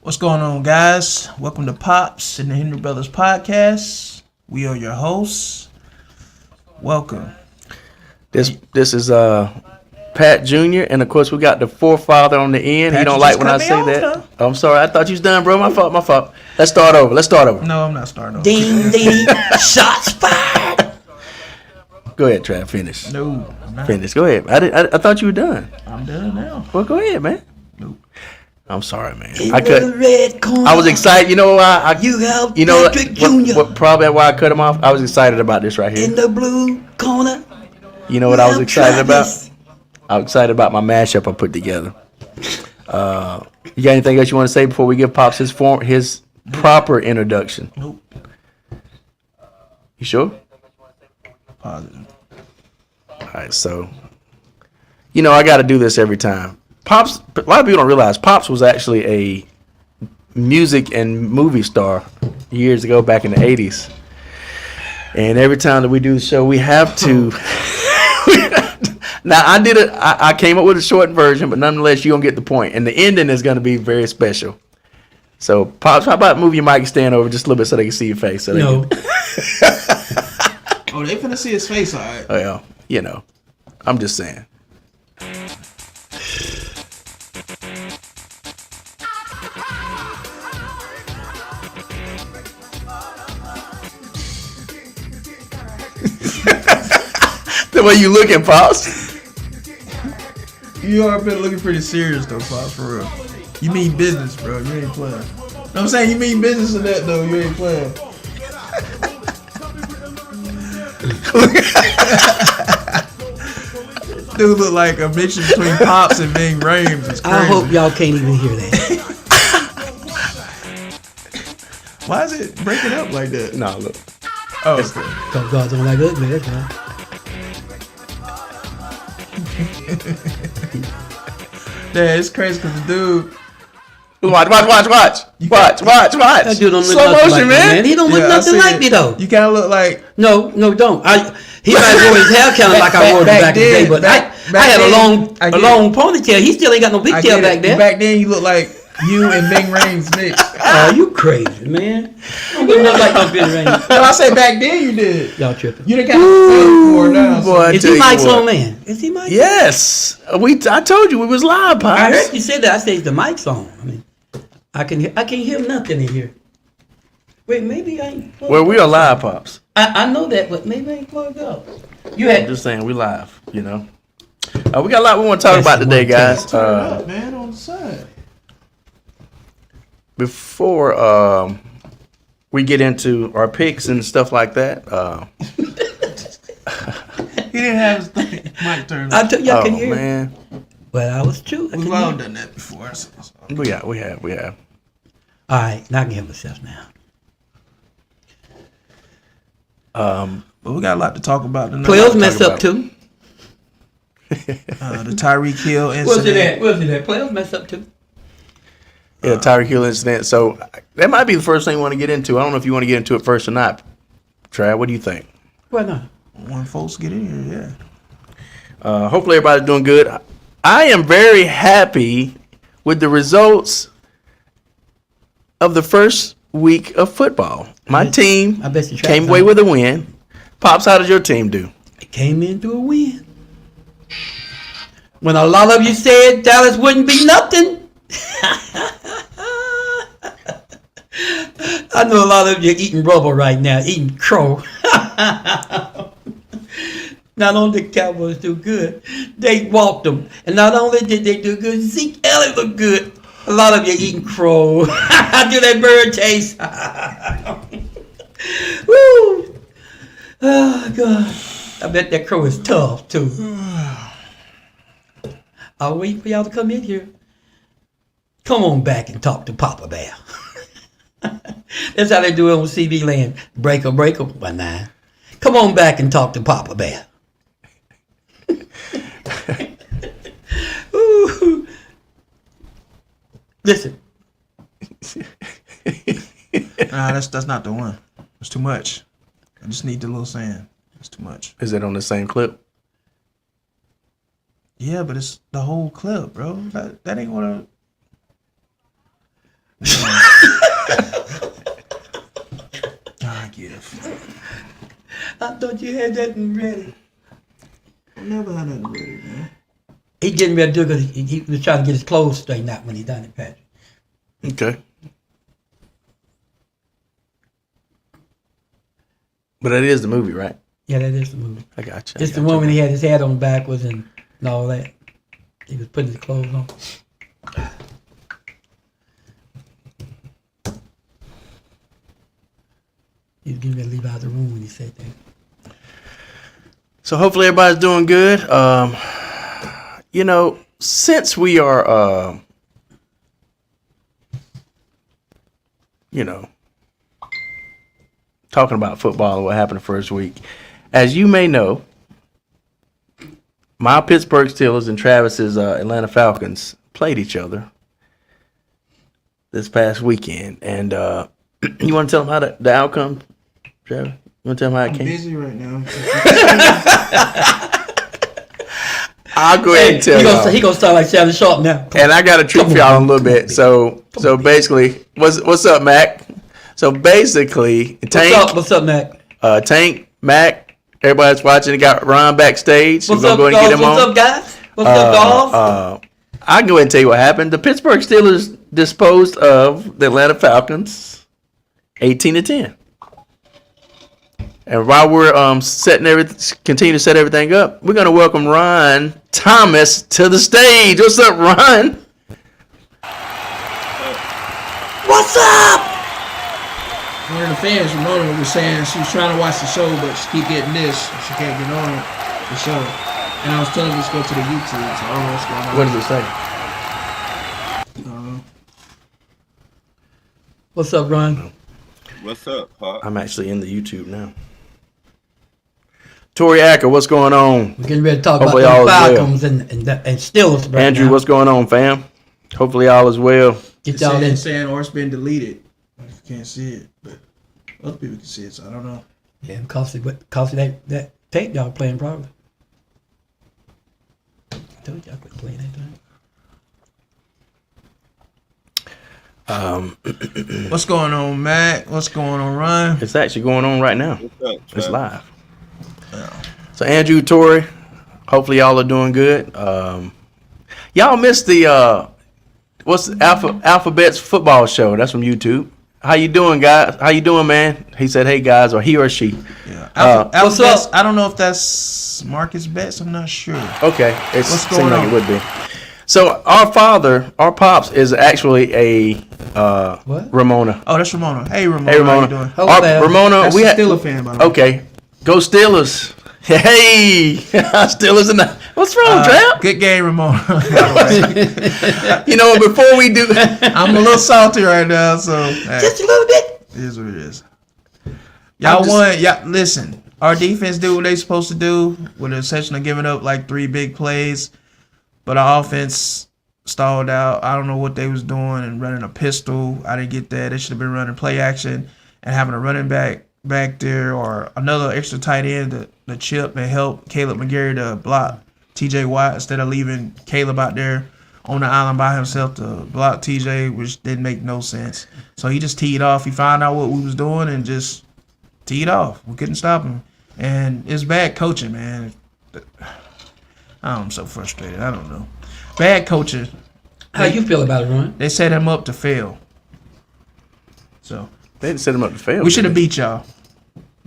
What's going on, guys? Welcome to Pops and the Henry Brothers podcast. We are your hosts. Welcome. This is Pat Jr. and of course we got the forefather on the end. Pat, he don't like when I say that. Though. Oh, I'm sorry. I thought you was done, bro. My fault. Let's start over. No, I'm not starting over. Ding, ding, shots fired. Go ahead, Trav. Finish. No, I'm not. Finish. Go ahead. I thought you were done. I'm done now. Well, go ahead, man. Nope. I'm sorry, man. In I the cut. red corner, I was excited. You know why? You have You know Patrick what, Jr. what? Probably why I cut him off. I was excited about this right here. In the blue corner, You know what I was you have excited Travis. about? I was excited about my mashup I put together. You got anything else you want to say before we give Pops his proper introduction? Nope. You sure? Positive. All right, so I got to do this every time. Pops, a lot of people don't realize Pops was actually a music and movie star years ago, back in the 80s. And every time that we do the show, we have to. Now, I did it. I came up with a short version, but nonetheless, you're going to get the point. And the ending is going to be very special. So, Pops, how about move your mic and stand over just a little bit so they can see your face? So No. Oh, they finna see his face, all right. Well, I'm just saying. The way you looking, Pops. You are been looking pretty serious, though, Pops, for real. You mean business, bro. You ain't playing. Know what I'm saying? You mean business in that, though. You ain't playing. Dude look like a mixture between Pops and Ving Rhames. It's crazy. I hope y'all can't even hear that. Why is it breaking up like that? No, look. Oh, It's- okay. Cause God don't like ugly, that's right. Yeah, it's crazy because the dude. Watch. That dude don't look Slow nothing motion, like me, man. He don't look Yeah, I nothing see like it. me though. You kind of look like. No, don't. He might grow his hair kind of like I wore it back in the day, but I had then, a long ponytail. He still ain't got no I pigtail get back it. there. Back then, you look like you and Ving Rhames mixed. Oh, you crazy, man. You don't look like no Ving Rhames. No, I say back then you did. Y'all tripping. You done kind of fell for it now. So. boy. I Is tell he you Mike's what. on man? Is he Mike's? Yes. I told you we was live, Pops. I heard you say that. I said the mic's on. I mean, I can't hear nothing in here. Wait, maybe I ain't. Well, we are live, Pops. I know that, but maybe I ain't plugged up. You I'm had just saying we live. We got a lot we want to talk about today, guys. Turn it up, man, on the side. Before we get into our picks and stuff like that, He didn't have his thing. Mic turned I up. told you I can hear. man, But I was true. I We've can all hear. done that before. So. we have. All right, now I can hear myself now. But we got a lot to talk about tonight. Players mess up too. The Tyreek Hill incident. Where's it at? Players mess up too. Yeah, Tyreek Hill incident. So that might be the first thing we want to get into. I don't know if you want to get into it first or not. Trav, what do you think? Why not? When folks get in here, Hopefully everybody's doing good. I am very happy with the results of the first week of football. My team I bet you Trav came away know. with a win. Pops, how did your team do? It came into a win. When a lot of you said Dallas wouldn't be nothing. I know a lot of you eating rubber right now, eating crow. Not only did Cowboys do good, they walked them. And not only did they do good, Zeke Elliott looked good. A lot of you eating crow. How do that bird taste? Woo! Oh, God. I bet that crow is tough, too. I'll wait for y'all to come in here. Come on back and talk to Papa Bear. That's how they do it on CB Land. Break 'em, 1-9. Come on back and talk to Papa Bear. Ooh. Listen. Nah, that's not the one. It's too much. I just need the little saying. It's too much. Is it on the same clip? Yeah, but it's the whole clip, bro. That ain't what I... I give. I thought you had that ready. I never had nothing ready, man. He getting ready to do it because he was trying to get his clothes straightened out when he done it, Patrick. Okay. But that is the movie, right? Yeah, that is the movie. I got you. It's the one when he had his hat on backwards and all that. He was putting his clothes on. He was getting ready to leave out the room when he said that. So hopefully everybody's doing good. You know, since we are, you know, talking about football and what happened the first week, as you may know, my Pittsburgh Steelers and Travis's Atlanta Falcons played each other this past weekend. And you want to tell them how the outcome, Travis? You want to tell them how it I'm came? busy right now. I'll go ahead and tell y'all. He gonna start like Shannon Sharp now. And I got a treat for y'all in a little bit. So basically, what's up, Mac? So basically, Tank, What's up, Mac? Tank, Mac, everybody's watching. They got Ron backstage. What's We're up, gonna go ahead and get him What's on. up, guys? What's up, dolls? I can go ahead and tell you what happened. The Pittsburgh Steelers disposed of the Atlanta Falcons, 18-10. And while we're continue to set everything up, we're gonna welcome Ron Thomas to the stage. What's up, Ron? What's up? One of the fans, Ramona, was saying she was trying to watch the show, but she keep getting this. She can't get on the show. And I was telling her to go to the YouTube, so I don't know what's going on. What does it say? What's up, Ron? What's up, Pop? I'm actually in the YouTube now. Tori Acker, what's going on? We're getting ready to talk Hopefully about all the is well. Falcons and Steelers right Andrew, now. what's going on, fam? Hopefully all is well. Get It's y'all in. saying or it's been deleted. You can't see it, but other people can see it, so I don't know. Yeah, because of that tape y'all playing probably. I told y'all quit playing that thing. What's going on, Matt? What's going on, Ryan? It's actually going on right now. What's up, It's Travis? live. So Andrew, Tori, hopefully y'all are doing good. Y'all missed the what's Alphabet's football show? That's from YouTube. How you doing, guys? How you doing, man? He said, "Hey, guys," or he or she. Yeah. What's Betts, up? I don't know if that's Marcus Betts. I'm not sure. Okay, it What's seemed going like on? it would be. So our pops is actually a What? Ramona. Oh, that's Ramona. Hey, Ramona. Hey, How Ramona. you doing? Hello, there. Ramona, That's we a had Steelers fan, by the way. Okay, go Steelers. Hey, Steelers in the. What's wrong, Trap? Good game, Ramona. You know, before we do, I'm a little salty right now, so hey, Just a little bit. it is what it is. Y'all won. Yeah, listen. Our defense did what they supposed to do, with the exception of giving up like 3 big plays. But our offense stalled out. I don't know what they was doing and running a pistol. I didn't get that. They should have been running play action and having a running back there or another extra tight end to chip and help Caleb McGarry to block TJ Watt instead of leaving Caleb out there on the island by himself to block TJ, which didn't make no sense. So he just teed off. He found out what we was doing and just teed off. We couldn't stop him. And it's bad coaching, man. I'm so frustrated. I don't know. Bad coaching. How you feel about it, Ron? They set him up to fail. So they didn't set him up to fail. we should have beat y'all.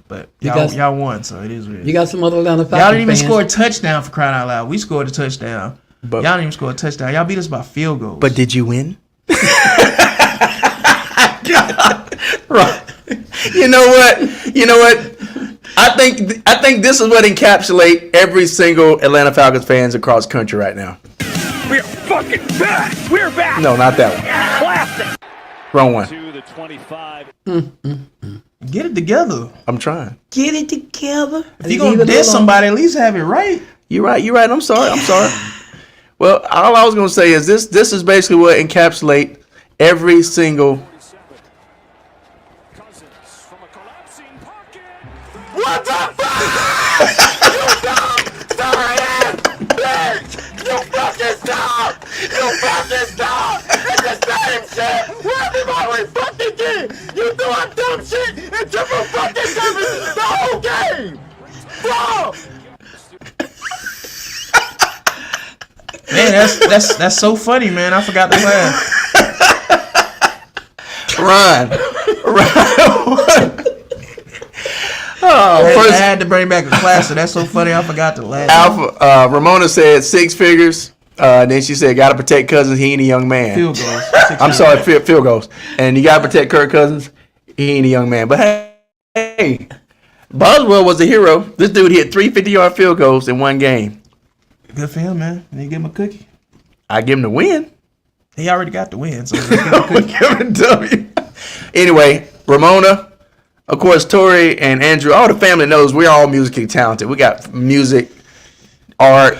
But You y'all, guys- y'all won, so it is what it is. You got some other Atlanta Falcons Y'all didn't even fans. score a touchdown for crying out loud. We scored a touchdown. But- Y'all didn't even score a touchdown. Y'all beat us by field goals. But did you win? Right. You know what? I think this is what encapsulates every single Atlanta Falcons fans across the country right now. We're fucking back! We're back! No, not that one. Classic! Wrong one. To the 25. get it together. I'm trying. Get it together. If you're going to diss somebody, at least have it right. You're right. I'm sorry. Well, all I was gonna say is this is basically what encapsulates every single. Cousins from a collapsing pocket. What the fuck? You dumb, sorry ass bitch! You fucking stop! It's the same shit! Why people dumb shit and triple fucking covers the whole game. Bro. Man, that's so funny, man. I forgot to laugh. Ryan. I First, had to bring back a classic. That's so funny. I forgot to laugh. Alpha. Ramona said 6 figures. Then she said, "Gotta protect Cousins. He ain't a young man." Field goals. I'm sorry, field goals. And you gotta protect Kirk Cousins. He ain't a young man. But hey, Boswell was a hero. This dude hit 3 50-yard field goals in one game. Good for him, man. And you give him a cookie. I give him the win. He already got the win, so just give him a We cookie. give him a W. Anyway, Ramona, of course, Tori and Andrew, all the family knows we're all musically talented. We got music, art,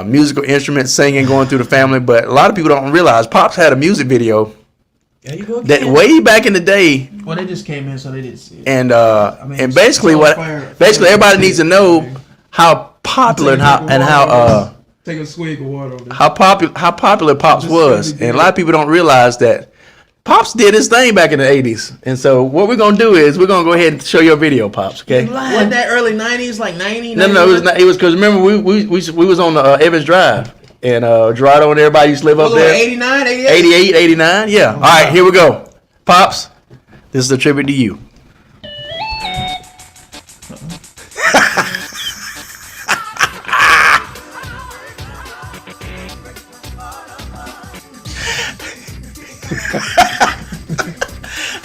musical instruments, singing going through the family. But a lot of people don't realize Pops had a music video There you go that again. way back in the day. Well, they just came in, so they didn't see it. And mean, and basically it's what all fire- basically everybody fire- needs to know how popular and how Take a swig of water. how popular Pops Just was. really And a lot of people don't realize that Pops did his thing back in the 80s. And so what we're gonna do is we're gonna go ahead and show your video, Pops. Okay? Wasn't that early 90s, like 90? No, it was not. It was because remember we was on the Evans Drive and Gerardo and everybody used to live up there. 89, 88? 88, 89. Yeah. All right, here we go. Pops, this is a tribute to you.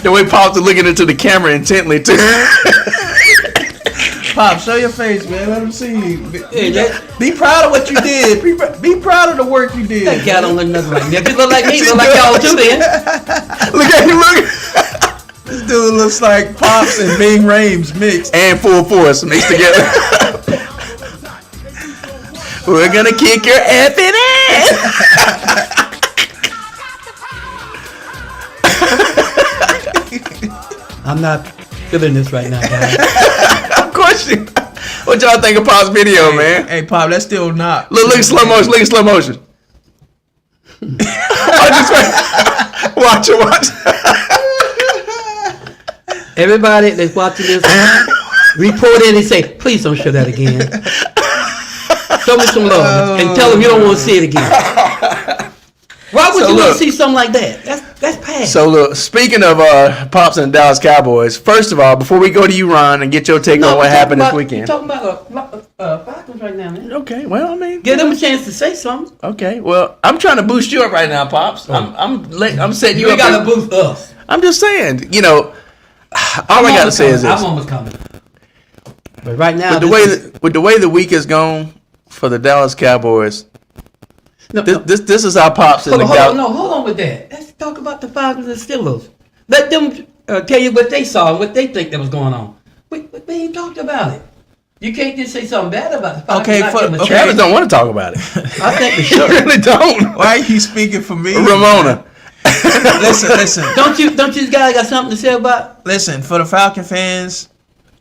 The way Pops is looking into the camera intently too. Pop, show your face, man. Let them see you. Hey, that, Be proud of what you did. Be proud of the work you did. that guy don't look nothing like me. If you look like me, look like y'all too then. Look at him, look. This dude looks like Pops and Bing Rames mixed. And Full Force mixed together. We're gonna kick your effing ass. I'm not feeling this right now, guys. Of course you. What y'all think of Pop's video, man? Hey, Pop, that's still not. Look in slow motion. Look in slow motion. Oh, just wait. Watch it. Watch. Everybody that's watching this, report in and say, please don't show that again. Show me some love and tell them you don't want to see it again. Why would So you want look. to see something like that? That's past. So look, speaking of Pops and the Dallas Cowboys, first of all, before we go to you, Ron, and get your take on what happened this weekend. We're talking about Falcons right now, man. Okay, well, I mean, Give them a chance to say something. okay, well, I'm trying to boost you up right now, Pops. I'm setting you You up. ain't got to boost us. I'm just saying, you know, all I gotta say is this: I'm almost coming. But right now, with the way the week is gone for the Dallas Cowboys, this is how Pops and the Cowboys. hold on with that. Let's talk about the Falcons and Steelers. Let them tell you what they saw and what they think that was going on. We ain't talked about it. You can't just say something bad about the Falcons. Okay, not give them a Travis chance. don't want to talk about it. I think we I should. really don't. Why are you speaking for me? Ramona. Listen. Don't you guys got something to say about? Listen, for the Falcon fans,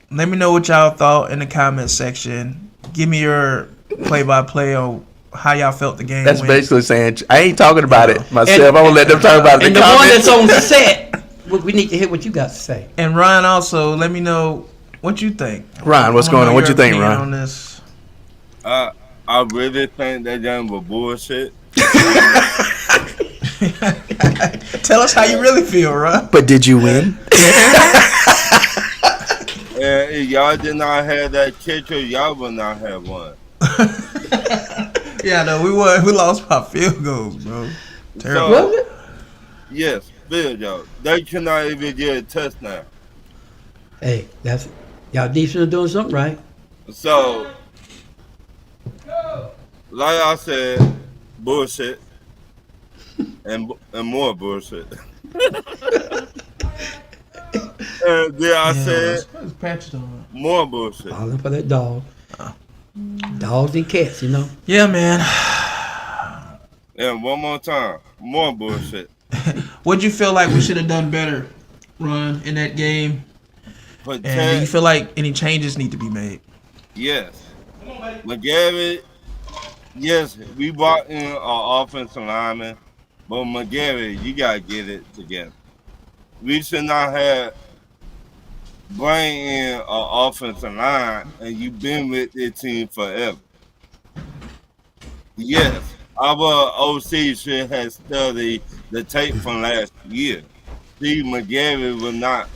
let me know what y'all thought in the comment section. Give me your play-by-play on how y'all felt the game That's went. basically saying I ain't talking about it myself. And- I'm gonna let them talk about it. And the one that's on set, we need to hear what you got to say. And Ryan, also, let me know what you think. Ryan, what's I wanna going on? know What your you think, opinion Ryan? on this. I really think that game was bullshit. Tell us how you really feel, Ryan. But did you win? And if y'all did not have that kicker, y'all would not have won. Yeah, no, we lost by field goals, bro. Terrible. So, Was it? yes, field goal. They cannot even get a touchdown. Hey, that's y'all defense doing something right. So, like I said, bullshit. And more bullshit. And then I said What's Patrick doing? more bullshit. Falling for that dog. Dogs and cats, you know. Yeah, man. And one more time, more bullshit. What'd you feel like we should have done better, Ron, in that game? And do you Protect, feel like any changes need to be made? yes. McGarry, yes, we brought in our offensive lineman, but McGarry, you gotta get it together. we should not have bring in an offensive line, and you've been with the team forever. Yes, our OC should have studied the tape from last year. Steve McGarry will not.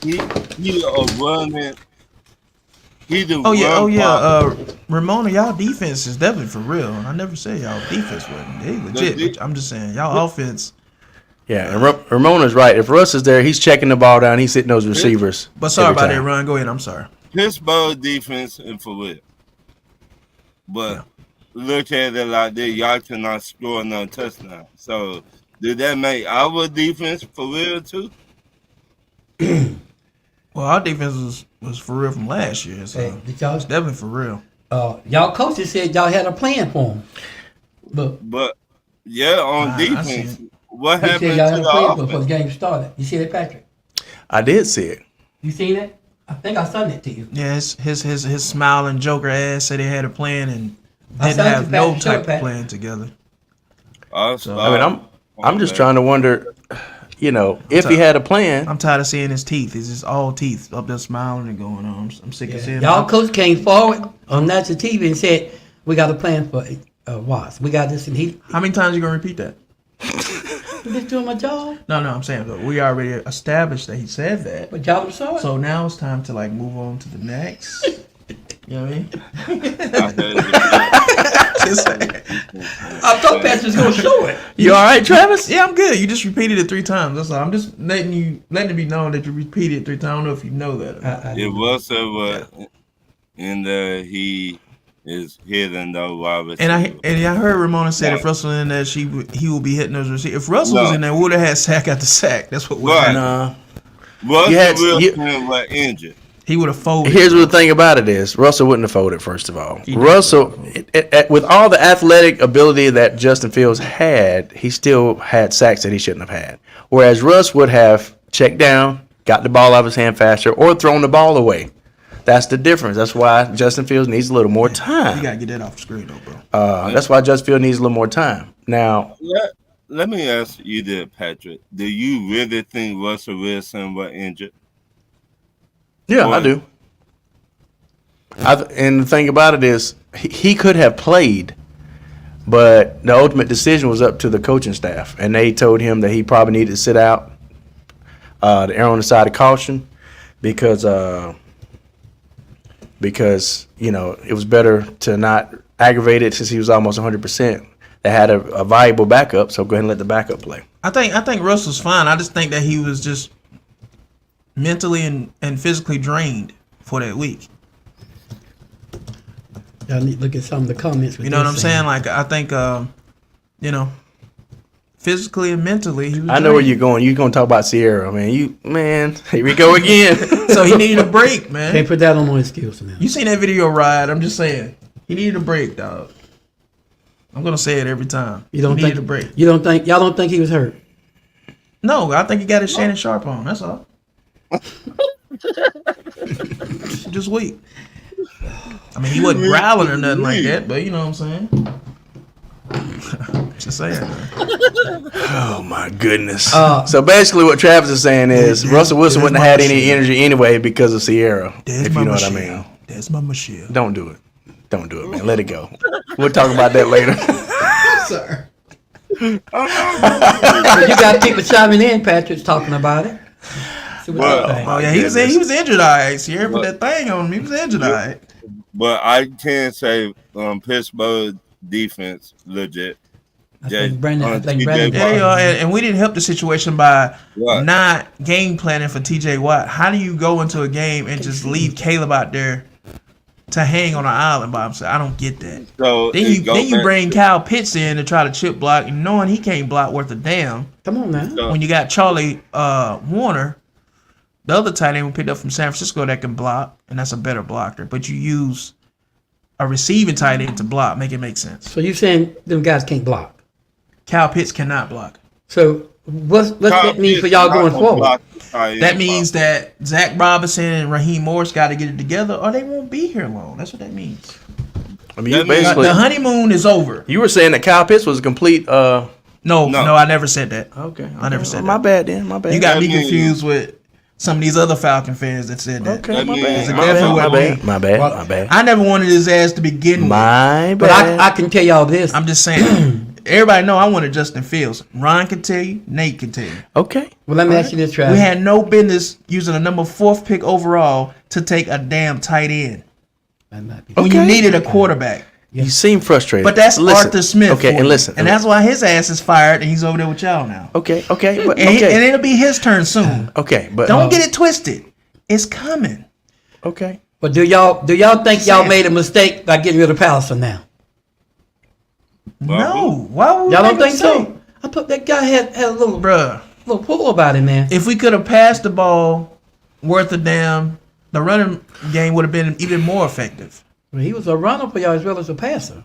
He a running. He the run blocker. Ramona, y'all defense is definitely for real. I never said y'all defense wasn't. They legit. But I'm just saying y'all offense. Yeah, and Ramona's right. If Russ is there, he's checking the ball down. He's hitting those receivers. But sorry every about that, time. Ron. Go ahead. I'm sorry. Pittsburgh defense and for real. But look at it like this, y'all cannot score no touchdown. So did that make our defense for real too? Well, our defense was for real from last year. So Hey, did y'all, it's definitely for real. y'all coaches said y'all had a plan for him. But yeah, on I see defense, it. what He happened said y'all had to a the plan for him offense? before the game started. You see that, Patrick? I did see it. You seen it? I think I sent it to you. Yeah, his smiling Joker ass said they had a plan and I didn't sent it have to no Pat. type Sure, of Pat. plan together. I mean, I'm just trying to wonder, if he had a plan. I'm tired of seeing his teeth. It's just all teeth up there smiling and going on. I'm sick of seeing Y'all it. coach came forward on national TV and said, we got a plan for Watts. We got this, and he How many times you gonna repeat that? I'm just doing my job. No, I'm saying but we already established that he said that. But y'all saw it. So now it's time to like move on to the next. You know what I mean? Just saying. I thought Patrick was gonna show it. You all right, Travis? Yeah, I'm good. You just repeated it 3 times. That's all. I'm just letting it be known that you repeated it 3 times. I don't know if you know that. Or not. It was in there. He is hitting the wide And receiver. I heard Ramona said if Russell in there, he will be hitting those receivers. If Russell was in there, we would have had sack after sack. That's what would Right. happen. Nah. Russell You had- Wilson was injured. He would have folded. Here's what the thing about it is: Russell wouldn't have folded. First of all, He did Russell, with all the athletic ability that Justin Fields had, he still had sacks that he shouldn't have had. Whereas Russ would have checked down, got the ball out of his hand faster, or thrown the ball away. That's the difference. That's why Justin Fields needs a little more You time. gotta get that off the screen, though, bro. That's why Justin Fields needs a little more time. Now, Let me ask you this, Patrick. Do you really think Russell Wilson was injured? yeah, I Boy. do. And the thing about it is, he could have played, but the ultimate decision was up to the coaching staff, and they told him that he probably needed to sit out, to err on the side of caution, because it was better to not aggravate it since he was almost 100%. They had a valuable backup, so go ahead and let the backup play. I think Russell's fine. I just think that he was just mentally and physically drained for that week. Y'all need to look at some of the comments. You know what I'm saying? Like I think, physically and mentally, he was. I know where drained. you're going. You're going to talk about Sierra, man. Here we go again. So he needed a break, man. Can't put that on his skills now. You seen that video, Ride? I'm just saying he needed a break, dog. I'm gonna say it every time. You don't he think needed a break? y'all don't think he was hurt? No, I think he got his Shannon Sharp on. That's all. Just weak. I mean, he wasn't growling or nothing like that, but you know what I'm saying. Just saying. Man. Oh my goodness! So basically, what Travis is saying is Russell Wilson wouldn't have had any energy anyway because of Sierra. If you know what I mean. There's my Michelle. Don't do it. Don't do it, man. Let it go. We'll talk about that later. Sir. You got people chiming in, Patrick's talking about it. See what Well, they think. Oh yeah, he was injured. All right, Sierra put that thing on him. He was injured. All right. But I can say Pittsburgh defense legit. I think Brandon. Yeah, they are, and we didn't help the situation by Right. not game planning for TJ Watt. How do you go into a game and just leave Caleb out there to hang on an island by himself? I don't get that. So Then you bring Kyle Pitts in to try to chip block, and knowing he can't block worth a damn. Come on now. When you got Charlie Warner, the other tight end we picked up from San Francisco that can block, and that's a better blocker. But you use a receiving tight end to block, make it make sense. So you saying them guys can't block? Kyle Pitts cannot block. So what's that mean for y'all going forward? That means that Zach Robinson and Raheem Morris got to get it together, or they won't be here long. That's what that means. I mean, That you means- basically The honeymoon is over. you were saying that Kyle Pitts was a complete. No, No, No. no, I never said that. Okay. I never said My that. bad then. My bad. You got me That mean- confused with some of these other Falcon fans that said that. Okay, That my means- bad. It My definitely bad. My wasn't bad. me. My bad. Well, My bad. I never wanted his ass to begin with. My But bad. I can tell y'all this. I'm just saying. Everybody know I wanted Justin Fields. Ron can tell you. Nate can tell you. Okay. Well, let me ask you this, Travis. We had no business using a number 4th pick overall to take a damn tight end That might be- when you Okay. needed a quarterback. You seem frustrated. But that's Listen. Arthur Smith. Okay, for and you. listen. And that's why his ass is fired and he's over there with y'all now. Okay. Okay. But And, okay. and it'll be his turn soon. Okay. But Don't get it twisted. It's coming. Okay. But do y'all think y'all Sam. made a mistake by getting rid of Patterson now? No. Why would we Y'all don't make a think so? mistake? I thought that guy had a little Bruh. pull about him, man. If we could have passed the ball worth a damn, the running game would have been even more effective. Well, he was a runner for y'all as well as a passer,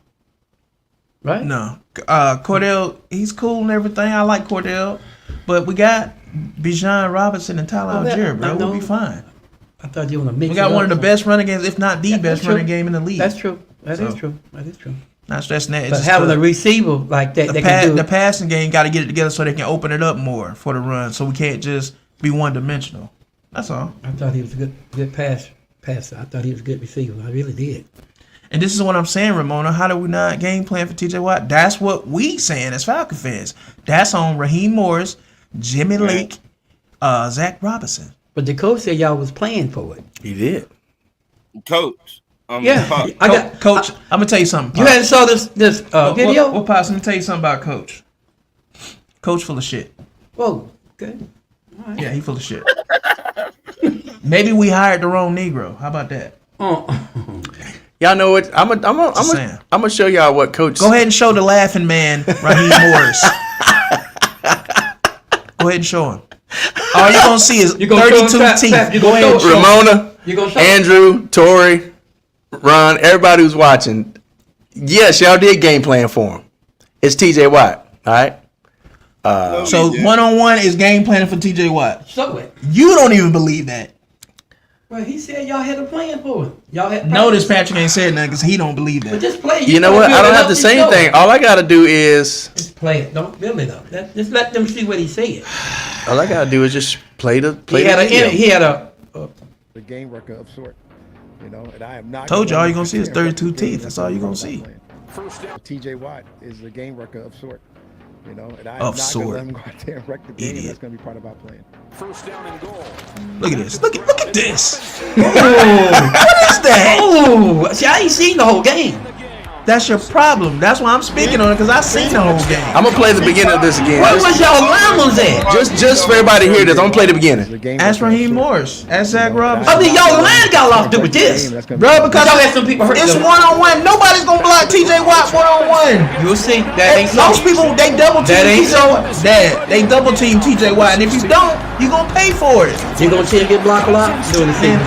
right? No. Cordell, he's cool and everything. I like Cordell. But we got Bijan Robinson and Tyler Oh, that- Algier, bro. I know. We'll be fine. I thought you were gonna mix. We got it one of up the best running games, if not the Yeah, best that's running true. game in the league. That's true. That is So- true. That is true. Not stressing that. It's But just having the- a receiver like that, the, they can do. the passing game got to get it together so they can open it up more for the run. So we can't just be one dimensional. That's all. I thought he was a good passer. I thought he was a good receiver. I really did. And this is what I'm saying, Ramona. How do we not game plan for TJ Watt? That's what we saying as Falcon fans. That's on Raheem Morris, Jimmy Lake, Zach Robinson. But the coach said y'all was playing for it. He did. Coach. Yeah, Pop. I got. Coach, I'm gonna tell you something. You Pops. hadn't saw this video? What, Pops, let me tell you something about Coach. Coach full of shit. Whoa. Okay. Yeah, he full of shit. Maybe we hired the wrong Negro. How about that? Oh. Y'all know what? I'm saying. gonna show y'all what Coach. Go ahead and show the laughing man, Raheem Morris. Go ahead and show him. All you're gonna see is You gonna show him 32 Trap? teeth. Trap, you Go gonna ahead and show show him. Ramona, You gonna show? Andrew, Tori, Ron, everybody who's watching. Yes, y'all did game plan for him. It's TJ Watt. All right. No, So we didn't. 1-on-1 is game planning for TJ Watt. Show it. You don't even believe that. Well, he said y'all had a plan for it. Y'all had. Notice Patrick ain't said nothing because he don't believe But that. just play. You know what? I don't have to say anything. All I gotta do is Just play it. Don't build it up. Just let them see what he said. all I gotta do is just play the He had video. he had a. The game record of sort. You know, and I am not. Told you all you're gonna see is Yeah, 32 record game, teeth. That's all you're gonna see. First down. TJ Watt is the game record of sort. You know, and I am Of not sort. gonna let him go out there and wreck the game. Idiot. That's gonna be part of our plan. First down and goal. Look at this. Look at this. Oh, What is that? oh! See, I ain't seen the whole game. That's your problem. That's why I'm speaking on it because I seen the whole game. I'm gonna play the beginning of this again. Where was y'all llamas at? Just for everybody to hear this, I'm gonna play the The beginning. game Ask record of Raheem sort. Morris. Ask Zach Robinson. I mean, y'all line got a lot to do with this. That's gonna be Bro, part of because Y'all had some people hurt it's them. 1-on-1. Nobody's gonna block TJ Watt 1-on-1. You'll see. That ain't so. Most people they double team That ain't TJ so. Watt. Dad, they double team TJ Watt, and if you don't, you gonna pay for it. You gonna see him get blocked a lot? Doing the same.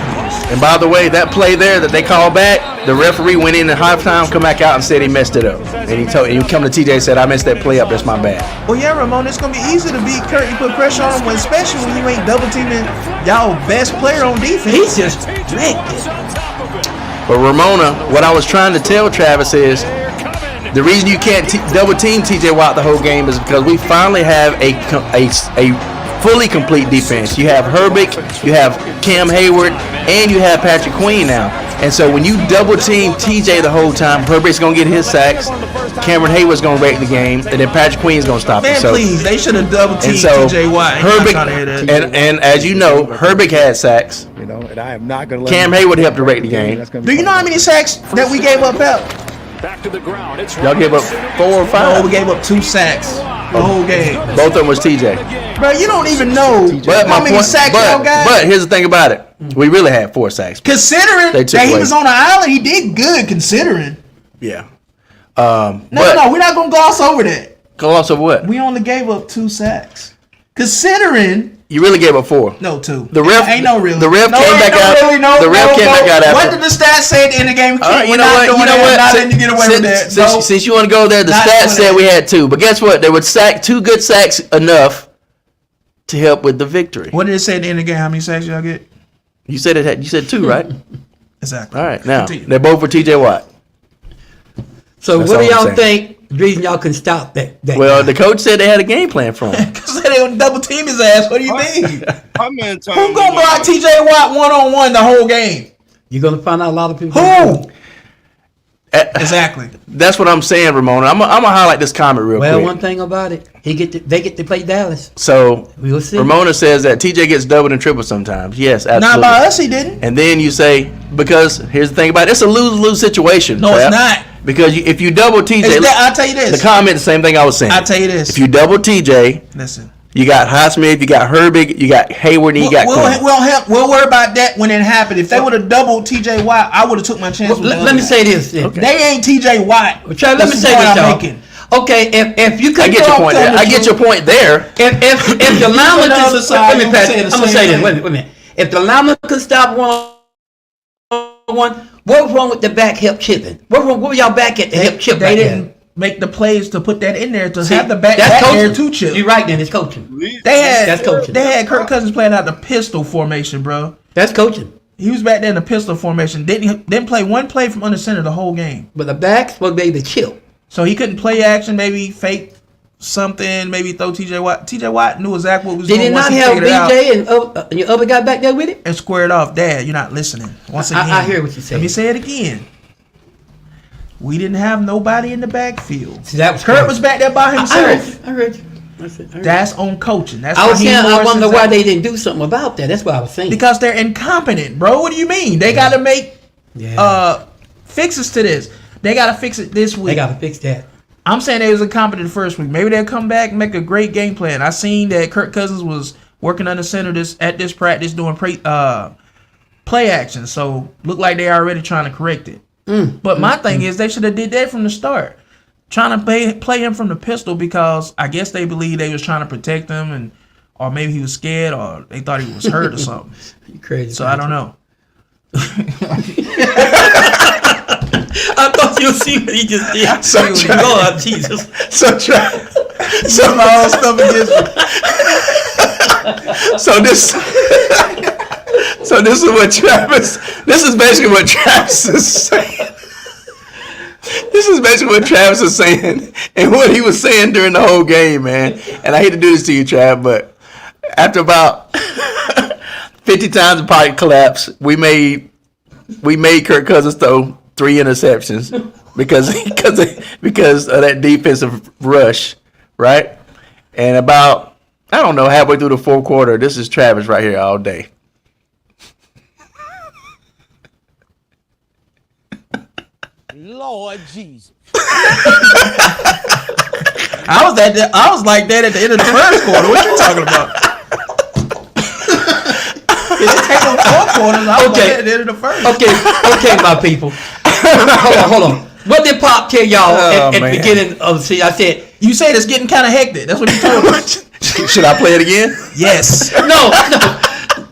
And by the way, that play there that they called back, the referee went in at halftime, come back out and said he messed it up. And he come to TJ and said, I messed that play up. That's my bad. Well, yeah, Ramon, it's gonna be easy to beat Kurt. You put pressure on him, when, especially when you ain't double teaming y'all best player on defense. He's just wrecked it. But Ramona, what I was trying to tell Travis is the reason you can't double team TJ Watt the whole game is because we finally have a fully complete defense. You have Herbig, you have Cam Hayward, and you have Patrick Queen now. And so when you double team TJ the whole time, Herbig's gonna get his sacks, Cameron Hayward's gonna wreck the game, and then Patrick Queen's gonna stop it. Man, So, please, they should have double and teamed so TJ Watt. I'm Herbig, not trying to hear that. and as you know, Herbig had sacks. You know, and I am not gonna let Cam him Hayward helped direct the game. That's gonna be Do you know part how of many our sacks that we gave up out? Back to the ground. It's Y'all gave up 4 or 5. No, we gave up 2 sacks the whole game. Both of them was TJ. Bro, you don't even know But how my many point, sacks y'all got. but here's the thing about it. We really had 4 sacks. Considering They that took he away. was on the island, he did good considering. Yeah. No, but no, we're not going to gloss over that. gloss of what? We only gave up 2 sacks. Considering, You really gave up 4. no, 2. The ref- ain't no really. the ref no, came ain't back no out- Really, no, the ref no, came no. back out after. What did the stats say at the end of the game? All right, We're you know not what? doing You know that. what? Not letting you get away with that. No. Since you want to go there, the Not stats doing said that. we had 2. But guess what? They would sack 2 good sacks enough to help with the victory. What did it say at the end of the game? How many sacks y'all get? You said it. You said 2, right? Exactly. All right. Now Continue. they're both for TJ Watt. So That's what do all I'm y'all saying. think The reason y'all couldn't stop that Well, guy. the coach said they had a game plan for him. Because they gonna double team his ass. What do you mean? How many times? Who gonna block TJ Watt 1-on-1 the whole game? You're gonna find out a lot of people. Who? Exactly. That's what I'm saying, Ramona. I'm gonna highlight this comment real Well, quick. one thing about it, they get to play Dallas. So We'll see. Ramona says that TJ gets doubled and tripled sometimes. Yes, absolutely. Not by us, he didn't. And then you say, because here's the thing about it, it's a lose-lose situation. No, it's Trav. not. Because if you double TJ, It's that, I'll tell you the this. comment, the same thing I was saying. I'll tell you this. If you double TJ, Listen. you got Highsmith, you got Herbig, you got Hayward, and you got Clinton. We'll worry about that when it happened. If they would have doubled TJ Watt, I would have took my chance Well, with the let me other say guy. this. Then. Okay. They ain't TJ Watt. Well, Trav, let me That's say the point this, I'm y'all. making. Okay, if you I could get your point there. telling I the get your point there. if the lineman the other could, side, let me you pass say it. the I'm gonna same say this. thing. Wait a minute. If the lineman could stop one, what's wrong with the back hip chipping? What were y'all back at the hip chip? They right didn't there? make the plays to put that in there to See, have the back that's there coaching. to chip. You're right. Then it's coaching. That's coaching. They had Kirk Cousins playing out the pistol formation, bro. That's coaching. He was back there in the pistol formation. Didn't play one play from under center the whole game. But the back's supposed to be able to chip. So he couldn't play action, maybe fake something, maybe throw TJ Watt. TJ Watt knew exactly what was Did going he on once not he have figured it out BJ and your other guy back there with it? and squared off. Dad, you're not listening. Once again, I hear what you're saying. Let me say it again. We didn't have nobody in the backfield. See, that was Kurt coaching. was back there by himself. I heard you. I heard you. That's on coaching. That's I was Raheem saying, I Morrison's wonder why out. they didn't do something about that. That's what I was saying. Because they're incompetent, bro. What do you mean? They got to make fixes to this. They got to fix it this week. they got to fix that. I'm saying they was incompetent the first week. Maybe they'll come back and make a great game plan. I seen that Kirk Cousins was working under center at this practice doing play action. So look like they already trying to correct it. But my thing is they should have did that from the start. Trying to play him from the pistol because I guess they believe they was trying to protect him or maybe he was scared or they thought he was hurt or something. You crazy. So I don't know. I thought you'd see what he just did. So Lord Jesus. So So my own stuff against me. So this is what Travis. This is basically what Travis is saying. This is basically what Travis is saying and what he was saying during the whole game, man. And I hate to do this to you, Trav, but after about 50 times the pocket collapse, we made Kirk Cousins throw 3 interceptions because of that defensive rush, right? And about, I don't know, halfway through the fourth quarter, this is Travis right here all day. Lord Jesus. I was like that at the end of the first quarter. What you talking about? It didn't take no 4 quarters. I was Okay. like that at the end of the first. Okay, my people. Hold on. What did Pop tell y'all Oh, at the man. beginning of the season? I said, You said it's getting kind of hectic. That's what you told us. Should I play it again? Yes. no.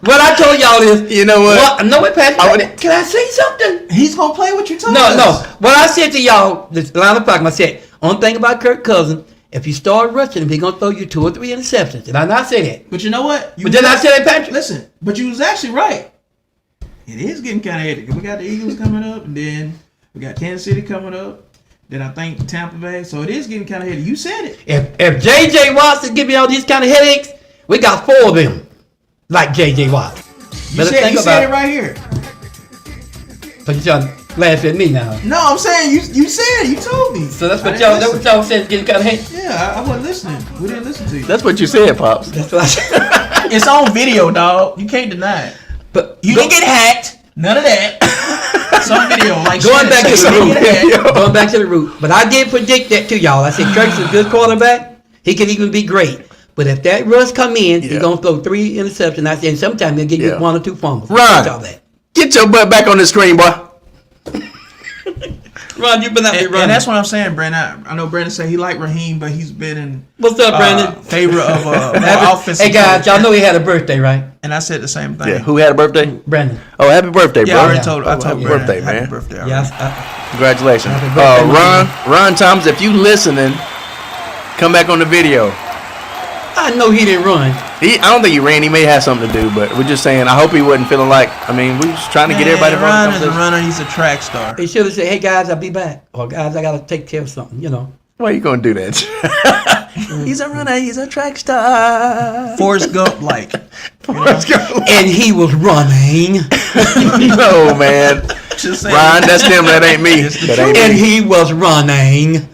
What I told y'all is, You know what? no, wait, Pat. Can I say something? He's gonna play what you told No. us. What I said to y'all, this line of talking, I said, only thing about Kirk Cousins, if you start rushing him, he's gonna throw you 2 or 3 interceptions. Did I not say that? But you know what? But did I say that, Patrick? Listen, but you was actually right. It is getting kind of hectic. We got the Eagles coming up, and then we got Kansas City coming up. Then I think Tampa Bay. So it is getting kind of hectic. You said it. If J.J. Watson give me all these kind of headaches, we got 4 of them, like J.J. Watt. You said it right here. But you're trying to laugh at me now. No, I'm saying you said it. You told me. So that's I what didn't y'all listen. said is getting kind of hate. Yeah, I wasn't listening. We didn't listen to you. That's what you said, Pops. That's what I said. It's on video, dog. You can't deny it. But You didn't get hacked. None of that. It's on video. Like Going back to the Shannon said, you didn't get hacked. Going back to the root. But I did predict that to y'all. I said Kirk's a good quarterback. He can even be great. But if that rush come in, he's Yeah. gonna throw 3 interceptions. I said, and sometimes he'll give you Yeah. 1 or 2 fumbles. Ron. All that. Get your butt back on the screen, boy. Ron, you've been out there And running. that's what I'm saying, Brandon. I know Brandon said he liked Raheem, but he's been in What's up, Brandon? favor of more offensive. Hey guys, coach. y'all know he had a birthday, right? And I said the same thing. Yeah. Who had a birthday? Brandon. Oh, happy birthday, Yeah, bro. I already told. I told Happy Brandon. birthday, Happy man. birthday. already. Yeah, Congratulations. Happy birthday, Ron Thomas, if you listening, come back on the video. I know he didn't run. I don't think he ran. He may have something to do, but we're just saying. I hope he wasn't feeling like. I mean, we just trying to get everybody Ron involved. is a runner. He's a track star. He should have said, "Hey guys, I'll be back," or "Guys, I gotta take care of something," you know. Why are you gonna do that? He's a runner. He's a track star. Forrest Gump, like. Let's go. And he was running. No, man. Just saying. Ryan, that's them. That ain't me. That ain't And me. he was running.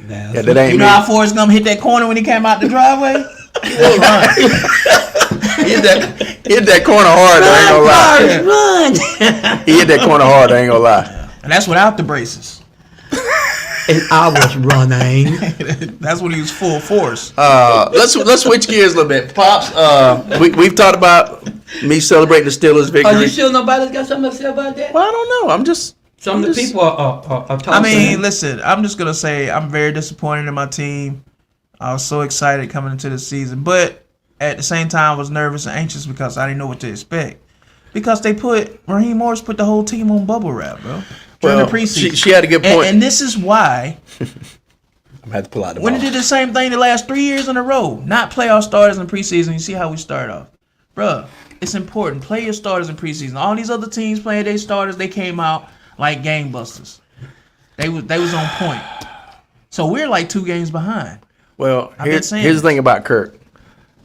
Yeah, that ain't You me. know how Forrest Gump hit that corner when he came out the driveway? He hit that corner hard. I ain't gonna lie. Run. He hit that corner hard. I ain't gonna lie. And that's without the braces. And I was running. That's when he was full force. Let's switch gears a little bit. Pops, we've talked about me celebrating the Steelers' Are victory. you sure nobody's got something to say about that? Well, I don't know. I'm just. Some of the people are talking. I mean, listen, I'm just going to say I'm very disappointed in my team. I was so excited coming into the season. But at the same time, I was nervous and anxious because I didn't know what to expect. Because Raheem Morris put the whole team on bubble wrap, bro. During Well, the preseason. she had a good point. And this is why I'm gonna have to pull out the when ball. they did the same thing the last 3 years in a row, not playoff starters in preseason, you see how we start off. Bruh, it's important. Play your starters in preseason. All these other teams playing their starters, they came out like gangbusters. They was on point. So we're like 2 games behind. Well, I've been saying here's the this. thing about Kirk.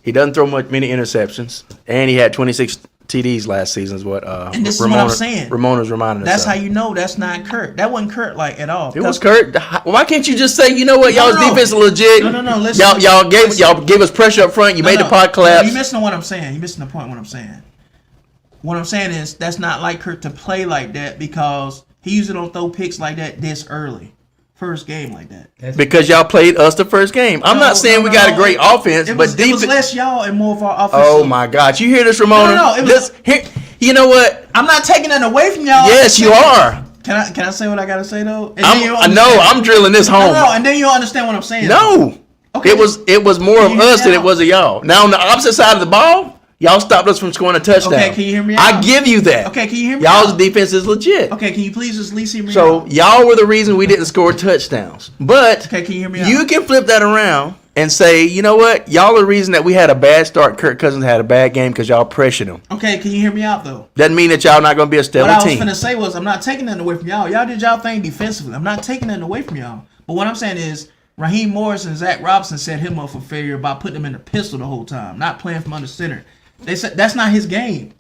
He doesn't throw many interceptions, and he had 26 TDs last season. Is what And this is what I'm saying. Ramona's reminding us. That's of. how you know that's not Kurt. That wasn't Kurt like at all. It was Kurt. Why can't you just say, you know what, y'all's No. defense is legit? No, listen. Y'all gave us pressure up front. You made the pot collapse. You're missing what I'm saying. You're missing the point. What I'm saying. What I'm saying is that's not like Kurt to play like that because he usually don't throw picks like that this early, first game like that. Because y'all played us the first game. I'm not saying we got a great offense, It but was defense. less y'all and more of our offense. Oh my God! You hear this, Ramona? No, it was- You know what? I'm not taking that away from y'all. Yes, you are. Can I say what I gotta say though? And then you'll I know. understand. I'm drilling this home. No, and then you'll understand what I'm saying. No. Okay. It was more of Can you hear us me than it out? was of y'all. Now on the opposite side of the ball, y'all stopped us from scoring a touchdown. Okay, can you hear me I out? give you that. Okay, can you hear me Y'all's out? defense is legit. Okay, can you please just at least hear me So out? y'all were the reason we didn't score touchdowns. But Okay, can you hear me you out? can flip that around and say, you know what? Y'all are the reason that we had a bad start. Kirk Cousins had a bad game because y'all pressured him. Okay, can you hear me out though? Doesn't mean that y'all not going to be a What stellar I was team. finna say was I'm not taking nothing away from y'all. Y'all did y'all thing defensively. I'm not taking nothing away from y'all. But what I'm saying is Raheem Morris and Zach Robinson set him up for failure by putting him in the pistol the whole time, not playing from under center. They said that's not his game.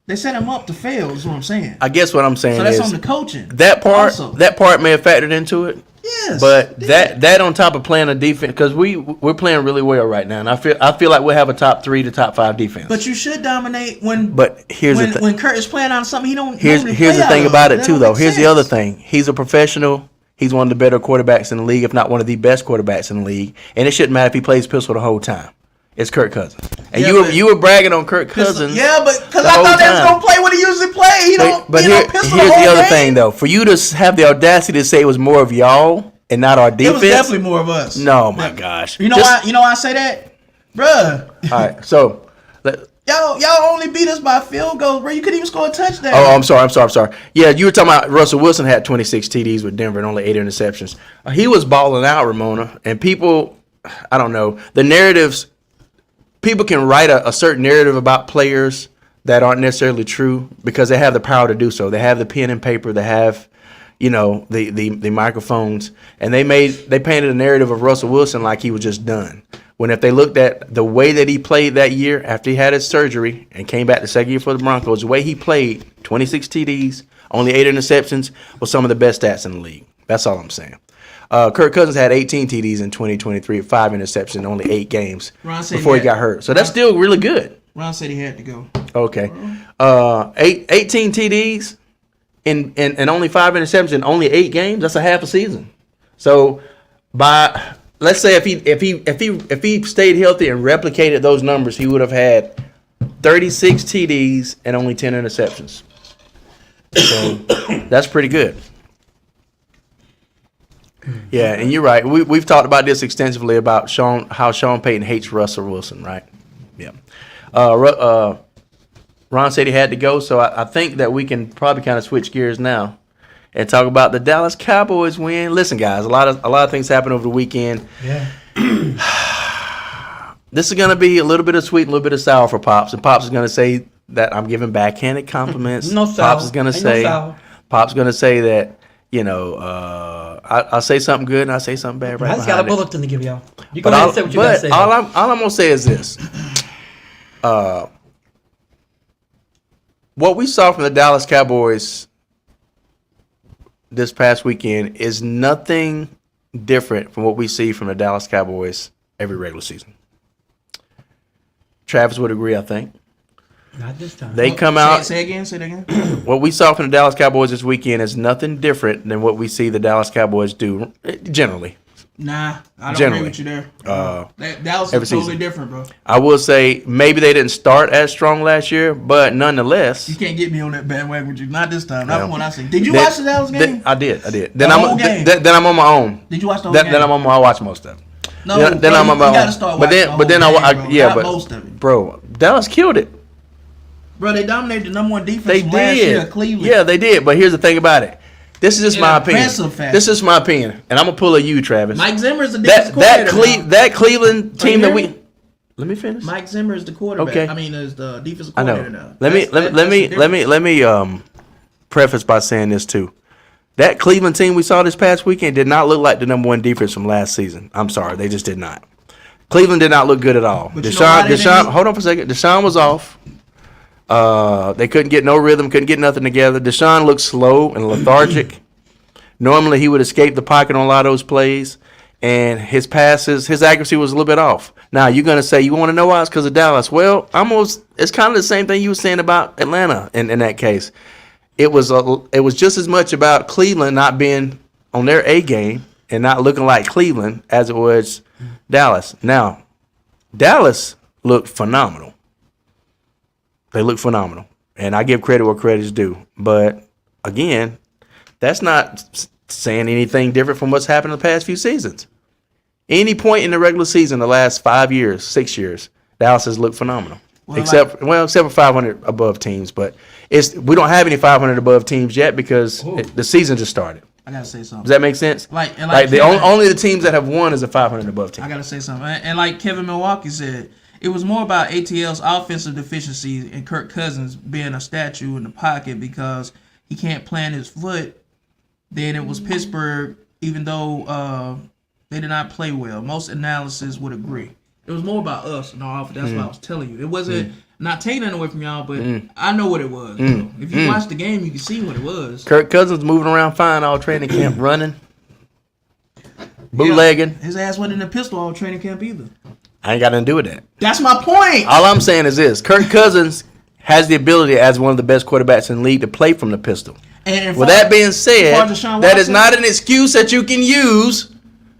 They set him up to fail, is what I'm saying. I guess what I'm saying So that's is on the coaching. that part also. that part may have factored into it. Yes. But that on top of playing a defense, because we're playing really well right now, and I feel like we'll have a top 3 to top 5 defense. But you should dominate when. But here's the thing. when Kurt is playing on something he don't. Here's normally the play thing out of. about it That too, don't though. make Here's the sense. other thing. He's a professional. He's one of the better quarterbacks in the league, if not one of the best quarterbacks in the league. And it shouldn't matter if he plays pistol the whole time. It's Kirk Cousins, and Yeah, you were bragging on Kirk Cousins. Yeah, but because the I whole thought they was time. gonna play what he usually play. He don't. But he don't pistol here's the other game. thing, though. For you to have the audacity to say it was more of y'all and not our It defense. was definitely more of us. No, my gosh. You know why? You know why I say that, bruh. All right, so. Y'all only beat us by field goals, bro. You couldn't even score a touchdown. Oh, I'm sorry. Yeah, you were talking about Russell Wilson had 26 TDs with Denver and only 8 interceptions. He was balling out, Ramona, and people, I don't know, the narratives. People can write a certain narrative about players that aren't necessarily true because they have the power to do so. They have the pen and paper. They have, the microphones, and they painted a narrative of Russell Wilson like he was just done. When if they looked at the way that he played that year after he had his surgery and came back the second year for the Broncos, the way he played, 26 TDs, only 8 interceptions, was some of the best stats in the league. That's all I'm saying. Kirk Cousins had 18 TDs in 2023, 5 interceptions in only 8 games Ron said before he he got hurt. So that's still really good. Ron said he had to go. Okay. 18 TDs and only 5 interceptions in only 8 games, that's a half a season. So let's say if he stayed healthy and replicated those numbers, he would have had 36 TDs and only 10 interceptions. So that's pretty good. Yeah, and you're right. We've talked about this extensively about how Sean Payton hates Russell Wilson, right? Yeah. Ron said he had to go, so I think that we can probably kind of switch gears now and talk about the Dallas Cowboys win. Listen, guys, a lot of things happened over the weekend. Yeah. This is gonna be a little bit of sweet, and a little bit of sour for Pops, and Pops is gonna say that I'm giving backhanded compliments. No sour. Pops is gonna Ain't no say, sour. Pops gonna say that I'll say something good and I'll say something bad right I just got a behind it. bulletin to give y'all. You go ahead and say what you got to say. all I'm gonna say is this: what we saw from the Dallas Cowboys this past weekend is nothing different from what we see from the Dallas Cowboys every regular season. Travis would agree, I think. Not this time. They come out. Say it again. What we saw from the Dallas Cowboys this weekend is nothing different than what we see the Dallas Cowboys do generally. Nah, I don't Generally. agree with you there. Dallas every is totally season. different, bro. I will say maybe they didn't start as strong last year, but nonetheless. You can't get me on that bandwagon with you. Not this time. Not No. from what I see. Did you watch the Dallas game? I did. Then The I'm whole game? then I'm on my own. Did you watch the whole Then game? I'm on my. I watch most of it. No, then bro, I'm on my you own. gotta start But watching then the whole game, bro. yeah, Not but most of it. bro, Dallas killed it. Bro, they dominated the number one defense They from last year, did. Cleveland. Yeah, they did. But here's the thing about it. This is just In my an opinion. impressive fashion. This is my opinion, and I'm gonna pull a you, Travis. Mike Zimmer is the defensive that coordinator. now. that Cleveland team that hear we. me? Let me finish. Mike Zimmer is the quarterback. Okay. I mean, is the defensive I coordinator know. now. Let me preface by saying this too. That Cleveland team we saw this past weekend did not look like the number one defense from last season. I'm sorry, they just did not. Cleveland did not look good at all. But you know why they Deshaun, didn't- hold on for a second. Deshaun was off. They couldn't get no rhythm, couldn't get nothing together. Deshaun looked slow and lethargic. Normally he would escape the pocket on a lot of those plays, and his passes, his accuracy was a little bit off. Now you're gonna say you want to know why? It's because of Dallas. Well, it's kind of the same thing you were saying about Atlanta in that case. It was just as much about Cleveland not being on their A game and not looking like Cleveland as it was Dallas. Now, Dallas looked phenomenal. They look phenomenal, and I give credit where credit is due. But again, that's not saying anything different from what's happened in the past few seasons. Any point in the regular season, the last 5 years, 6 years, Dallas has looked phenomenal. Except for 500 above teams, but we don't have any 500 above teams yet because the season just started. I gotta say something. Does that make sense? Like Only the teams that have won is a 500 above team. I gotta say something. And like Kevin Milwaukee said, it was more about ATL's offensive deficiencies and Kirk Cousins being a statue in the pocket because he can't plant his foot. Then it was Pittsburgh, even though they did not play well. Most analysis would agree. It was more about us and our offense. That's what I was telling you. It wasn't not taking nothing away from y'all, but I know what it was. Bro. If you watch the game, you can see what it was. Kirk Cousins moving around fine all training camp, running, bootlegging. His ass wasn't in the pistol all training camp either. I ain't got nothing to do with that. That's my point. All I'm saying is this: Kirk Cousins has the ability, as one of the best quarterbacks in the league, to play from the pistol. And With that being said, far as Deshaun that is Watson- not an excuse that you can use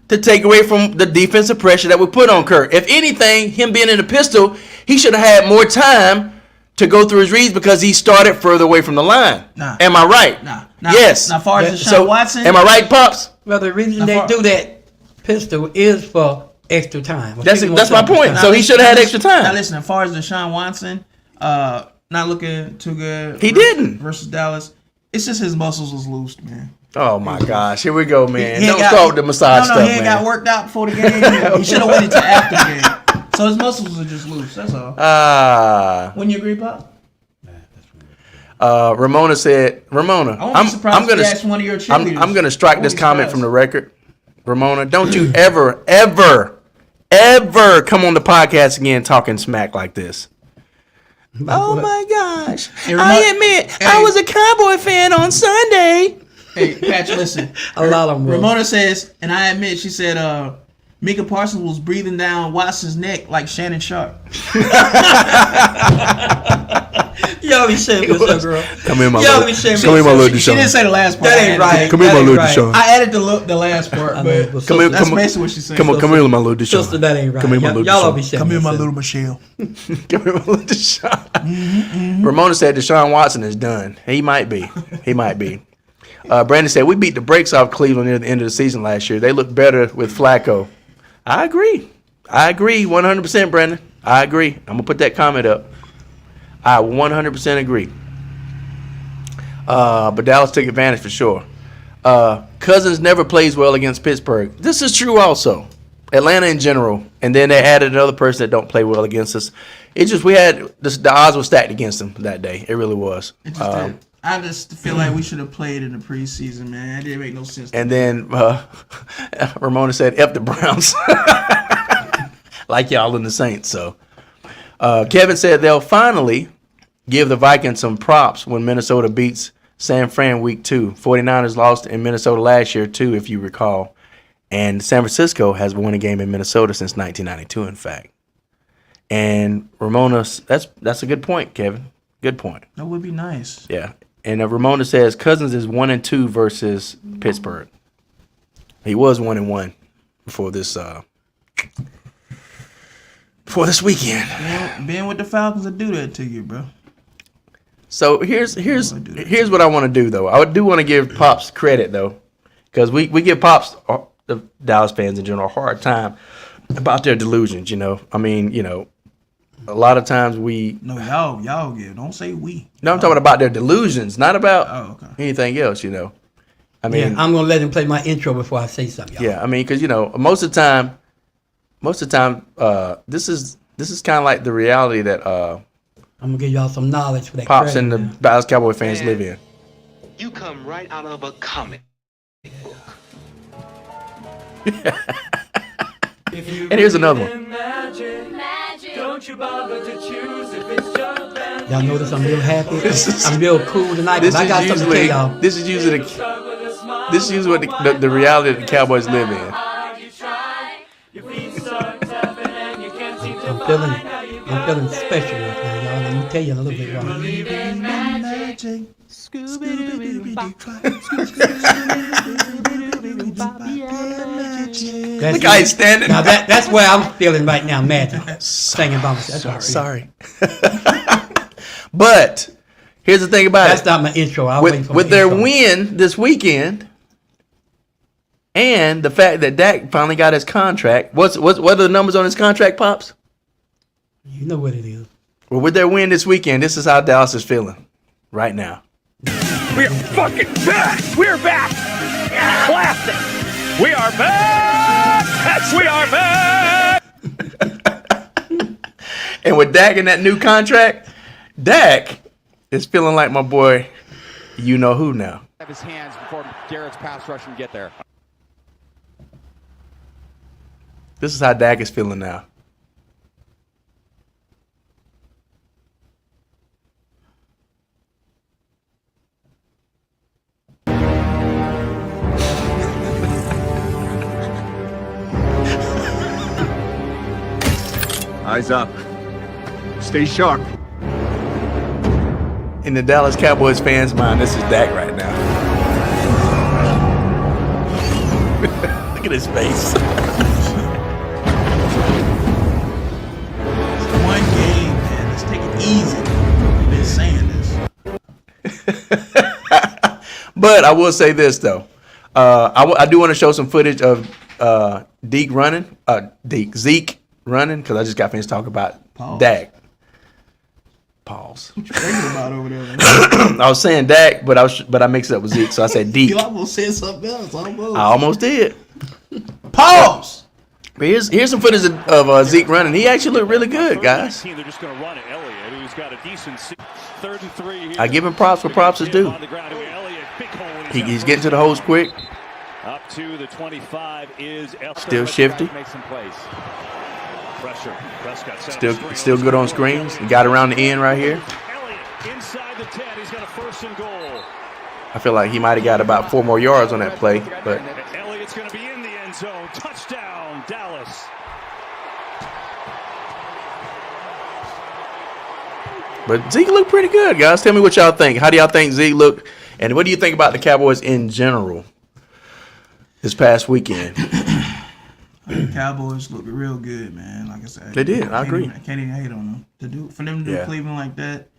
to take away from the defensive pressure that we put on Kirk. If anything, him being in the pistol, he should have had more time to go through his reads because he started further away from the line. Nah. Am I right? Nah. Yes. Now, far as Deshaun Watson, am I right, Pops? Well, the reason Now, they far- do that pistol is for extra time. That's my point. So he should have had extra Now time. listen, as far as Deshaun Watson, not looking too good. He didn't. versus Dallas. It's just his muscles was loose, man. Oh my gosh, here we go, man. He ain't Don't start with the massage no, stuff, he ain't man. got worked out before the game. He should have waited till after the game. So his muscles are just loose. That's all. Wouldn't you agree, Pop? Ramona said, Ramona, I won't be surprised if gonna you asked one of your cheerleaders. I'm gonna strike this Won't be comment from the surprised. record. Ramona, don't you ever come on the podcast again talking smack like this. Oh my gosh. Hey, Ramona- I admit I was a Cowboy fan on Sunday. Hey, Patch, listen. A lot of them. Ramona says, and I admit, she said, Mika Parsons was breathing down Watson's neck like Shannon Sharp. Y'all be shaming yourself, girl. Come here, my Y'all little. be shaming Come here, my yourself. little She didn't Deshaun. say the last part. That I ain't added right. it. Come here, That my ain't little right. Deshaun. I added the last part, I know, but but Come here, that's come basically what she said. Come here, my little Deshaun. Sister, that ain't right. Come here, my little Y'all all be Deshaun. shaming Come here, my yourself. little Michelle. Come here, my little Deshaun. Ramona said Deshaun Watson is done. He might be. He might be. Brandon said, we beat the brakes off Cleveland near the end of the season last year. They look better with Flacco. I agree. 100%, Brandon. I agree. I'm going to put that comment up. I 100% agree. But Dallas took advantage for sure. Cousins never plays well against Pittsburgh. This is true also. Atlanta in general. And then they added another person that don't play well against us. It just, the odds were stacked against them that day. It really was. I I just feel like we should have played in the preseason, man. It didn't make no sense. And then Ramona said, F the Browns. Like y'all in the Saints. So Kevin said they'll finally give the Vikings some props when Minnesota beats San Fran week 2. 49ers lost in Minnesota last year, too, if you recall. And San Francisco has won a game in Minnesota since 1992, in fact. And Ramona, that's a good point, Kevin. Good point. That would be nice. Yeah. And Ramona says Cousins is 1-2 versus Pittsburgh. He was 1-1 before this weekend. Being with the Falcons will do that to you, bro. So here's what I want to do though. I do want to give Pops credit though, because we give Pops, the Dallas fans in general, a hard time about their delusions. You know, I mean, you know, a lot of times we. No, y'all give. Don't say we. No, I'm talking about their delusions, not about okay. anything else. You know, I mean, Yeah, I'm gonna let him play my intro before I say something, y'all. yeah, I mean, because you know, most of the time, this is kind of like the reality that I'm gonna give y'all some knowledge for that. Pops credit, and the man. Dallas Cowboy fans live in. You come right out of a comic book. And here's another one. Y'all notice I'm real happy. This is- I'm real cool tonight because I got something to tell y'all. This is usually what the reality that the Cowboys live in. I'm feeling special right now, y'all. Let me tell you in a little bit why. Look how he's standing. Now that's where I'm feeling right now, magic. Singing by myself. Sorry. But here's the thing about That's it. not my intro. I'll wait for With my their intro. win this weekend, and the fact that Dak finally got his contract. What are the numbers on his contract, Pops? You know what it is. Well, with their win this weekend, this is how Dallas is feeling right now. We're fucking back. We're back. Classic. We are back. We are back. And with Dak in that new contract, Dak is feeling like my boy, you know who now. Have his hands before Garrett's pass rush can get there. This is how Dak is feeling now. Eyes up. Stay sharp. In the Dallas Cowboys fans' mind, this is Dak right now. Look at his face. It's one game, man. Let's take it easy. I've been saying this. But I will say this though, I do want to show some footage of Zeke running, because I just got finished talking about Pause. Dak. Pause. Thinking about over there. Man. I was saying Dak, but I mixed it up with Zeke, so I said Deke. You almost said something else. Almost. I almost did. Pause. But here's some footage of Zeke running. He actually looked really good, guys. They're just going to run it. Elliott, who's got a decent 3rd and 3 here. I give him props for props is due. On the ground to Elliott. Big hole in his He's effort. getting to the holes quick. Up to the 25 is Elliott. Still shifty. Make some plays. Pressure. Prescott center screen. Still good on screens. He got around the end right here. Elliott inside the 10. He's got a 1st and goal. I feel like he might have got about 4 more yards on that play, but Elliott's going to be in the end zone. Touchdown, Dallas. But Zeke looked pretty good, guys. Tell me what y'all think. How do y'all think Zeke looked? And what do you think about the Cowboys in general this past weekend? The Cowboys look real good, man. Like I said, They did. I agree. I can't even hate on them. For them to do Yeah. Cleveland like that,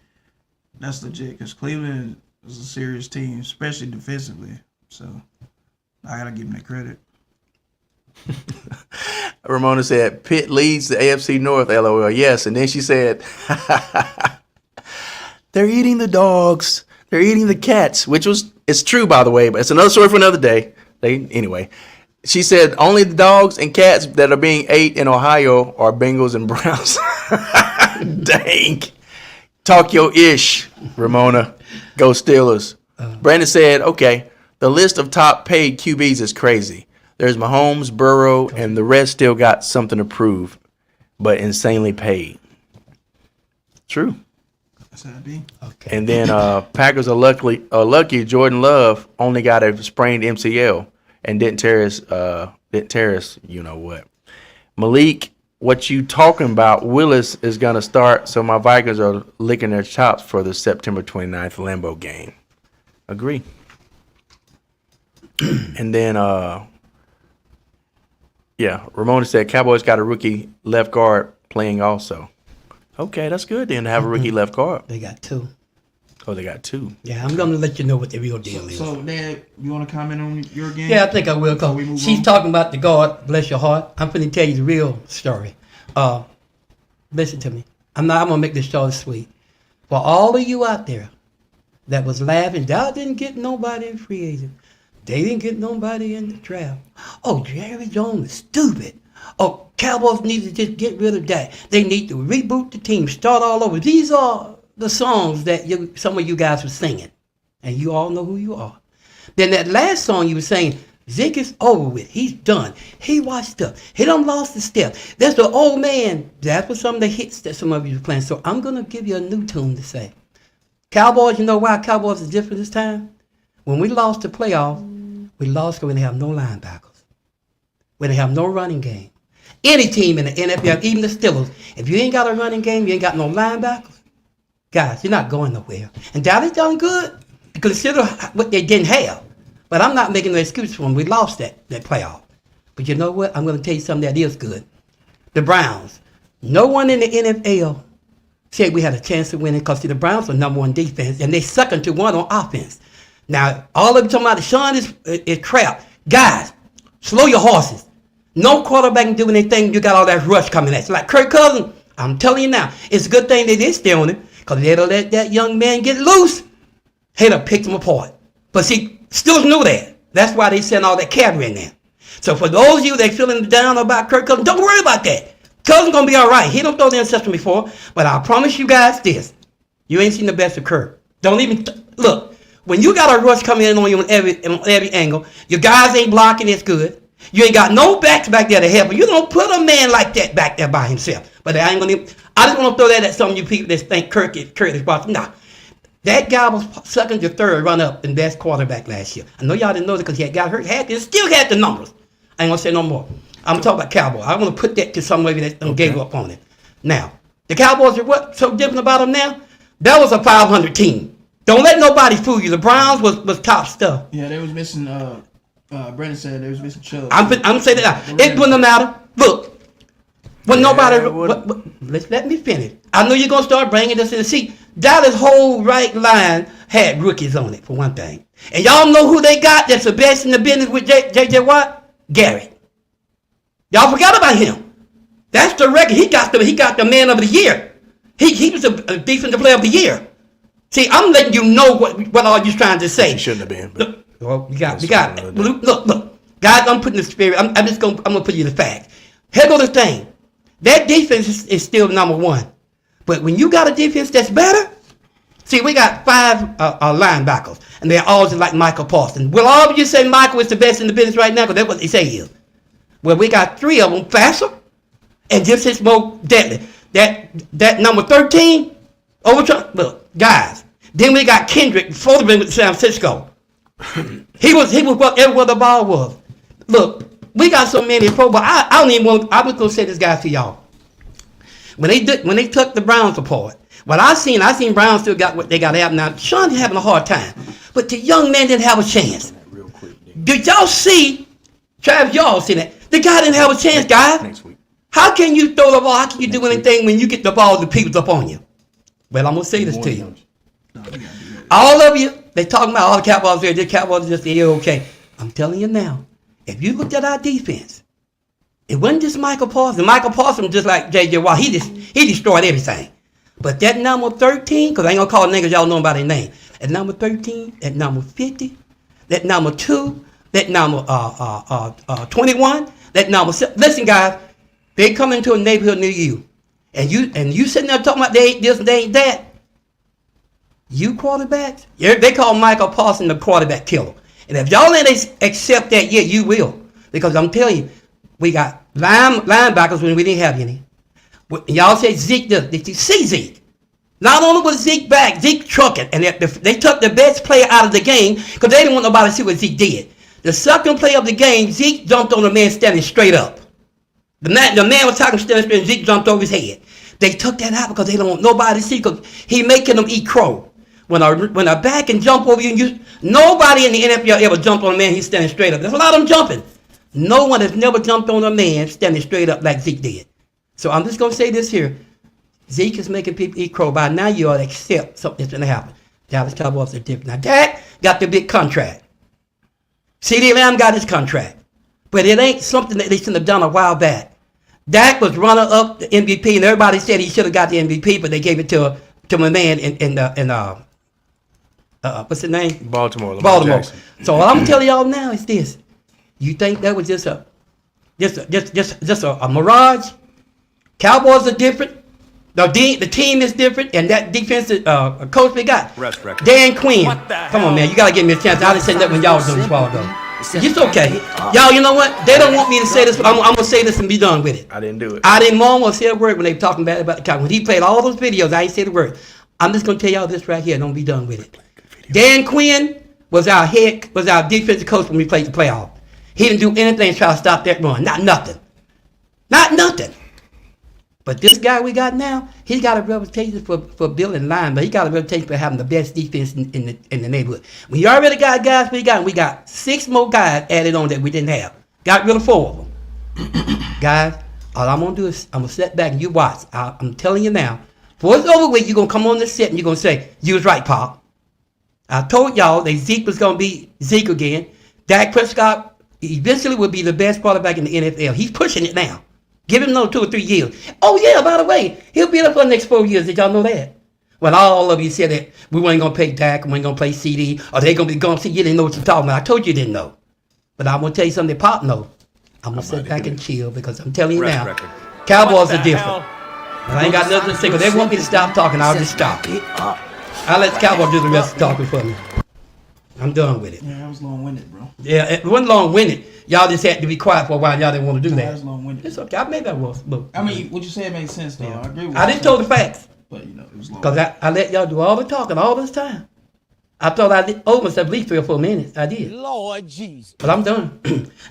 that's legit. Because Cleveland is a serious team, especially defensively. So I gotta give them that credit. Ramona said, Pitt leads the AFC North, LOL. Yes. And then she said, they're eating the dogs. They're eating the cats, it's true, by the way, but it's another story for another day. Anyway, she said only the dogs and cats that are being ate in Ohio are Bengals and Browns. Dang. Talk your ish, Ramona. Go Steelers. Brandon said, okay, the list of top paid QBs is crazy. There's Mahomes, Burrow, and the rest still got something to prove, but insanely paid. True. That's how it be. Okay. And then Packers are lucky Jordan Love only got a sprained MCL and didn't tear his you know what. Malik, what you talking about? Willis is gonna start, so my Vikings are licking their chops for the September 29th Lambeau game. Agree. And then Ramona said Cowboys got a rookie left guard playing also. Okay, that's good then to have a rookie left guard. They got 2. Oh, they got 2. Yeah, I'm going to let you know what the real deal is. So, Dad, you want to comment on your game? Yeah, I think I will. Before we Cause move she's on? talking about the guard. Bless your heart. I'm going to tell you the real story. Listen to me. I'm gonna make this short and sweet. For all of you out there that was laughing, Dow didn't get nobody in free agent. They didn't get nobody in the draft. Oh, Jerry Jones is stupid. Oh, Cowboys need to just get rid of that. They need to reboot the team, start all over. These are the songs that some of you guys were singing, and you all know who you are. Then that last song you were saying, Zeke is over with. He's done. He washed up. He done lost the step. That's the old man. That's what some of the hits that some of you were playing. So I'm going to give you a new tune to say. Cowboys, you know why Cowboys is different this time? When we lost the playoff, we lost when they have no linebackers. When they have no running game. Any team in the NFL, even the Steelers, if you ain't got a running game, you ain't got no linebackers, guys, you're not going nowhere. And Dallas done good. Consider what they didn't have. But I'm not making no excuse for them. We lost that playoff. But you know what? I'm going to tell you something that is good. The Browns. No one in the NFL said we had a chance of winning because the Browns are number 1 defense and they second to 1 on offense. Now, all of you talking about Deshaun is crap. Guys, slow your horses. No quarterback can do anything. You got all that rush coming at you. Like Kirk Cousins, I'm telling you now, it's a good thing they did stay on him because they'd have let that young man get loose. He'd have picked him apart. But see, Steelers knew that. That's why they sent all that cavalry in there. So for those of you that feeling down about Kirk Cousins, don't worry about that. Cousins gonna be all right. He don't throw the interception before, but I promise you guys this: you ain't seen the best of Kirk. Don't even look. When you got a rush coming in on you on every angle, your guys ain't blocking as good. You ain't got no backs back there to help. You don't put a man like that back there by himself. But I ain't gonna. I just want to throw that at some of you people that think Kirk is boss. Nah. That guy was second to third run-up and best quarterback last year. I know y'all didn't know that because he got hurt. Still had the numbers. I ain't going to say no more. I'm talking about Cowboys. I want to put that to somebody that gave up on it. Now, the Cowboys are what's so different about them now? That was a 500 team. Don't let nobody fool you. The Browns was top stuff. Yeah, they was missing, Brandon said they was missing Chubb. I'm saying that. It wouldn't matter. Look. When nobody, let me finish. I know you're going to start bringing this in. See, Dallas' whole right line had rookies on it, for one thing. And y'all know who they got that's the best in the business with J.J. Watt? Garrett. Y'all forgot about him. That's the record. He got the man of the year. He was a defensive player of the year. See, I'm letting you know what all you're trying to say. He shouldn't have been. Look, well, you got it. Look. Guys, I'm putting the spirit. I'm gonna put you the facts. Here goes the thing. That defense is still number 1. But when you got a defense that's better, see, we got 5 linebackers, and they're all just like Michael Parsons. Will all of you say Michael is the best in the business right now? Because that's what they say he is. Well, we got 3 of them faster, and just as more deadly. That number 13, look, guys. Then we got Kendrick before the with San Francisco. He was whatever the ball was. Look, we got so many pro, but I don't even want. I was gonna say this guy to y'all. When they took the Browns apart, what I seen Browns still got what they got to have now. Sean's having a hard time, but the young man didn't have a chance. Did y'all see? Travis, y'all see that? The guy didn't have a chance, guys. Next week. How can you throw the ball? How can you do anything when you get the ball and the people's up on you? Well, I'm gonna say this to you. All of you, they talking about all the Cowboys there. The Cowboys just say, okay. I'm telling you now. If you looked at our defense, it wasn't just Michael Parsons. Michael Parsons, just like J.J. Watt, he destroyed everything. But that number 13, because I ain't going to call niggas, y'all know by their name. At number 13, at number 50, that number 2, that number 21, that number 7. Listen, guys, they come into a neighborhood near you. And you sitting there talking about they ain't this and they ain't that. You quarterbacks, they call Michael Parsons the quarterback killer. And if y'all ain't accept that yet, you will. Because I'm telling you, we got linebackers when we didn't have any. Y'all say Zeke does. Did you see Zeke? Not only was Zeke back, Zeke trucking. And they took the best player out of the game because they didn't want nobody to see what Zeke did. The second play of the game, Zeke jumped on the man standing straight up. The man was talking standing straight and Zeke jumped over his head. They took that out because they don't want nobody to see because he making them eat crow. When a back can jump over you, nobody in the NFL ever jumped on a man he's standing straight up. There's a lot of them jumping. No one has never jumped on a man standing straight up like Zeke did. So I'm just going to say this here. Zeke is making people eat crow. By now you ought to accept something's going to happen. Dallas Cowboys are different. Now Dak got the big contract. CeeDee Lamb got his contract. But it ain't something that they shouldn't have done a while back. Dak was runner-up the MVP, and everybody said he should have got the MVP, but they gave it to my man in what's his name? Baltimore. Jackson. So what I'm telling y'all now is this: you think that was just a mirage? Cowboys are different. The team is different, and that defensive coach we got, Dan Quinn. Come on, man, you gotta give me a chance. I didn't say that when y'all was doing this while ago. It's okay, y'all. You know what? They don't want me to say this, but I'm gonna say this and be done with it. I didn't do it. I didn't want to say a word when they were talking bad about the Cowboys. When he played all those videos, I ain't say the word. I'm just gonna tell y'all this right here. Don't be done with it. Dan Quinn was our defensive coach when we played the playoff. He didn't do anything to try to stop that run. Not nothing. But this guy we got now, he got a reputation for building line, but he got a reputation for having the best defense in the neighborhood. We already got guys we got 6 more guys added on that we didn't have. Got rid of 4 of them. Guys, all I'm going to do is I'm going to sit back and you watch. I'm telling you now, before it's over with, you're going to come on the set and you're going to say, you was right, Pop. I told y'all that Zeke was going to be Zeke again. Dak Prescott eventually will be the best quarterback in the NFL. He's pushing it now. Give him another 2 or 3 years. Oh, yeah, by the way, he'll be there for the next 4 years. Did y'all know that? When all of you said that we weren't going to pay Dak and we weren't going to play CD, or they're going to be gone, see, you didn't know what you're talking about. I told you didn't know. But I'm going to tell you something that Pop knows. I'm going to sit back and chill because I'm telling you now, Cowboys are different. And I ain't got nothing to say because they want me to stop talking. I'll just stop. I'll let the Cowboys do the rest of the talking for me. I'm done with it. Yeah, that was long-winded, bro. Yeah, it wasn't long-winded. Y'all just had to be quiet for a while. Y'all didn't want to do that. That was long-winded. It's okay. Maybe I was. But, I mean, what you said made sense, though. Yeah. I agree with I didn't tell the facts. But, you know, it was long. Because I let y'all do all the talking all this time. I thought I did almost at least 3 or 4 minutes. I did. Lord Jesus. But I'm done.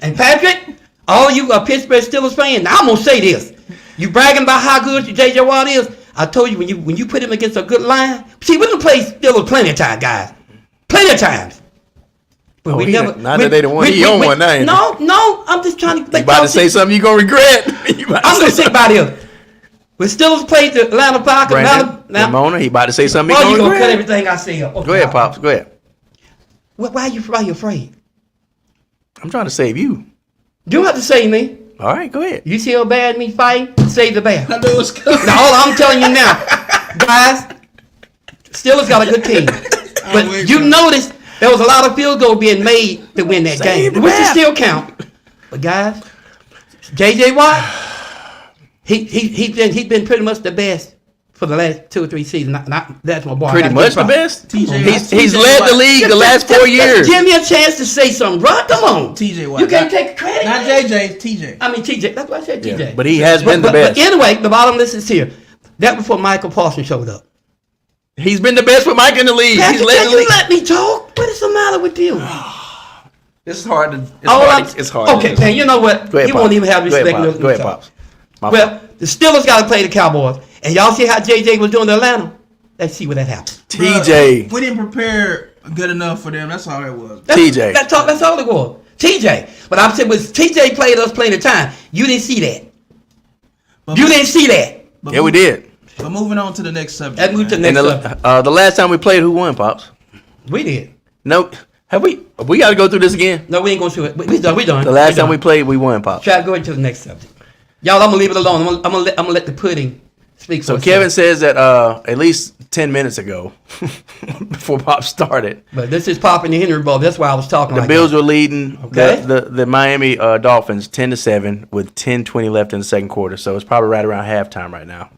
And Patrick, all you Pittsburgh Steelers fans, now I'm going to say this. You bragging about how good J.J. Watt is. I told you, when you put him against a good line, see, we done played Steelers plenty of times, guys. Plenty of times. But we never. Now that they the one, he on one now. No, I'm just trying to. You about to say something you gonna regret. I'm gonna sit by here. We Steelers played the Atlanta Falcons. Ramona, he about to say something. Oh, you gonna cut everything I say up? Okay, go ahead, Pops. Go ahead. Why are you afraid? I'm trying to save you. You don't have to save me. All right, go ahead. You see how bad me fighting? Save the bear. I knew it was coming. Now, all I'm telling you now, guys, Steelers got a good team. But you notice there was a lot of field goals being made to win that game, which is still count. But guys, J.J. Watt, he's been pretty much the best for the last 2 or 3 seasons. That's my boy. Pretty much the best. TJ He's led the league the last 4 years. Give me a chance to say something, bro. Come on. TJ Watt. You can't take credit. Not JJ, TJ. I mean TJ. That's why I said TJ. Yeah, but he has been the best. But anyway, the bottom of this is here. That before Michael Parsons showed up. He's been the best with Mike in the league. Patrick, He's led can the you league. let me talk? What is the matter with you? This is hard to. It's hard. Okay, man. You know what? Go ahead, You Pops. won't even have respect. Go ahead, Pops. Well, the Steelers got to play the Cowboys, and y'all see how JJ was doing to Atlanta. Let's see what that happened. TJ. We didn't prepare good enough for them. That's all that was. TJ. That's all it was. TJ. But I'm saying, was TJ played us plenty of time. You didn't see that. You didn't see that. Yeah, we did. But moving on to the next subject. Let's move to the And next subject. the last time we played, who won, Pops? We did. No, have we? We got to go through this again. No, we ain't going to do it. We done. The last time we played, we won, Pops. Try to go into the next subject. Y'all, I'm going to leave it alone. I'm gonna let the pudding speak for So itself. Kevin says that at least 10 minutes ago, before Pop started, But this is Pop in the Henry Bowl. That's why I was talking the like Bills that. were leading Okay. the Miami Dolphins 10-7 with 10:20 left in the second quarter. So it's probably right around halftime right now.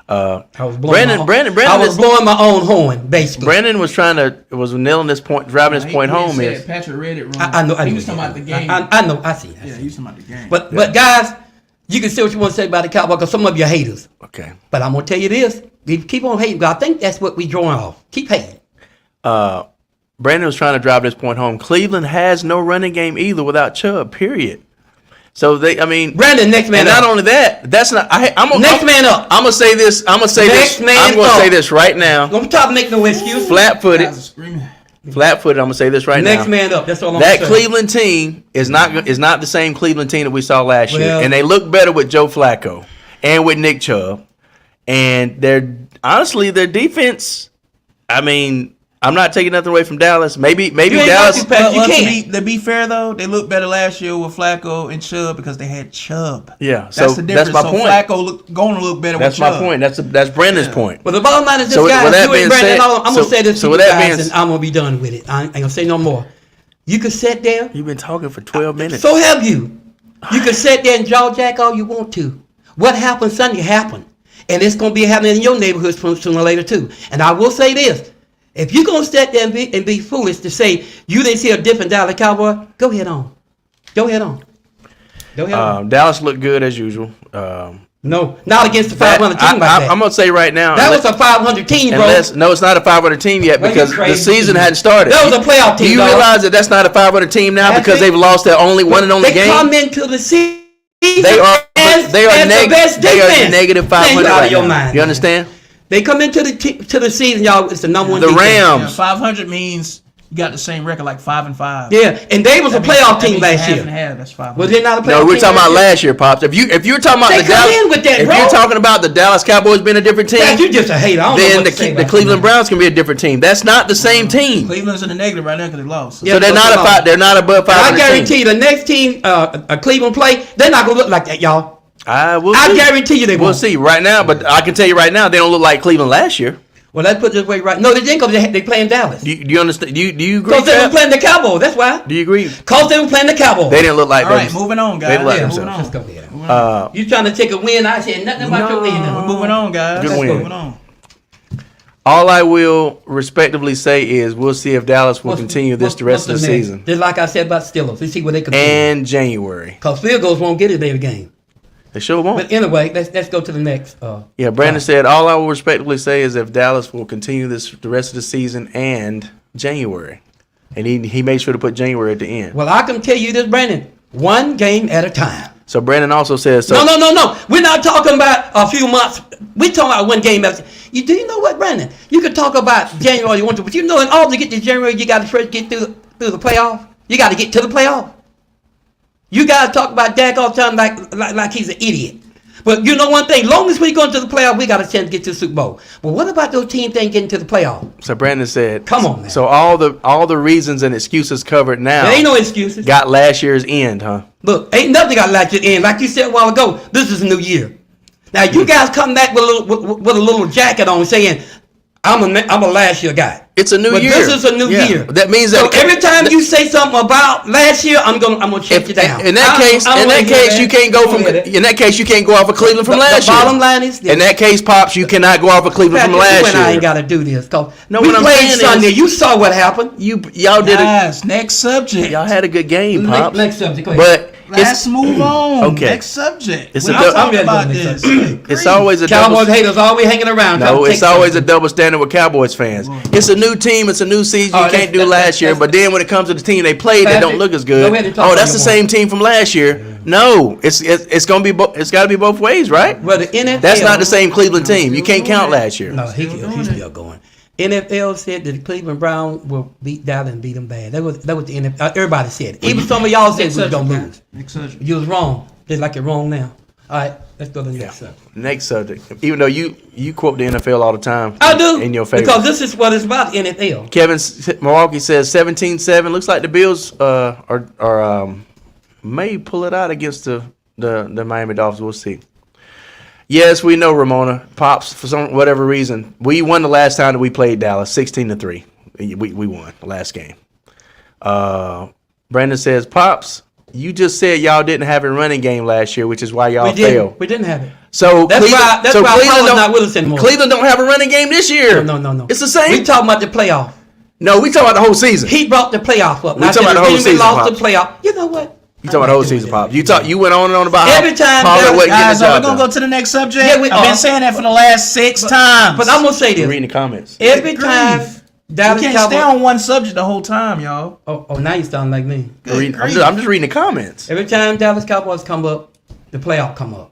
I was blowing Brandon I was is- blowing my own horn, basically. Brandon was nailing this point, driving this point home. Is Patrick read it wrong. I know. He was talking about the game. I know. I see. Yeah, he was talking about the game. But guys, you can say what you want to say about the Cowboys because some of you are haters. okay. But I'm gonna tell you this: we keep on hating. Because I think that's what we drawing off. Keep hating. Brandon was trying to drive this point home. Cleveland has no running game either without Chubb. Period. So Brandon, next man and up. not only that, that's not. Next man up. I'm gonna say this. I'm gonna say Next this. man I'm gonna up. say this right now. Don't stop making no excuse. Flat-footed. Guys are screaming. Flat-footed. I'm gonna say this right now. Next man up. That's all I'm That saying. Cleveland team is not the same Cleveland team that we saw last year, Well- and they look better with Joe Flacco and with Nick Chubb, and their defense. I mean, I'm not taking nothing away from Dallas. Maybe You ain't Dallas. got to, you Well, can't. to be fair though, they looked better last year with Flacco and Chubb because they had Chubb. Yeah, That's so the difference. that's my so point. Flacco going to look better That's with my Chubb. point. That's Brandon's point. But the bottom line is this, So, with guys. that You being ain't Brandon. said- I'm gonna say this so to you with that guys, being- and I'm gonna be done with it. I ain't gonna say no more. You could sit there. You've been talking for 12 minutes. So have you. You can sit there and jaw jack all you want to. What happened Sunday happened. And it's going to be happening in your neighborhood sooner or later too. And I will say this. If you're going to sit there and be foolish to say you didn't see a different Dallas Cowboy, go ahead on. Go ahead on. Go ahead on. Dallas looked good as usual. No, not against the 500 team like that. I'm gonna say right now. That was a 500 team, bro. No, it's not a 500 team yet Well, you because the crazy. season hadn't started. That was a playoff team, Do you dog. realize that that's not a 500 team now That's because it. they've lost their only one and only They game? come into the season. They are as the best they defense. are negative Man, 500 you out of right your now. mind, You man. understand? They come into to the season, y'all. It's the number one. The defense. Rams. Yeah, 500 means you got the same record, like 5-5. Yeah, and they was a That means- playoff that team means last half year. and half. That's 500. Was it not a playoff No, team? we're talking about year? last year, pops. If you're talking about They the come Dallas, in with that, if bro. you're talking about the Dallas Cowboys being a different team, Dad, you just a hater. I don't know then what to say the about Cleveland you. Browns can be a different team. That's not the same team. Cleveland's in the negative right now because they lost. Yeah, So they're but not come on. they're not above And 500 I guarantee team. you, the next team, Cleveland play, they're not gonna look like that, y'all. We'll I see. guarantee you they We'll won't. see right now, but I can tell you right now they don't look like Cleveland last year. Well, let's put it this way, right? No, they didn't, because they playing Dallas. Do you understand? Do you agree? Because they were Cap? playing the Cowboys. That's why. Do you agree? Because they were playing the Cowboys. They didn't look like All right, them. moving on, They guys. let Yeah, themselves. moving on. Let's go there. You trying to take a win? I said nothing about your win. We're moving on, guys. Good win. Moving on. All I will respectively say is we'll see if Dallas will continue this the rest of the season Just like I said about Steelers. Let's see what they can do. and January. Because field goals won't get it every game. They sure won't. But anyway, let's go to the next. Yeah, Brandon said all I will respectively say is if Dallas will continue this the rest of the season and January, and he made sure to put January at the end. Well, I can tell you this, Brandon. One game at a time. So Brandon also says so. No. We're not talking about a few months. We're talking about one game at a time. Do you know what, Brandon? You can talk about January all you want to, but you know in order to get to January, you got to first get through the playoff. You got to get to the playoff. You got to talk about Dak all the time like he's an idiot. But you know one thing, long as we go into the playoff, we got a chance to get to the Super Bowl. But what about those teams that ain't getting to the playoff? So Brandon said, Come on, man. So all the reasons and excuses covered now There ain't no excuses. got last year's end, huh? Look, ain't nothing got like it in. Like you said a while ago, this is a new year. Now you guys come back with a little jacket on saying, I'm a last year guy. It's a new But year. this is a new Yeah. year. That means So that every time you say something about last year, I'm gonna check you down. In that case, you can't go from. In that case, you can't go off of Cleveland from last year. The bottom line is this. In that case, pops, you cannot go off of Cleveland from last you and I ain't year. got to do this. Cause No, we what I'm played saying is- Sunday. You saw what happened. Y'all did it. Guys, next subject. Y'all had a good game, pops. Next subject. Go ahead. But Let's move on. Okay. Next subject. It's We're a not dou- talking I'm about ready to go this. next it's always a Cowboys double. haters always hanging around. trying No, to it's take always a something. double standard with Cowboys fans. It's a new team. It's a new season. You Oh, can't do that's- last year. that's- But then when it comes to the team they played, they don't Patrick, look as go good. ahead and talk Oh, on that's the your same team from last year. No, it's gonna be. It's got to be both ways, right? Well, the NFL. That's not the same Cleveland team. You can't count last year. No, he's still going. NFL said that the Cleveland Browns will beat Dallas and beat them bad. That was the NFL. Everybody said it. Even some of y'all said we was gonna lose. Next subject. You was wrong. Just like you're wrong now. All right, let's go to the next subject. Next subject. Even though you quote the NFL all the time. I do. In your favor. Because this is what it's about, NFL. Kevin Milwaukee says 17-7. Looks like the Bills may pull it out against the Miami Dolphins. We'll see. Yes, we know, Ramona. Pops, for some whatever reason, we won the last time that we played Dallas, 16-3. We won the last game. Brandon says, Pops, You just said y'all didn't have a running game last year, which is why y'all failed. We didn't have it. So That's why Cleveland Paul's don't, not with us anymore. Cleveland don't have a running game this year. No. It's the same. We talking about the playoff. No, we talking about the whole season. He brought the playoff up. We talking about the whole season, lost Pops. the playoff. You know what? You talking about the whole season, Pop. You went on and on about Every time how Pollard wasn't getting Guys, the are we job gonna done. go to the next subject? Yeah, we I've been are. saying that for the last 6 times. But I'm gonna say You're this. reading the comments. Every Good time grief. You Dallas can't stay Cowboys. on one subject the whole time, y'all. Oh, now you sound like me. Good grief. I'm just reading the comments. Every time Dallas Cowboys come up, the playoff come up.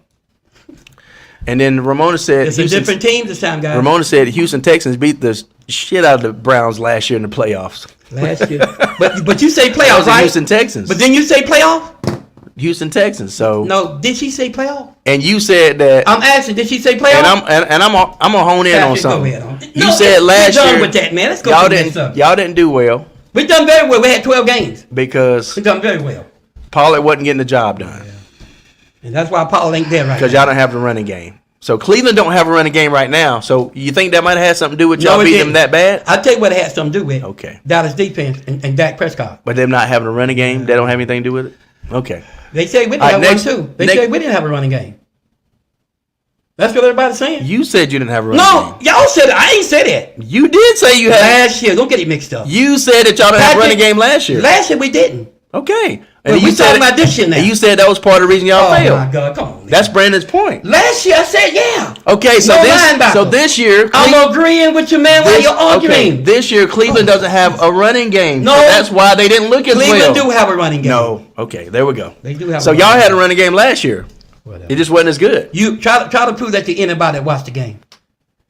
And then Ramona said It's a different team this time, guys. Ramona said Houston Texans beat the shit out of the Browns last year in the playoffs. Last year, but you say That playoff, was the right? Houston Texans. But then you say playoff? Houston Texans. So No, did she say playoff? and you said that, I'm asking, did she say playoff? and I'm gonna hone in on Patrick, go something. ahead on. You No, said last we're done year with that, man. Let's go y'all to the next didn't subject. y'all didn't do well We done very well. We had 12 games. because We done very well, Pollard wasn't getting the job done and that's why Paul ain't there right because now. y'all don't have the running game. So Cleveland don't have a running game right now. So you think that might have had something to do with No, y'all it beating them didn't. that bad? I tell you what it had something to do with. Okay. Dallas defense and Dak Prescott. But them not having a running game, they don't have anything to do with it. Okay. They say we didn't All have right, one too. They next- say we didn't have a running game. That's what everybody's saying. You said you didn't have a running No, game. y'all said it. I ain't said that. You did say you had. Last year, don't get it mixed up. You said that y'all didn't have a Patrick, running game last year. Last year we didn't. Okay. But And we you said talking about this year now. And you said that was part of the reason y'all Oh failed. my God, come on. Man. That's Brandon's point. Last year I said yeah. Okay, so No this linebacker. year, I'm agreeing with you, man. Why you arguing? this year Cleveland doesn't have a running game. No. So that's why they didn't look as Cleveland well. do have a running game. No. Okay, there we go. They do have So a y'all running had a game. running game last year. Whatever. It just wasn't as good. You try to prove that to anybody that watched the game.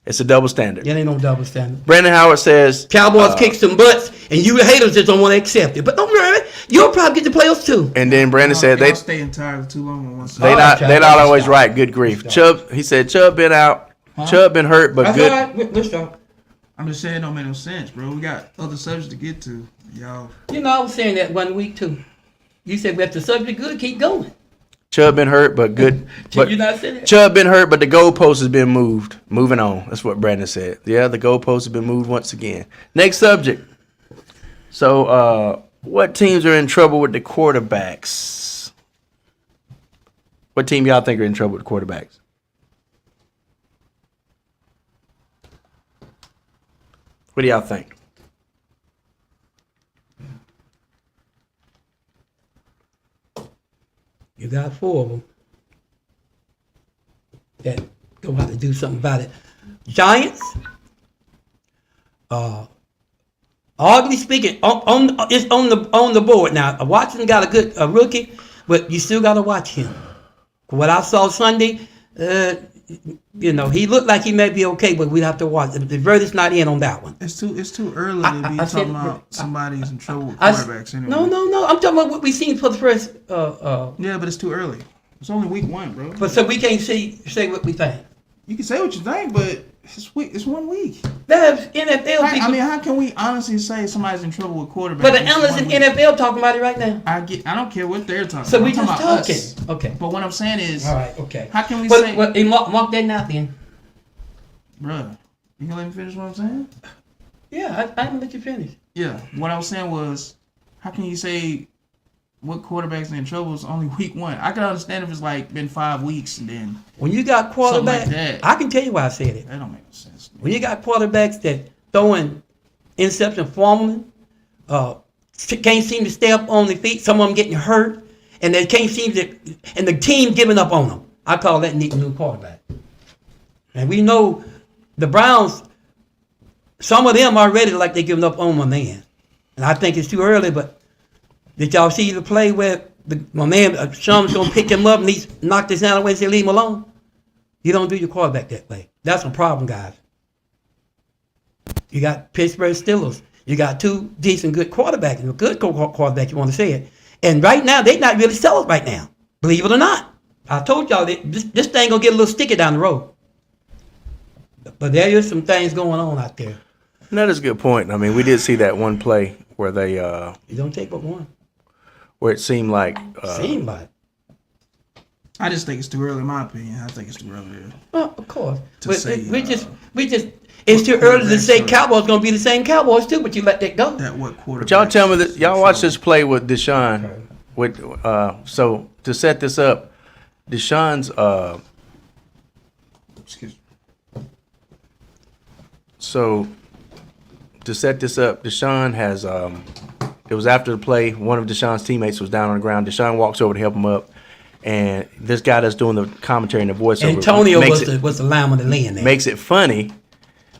It's a double standard. It ain't no double standard. Brandon Howard says Cowboys kick some butts, and you haters just don't want to accept it. But don't worry, you'll probably get the playoffs too. and then Brandon said Y'all they stay entirely too long on one side. they All not right, they Chubb, not let's always stop. right. Good grief. Let's Chubb, he said Chubb been out. Chubb been hurt, but That's good. all right. Let's go. I'm just saying it don't make no sense, bro. We got other subjects to get to. Y'all. You know, I was saying that 1 week too. You said if the subject good, keep going. Chubb been hurt, but good. But you not saying that? Chubb been hurt, but the goalpost has been moved. Moving on. That's what Brandon said. Yeah, the goalpost has been moved once again. Next subject. So, what teams are in trouble with the quarterbacks? What team y'all think are in trouble with the quarterbacks? What do y'all think? You got 4 of them that gonna have to do something about it. Giants, arguably speaking, it's on the board now. Washington got a good rookie, but you still got to watch him. What I saw Sunday, he looked like he may be okay, but we have to watch. The verdict's not in on that one. It's too early I to be said- talking about somebody's in trouble with I- quarterbacks anyway. No. I'm talking about what we seen for the first. Yeah, but it's too early. It's only week 1, bro. But so we can't say what we think. You can say what you think, but it's 1 week. That's NFL How, people. I mean, how can we honestly say somebody's in trouble with quarterbacks? but the It's analysts 1 in week. NFL talking about it right now. I don't care what they're talking So about. we I'm just talking about talking. us. Okay. But what I'm saying is, All right. Okay. how can we Well, say, hey, mark that out then. bruh, you gonna let me finish what I'm saying? Yeah, I'm gonna let you finish. Yeah, what I was saying was, how can you say what quarterbacks are in trouble is only week 1? I can understand if it's like been 5 weeks and then When you got Something like quarterbacks, that. I can tell you why I said it. that don't make no sense. When you got quarterbacks that throwing interception, fumbling, can't seem to stay up on their feet. Some of them getting hurt, and they can't seem to, and the team giving up on them. I call that new quarterback. And we know the Browns. Some of them already like they giving up on my man, and I think it's too early. But did y'all see the play where my man Sean's gonna pick him up and he knocked this down away and say leave him alone? You don't do your quarterback that way. That's a problem, guys. You got Pittsburgh Steelers. You got 2 decent, good quarterbacks. A good quarterback, you want to say it. And right now, they're not really selling right now. Believe it or not. I told y'all that this thing going to get a little sticky down the road. But there is some things going on out there. And that is a good point. I mean, we did see that one play where they You don't take but one. where it seemed like Seem like. I just think it's too early, in my opinion. I think it's too early. Well, of course. To But say, we just, it's too early to say Cowboys going to be the same Cowboys too, but you let that go. That what quarterback? But y'all tell me that y'all watch this play with Deshaun So to set this up, Deshaun's Excuse me. so to set this up, Deshaun has it was after the play, one of Deshaun's teammates was down on the ground. Deshaun walks over to help him up, and this guy that's doing the commentary and the voiceover Antonio makes was the line with the land there. makes it funny,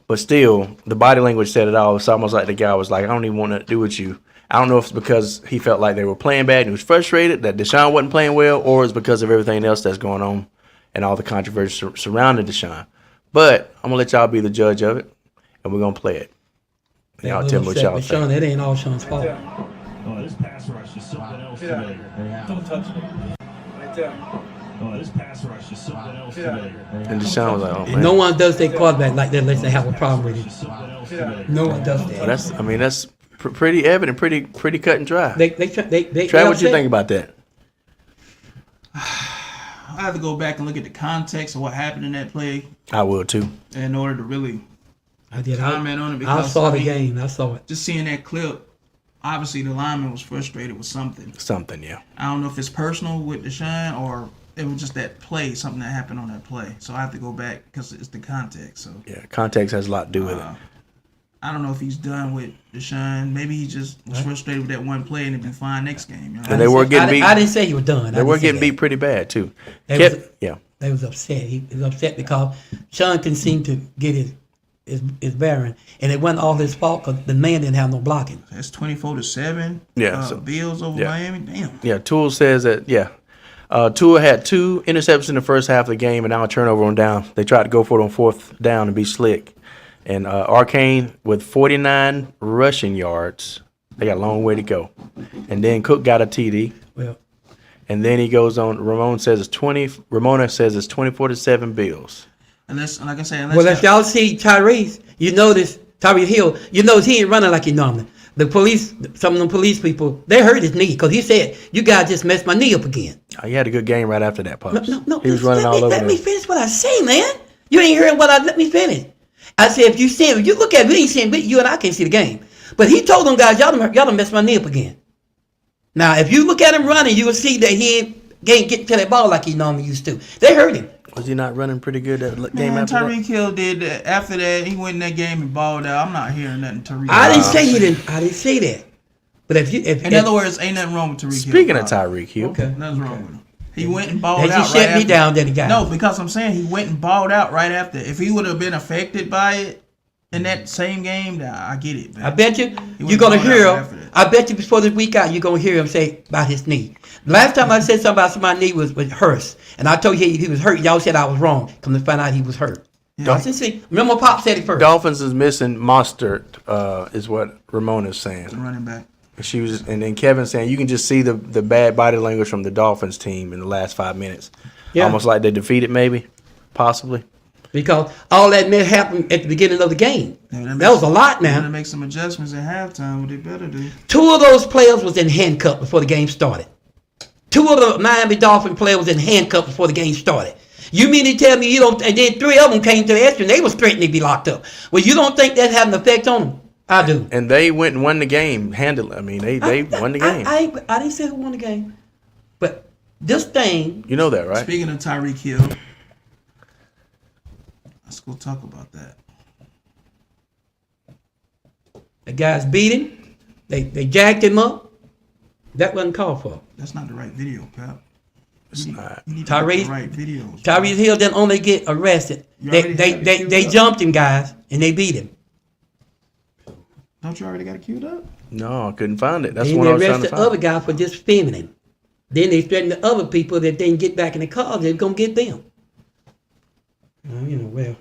but still the body language said it all. It's almost like the guy was like, I don't even want to do with you. I don't know if it's because he felt like they were playing bad and he was frustrated that Deshaun wasn't playing well, or it's because of everything else that's going on and all the controversy surrounding Deshaun. But I'm gonna let y'all be the judge of it, and we're gonna play it. And y'all tell me what y'all Sean, think. that ain't all Sean's fault. Oh, this pass rush is something else today. Don't touch it. Right there. Oh, this pass rush is something else today. And Deshaun was like, "Oh man." No one does their quarterback like that unless they have a problem with it. No one does Well, that. that's pretty evident, pretty cut and dry. They Trey, what you think about that? I have to go back and look at the context of what happened in that play I will too. in order to really I did. comment on it. I Because saw the mean, game. I saw it. Just seeing that clip, obviously the lineman was frustrated with something. Something, yeah. I don't know if it's personal with Deshaun or it was just that play, something that happened on that play. So I have to go back because it's the context. So Yeah, context has a lot to do with it. I don't know if he's done with Deshaun. Maybe he just was frustrated with that one play and it'd been fine next game. You know? And they were getting beat. I didn't say he was done. They were getting beat pretty bad too. They Kev- was- yeah. They was upset. He was upset because Sean couldn't seem to get his bearing, and it wasn't all his fault because the man didn't have no blocking. That's 24-7. Yeah, so- Bills over yeah. Miami. Damn. Yeah, Tua says that, Tua had 2 interceptions in the first half of the game and now a turnover on down. They tried to go for it on 4th down and be slick. And Arcane with 49 rushing yards. They got a long way to go. And then Cook got a TD. Well, And then he goes on. Ramona says it's 24-7 Bills. Unless, like I said, unless well, if y'all see Tyrese, you notice Tyrese Hill. You notice he ain't running like he normally. The police, some of them police people, they hurt his knee because he said, "You guys just messed my knee up again." He had a good game right after that, Pops. No. He was running all over Let me them. finish what I say, man. You ain't hearing what I. Let me finish. I said, if you look at it, we ain't seeing. You and I can't see the game. But he told them guys, y'all done messed my knee up again. Now, if you look at him running, you will see that he ain't getting to that ball like he normally used to. They hurt him. Was he not running pretty good that game Man, after that? Tyreek Hill did that. After that, he went in that game and balled out. I'm not hearing nothing Tyreek. I didn't say he didn't. I didn't say that. But In other words, ain't nothing wrong with Tyreek Hill. Speaking of Tyreek Hill, okay. Nothing's wrong with him. He went and balled They out. just right shut me after. down, then he got No, because I'm saying he went and balled out right after. If he would have been affected by it in that same game, then I get it. Man. I bet you He you're went gonna and balled hear out him. after that. I bet you before this week out, you're gonna hear him say about his knee. Last time I said something about my knee was with Hurst, and I told you he was hurt. Y'all said I was wrong. Come to find out he was hurt. Yeah. I said, see, remember Pop said it first. Dolphins is missing Mostert, is what Ramona's saying. Running back. She was, and then Kevin saying you can just see the bad body language from the Dolphins team in the last 5 minutes. Yeah. Almost like they defeated, maybe, possibly. Because all that may happen at the beginning of the game. Yeah, That was a lot, They're gonna man. make some adjustments at halftime. What they better do? 2 of those players was in handcuffs before the game started. 2 of the Miami Dolphin players was in handcuffs before the game started. You mean to tell me you don't? And then 3 of them came to the extra and they was threatening to be locked up. Well, you don't think that had an effect on them? I do. And they went and won the game handily. I mean, they won the game. I didn't say who won the game, but this thing. You know that, right? Speaking of Tyreek Hill, let's go talk about that. The guys beat him. They jacked him up. That wasn't called for. That's not the right video, Pep. It's not. You need to get Tyrese- the right videos. Tyrese Hill didn't only get arrested. You They already they had it they, queued they up. jumped him, guys, and they beat him. Don't you already got it queued up? No, I couldn't find it. That's Then what they I was trying arrested to the other find. guy for just filming him. Then they threatened the other people that they didn't get back in the car, they're gonna get them. Well,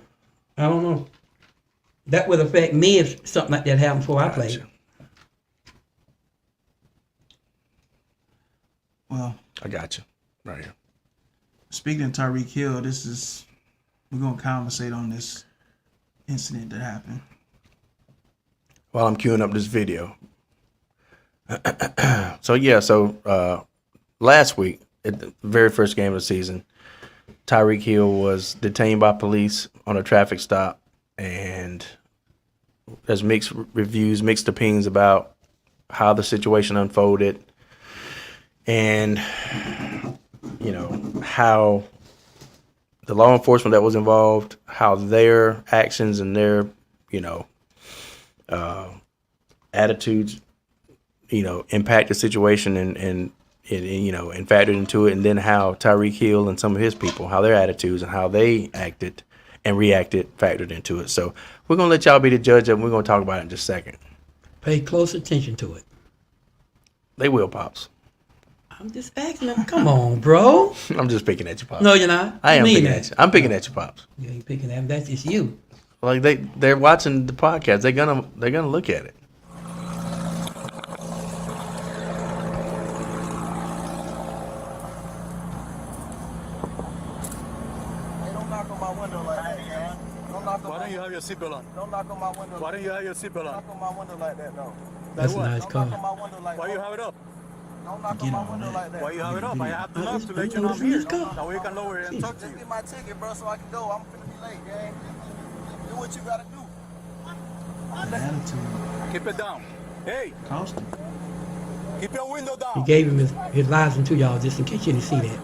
I don't know. That would affect me if something like that happened before I played. Gotcha. Well, I got you right here. speaking of Tyreek Hill, we're gonna conversate on this incident that happened. While I'm queuing up this video. So last week, at the very first game of the season, Tyreek Hill was detained by police on a traffic stop, and there's mixed reviews, mixed opinions about how the situation unfolded. and how the law enforcement that was involved, how their actions and their attitudes impact the situation and factored into it, and then how Tyreek Hill and some of his people, how their attitudes and how they acted and reacted factored into it. So we're gonna let y'all be the judge of it, and we're gonna talk about it in just a second. Pay close attention to it. They will, Pops. I'm just asking them. Come on, bro. I'm just picking at you, Pops. No, you're not. I am mean picking that. at you. I'm picking at you, Pops. You ain't picking at them. That's just you. Like they're watching the podcast. They're gonna look at it. Why don't you have your seatbelt on? Don't knock on my window. Why don't you have your seatbelt on? Knock on my window like that, though. That's a nice car. Why you have it up? Don't knock on my window like that. Why you have it up? I have the Look, love to let it's you know I'm here. beautiful. Now we can lower it and talk to Just you. get my ticket, bro, so I can go. I'm finna be late, gang. Do what you gotta do. Attitude. Keep it down. Hey, Constant. keep your window He down. gave him his license to y'all just in case you didn't see that.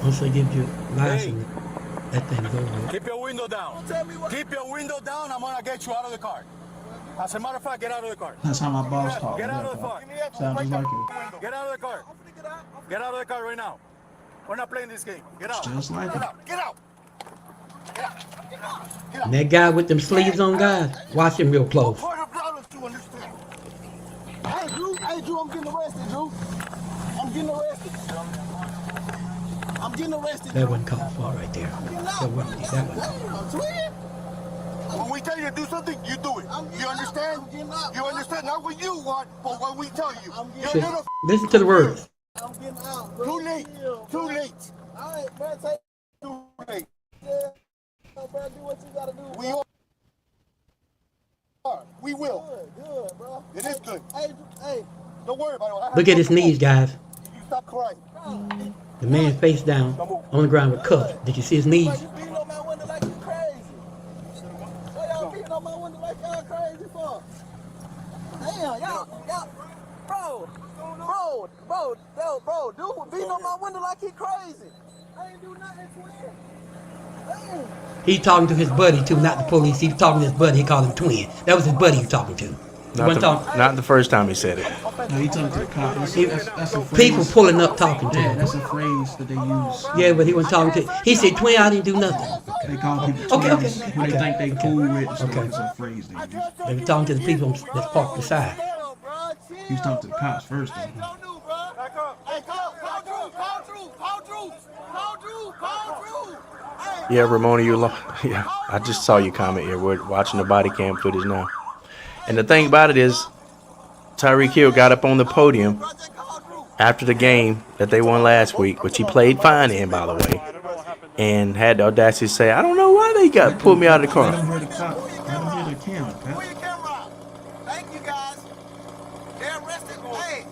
Once they give you license, that thing's over. Keep your window down. Keep your window down. I'm gonna get you out of the car. As a matter of fact, get out of the car. That's how my boss talks. Get out of the car. Sounds just like you. Get out of the car. Get out of the car right now. We're not playing this game. Get out. Just like Get it. out. Get out. And that guy with them sleeves on, guys, watch him real close. Point of violence to understand. Hey, Drew, I'm getting arrested, Drew. I'm getting arrested. I'm getting arrested, That Drew. wasn't called for right there. That wasn't. That wasn't. Twin? When we tell you to do something, you do it. You understand? You understand? Not what you want, but what we tell you. You're a Shit. little Listen to the words. I'm getting out, bro. too late. Too late. All right, bro, take Too late. it. Bro, do what you gotta do. We are. We will. Good, bro. It is good. Hey, Don't worry about it. I have Look at his no knees, guys. You stop crying. The man face down on the ground with cuffs. Did you see his knees? bro, you beating on my window like you crazy. What y'all beating on my window like y'all crazy for? Damn, y'all, bro, dude, beating on my window like he crazy. I ain't do nothing to him. Damn. He talking to his buddy too, not the police. He was talking to his buddy. He called him twin. That was his buddy he was talking to. He wasn't talking. Not the first time he said it. No, he talking to the cop. That's a phrase. People pulling up talking to Yeah, him. that's a phrase that they use. Yeah, but he wasn't talking to. He said, "Twin, I didn't do nothing." They call people Okay, twins okay, who they okay. think they cool with. So Okay. it's a phrase they use. They were talking to the people that's parked beside. He was talking to the cops first. Though. Don't do, bro. Back up. Hey, call Drew. Hey, Yeah, Ramona, yeah. I just saw your comment here. We're watching the body cam footage now, and the thing about it is, Tyreek Hill got up on the podium after the game that they won last week, which he played fine in, by the way, and had the audacity to say, "I don't know why they got pulled me out of the Let them car." hear the cop. Let them hear the camera. pull Pat. your camera out. Thank you, guys. They're arrested. Hey,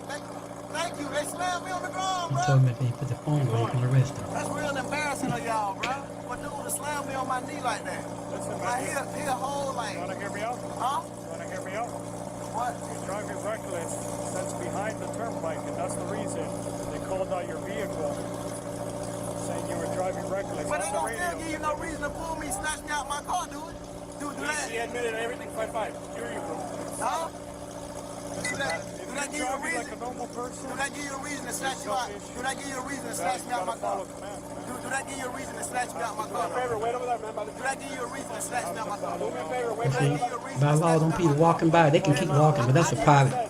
thank you. They slammed me on the ground, He bro. told me if they put the phone away, he can arrest him. That's real embarrassing of y'all, bro. What dude to slam me on my knee like that? Like, he a whole, like, You want to hear me out? huh? You want to hear me out? What? You're driving reckless. That's behind the turnpike, and that's the reason they called out your vehicle, saying you were driving reckless. But On they the don't still radio. give you no reason to pull me, snatch me out my car, do it? Do that? He admitted everything. 5-5. Here you go. Huh? Do that If give you're you a driving like a reason? normal person, Do that give you a reason to snatch you out? Do that give you a reason to snatch me out my gotta car? follow command. Do that give you a reason to snatch me out my Do me a car? favor, wait over there, man. Do that give you a reason to snatch me out my car? Do me a favor, wait See, over there. by law, them people walking by, they can keep walking, but that's a private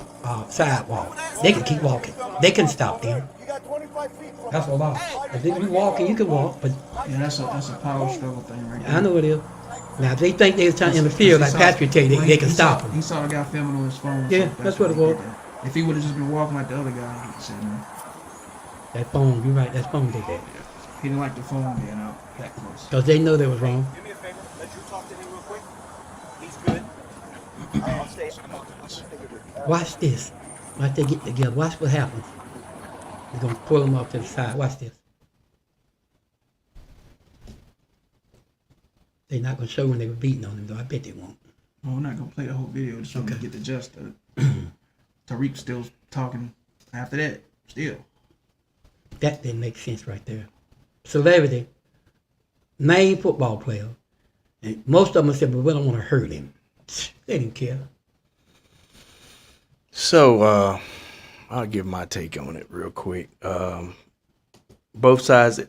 sidewalk. They can keep walking. They can stop them. You got 25 feet from That's a law. If they be walking, you can walk, but Yeah, that's a power struggle thing right there. I know it is. Now, if they think they was trying to interfere, like Patrick tell you, they can stop them. He saw the guy filming on his phone. Yeah, so that's what it he was. did that. If he would have just been walking like the other guy, he'd said no. That phone, you're right, that phone did that. He didn't like the phone being out that close. Because they know they was wrong. Do me a favor. Let you talk to him real quick. He's good. I'll stay. Watch this. Watch they get together. Watch what happens. They're going to pull them off to the side. Watch this. They're not going to show when they were beating on him, though. I bet they won't. Well, we're not gonna play the whole video. Just want to get the gist of it. Tariq still talking after that. Still. That didn't make sense right there. Celebrity, main football player, and most of them said, "But we don't want to hurt him." They didn't care. So I'll give my take on it real quick. Both sides,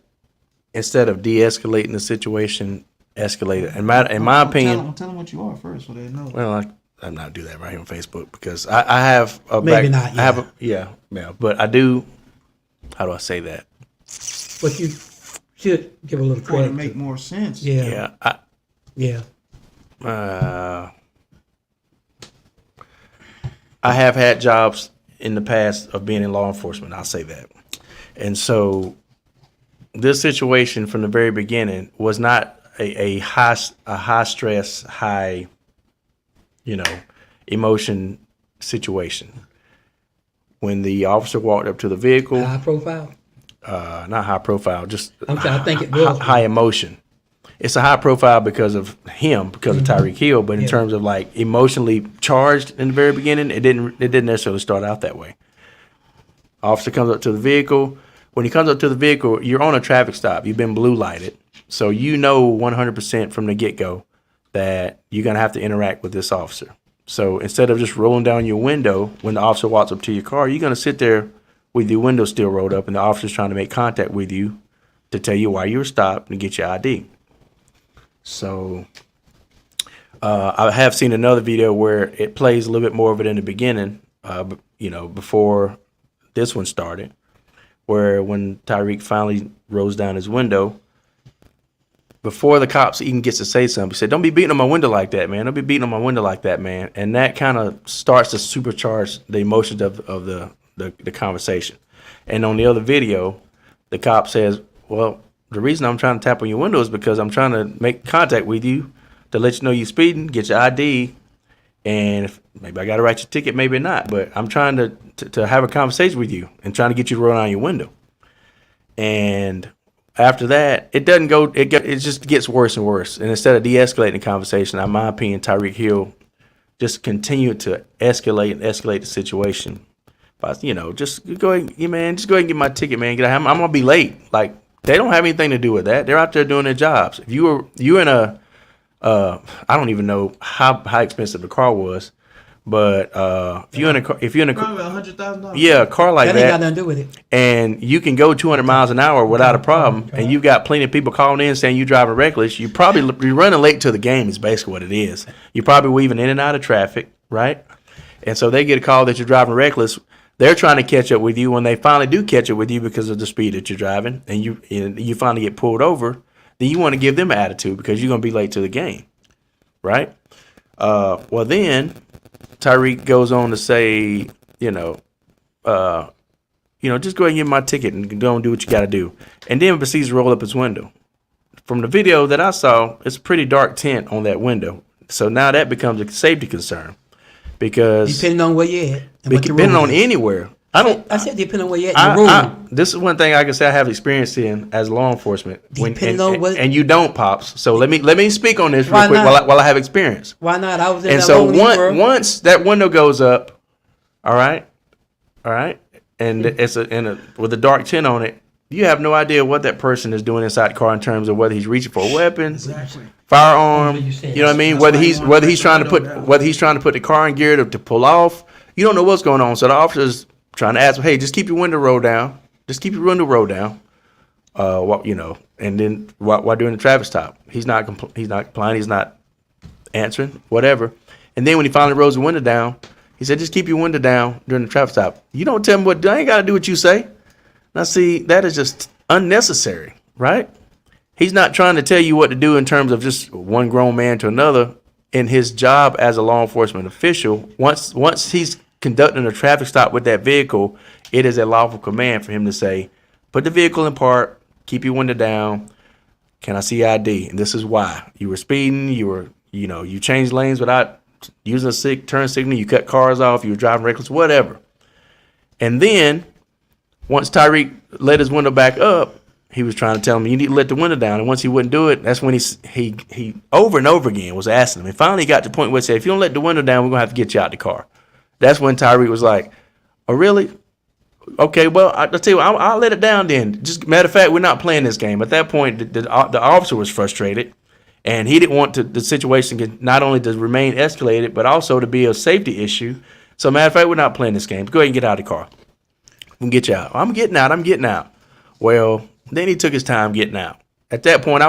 instead of de-escalating the situation, escalated. In my opinion, tell them what you are first, so they know. well, I'm not do that right here on Facebook because I have a Maybe not, I have a yeah, but I do. How do I say that? But you should give a little For it to credit. make more sense. Yeah. Yeah, Yeah. I have had jobs in the past of being in law enforcement. I'll say that, and so this situation from the very beginning was not a high stress, high, emotion situation. When the officer walked up to the vehicle, High profile. not high profile, just I think it was. high emotion. It's a high profile because of him, because of Tyreek Hill, but in Yeah. terms of like emotionally charged in the very beginning, it didn't necessarily start out that way. Officer comes up to the vehicle. When he comes up to the vehicle, you're on a traffic stop. You've been blue lighted. So you know 100% from the get-go that you're going to have to interact with this officer. So instead of just rolling down your window when the officer walks up to your car, you're going to sit there with your window still rolled up and the officer's trying to make contact with you to tell you why you were stopped and get your ID. So I have seen another video where it plays a little bit more of it in the beginning, before this one started, where when Tyreek finally rolls down his window, before the cops even gets to say something, he said, "Don't be beating on my window like that, man. Don't be beating on my window like that, man." And that kind of starts to supercharge the emotions of the conversation. And on the other video, the cop says, "Well, the reason I'm trying to tap on your window is because I'm trying to make contact with you to let you know you're speeding, get your ID, and if, maybe I got to write your ticket, maybe not, but I'm trying to have a conversation with you and trying to get you to roll down your window." And after that, it doesn't go. It just gets worse and worse. And instead of de-escalating the conversation, in my opinion, Tyreek Hill just continued to escalate the situation. But just go ahead, man. Just go ahead and get my ticket, man. I'm gonna be late. Like they don't have anything to do with that. They're out there doing their jobs. If you in a, I don't even know how expensive the car was, but if you're in a Probably $100,000. yeah, a car like That ain't got nothing to do with it. and you can go 200 miles an hour without a problem, and you've got plenty of people calling in saying you're driving reckless, you're running late to the game is basically what it is. You're probably weaving in and out of traffic, right? And so they get a call that you're driving reckless. They're trying to catch up with you. When they finally do catch up with you because of the speed that you're driving, and you finally get pulled over, then you want to give them an attitude because you're going to be late to the game, right? Well, then Tyreek goes on to say, just go ahead and get my ticket and go and do what you got to do. And then proceeds to roll up his window. From the video that I saw, it's a pretty dark tint on that window. So now that becomes a safety concern because Depending on where you're at. And what the depending room on is. anywhere. I said depending on where you're at in the room. This is one thing I can say I have experience in as law enforcement. Depending on what- and you don't, Pops. So let me speak on this real Why quick not? while I have experience. Why not? I was in And that so long once that window goes up, all right, and it's with a dark tint on it, you have no idea what that person is doing inside the car in terms of whether he's reaching for a weapon, Exactly. firearm. You said You know what I mean? that's Whether why you he's wanna whether break he's the trying to window put down. whether he's trying to put the car in gear to pull off. You don't know what's going on. So the officer's trying to ask him, "Hey, just keep your window rolled down. Just keep your window rolled down." And then while doing the traffic stop, he's not complying. He's not answering, whatever. And then when he finally rolls the window down, he said, "Just keep your window down during the traffic stop." You don't tell him what. I ain't got to do what you say. Now, see, that is just unnecessary, right? He's not trying to tell you what to do in terms of just one grown man to another. In his job as a law enforcement official, once he's conducting a traffic stop with that vehicle, it is a lawful command for him to say, "Put the vehicle in park, keep your window down. Can I see ID? And this is why. You were speeding, you changed lanes without using a turn signal, you cut cars off, you were driving reckless, whatever." And then once Tyreek let his window back up, he was trying to tell him, you need to let the window down. And once he wouldn't do it, that's when he over and over again was asking him. And finally he got to the point where he said, if you don't let the window down, we're going to have to get you out the car. That's when Tyreek was like, oh, really? Okay, well, I'll tell you what, I'll let it down then. Just matter of fact, we're not playing this game. At that point, the officer was frustrated, and he didn't want the situation to not only to remain escalated, but also to be a safety issue. So, matter of fact, we're not playing this game. Go ahead and get out of the car. We'll get you out. I'm getting out. Well, then he took his time getting out. At that point,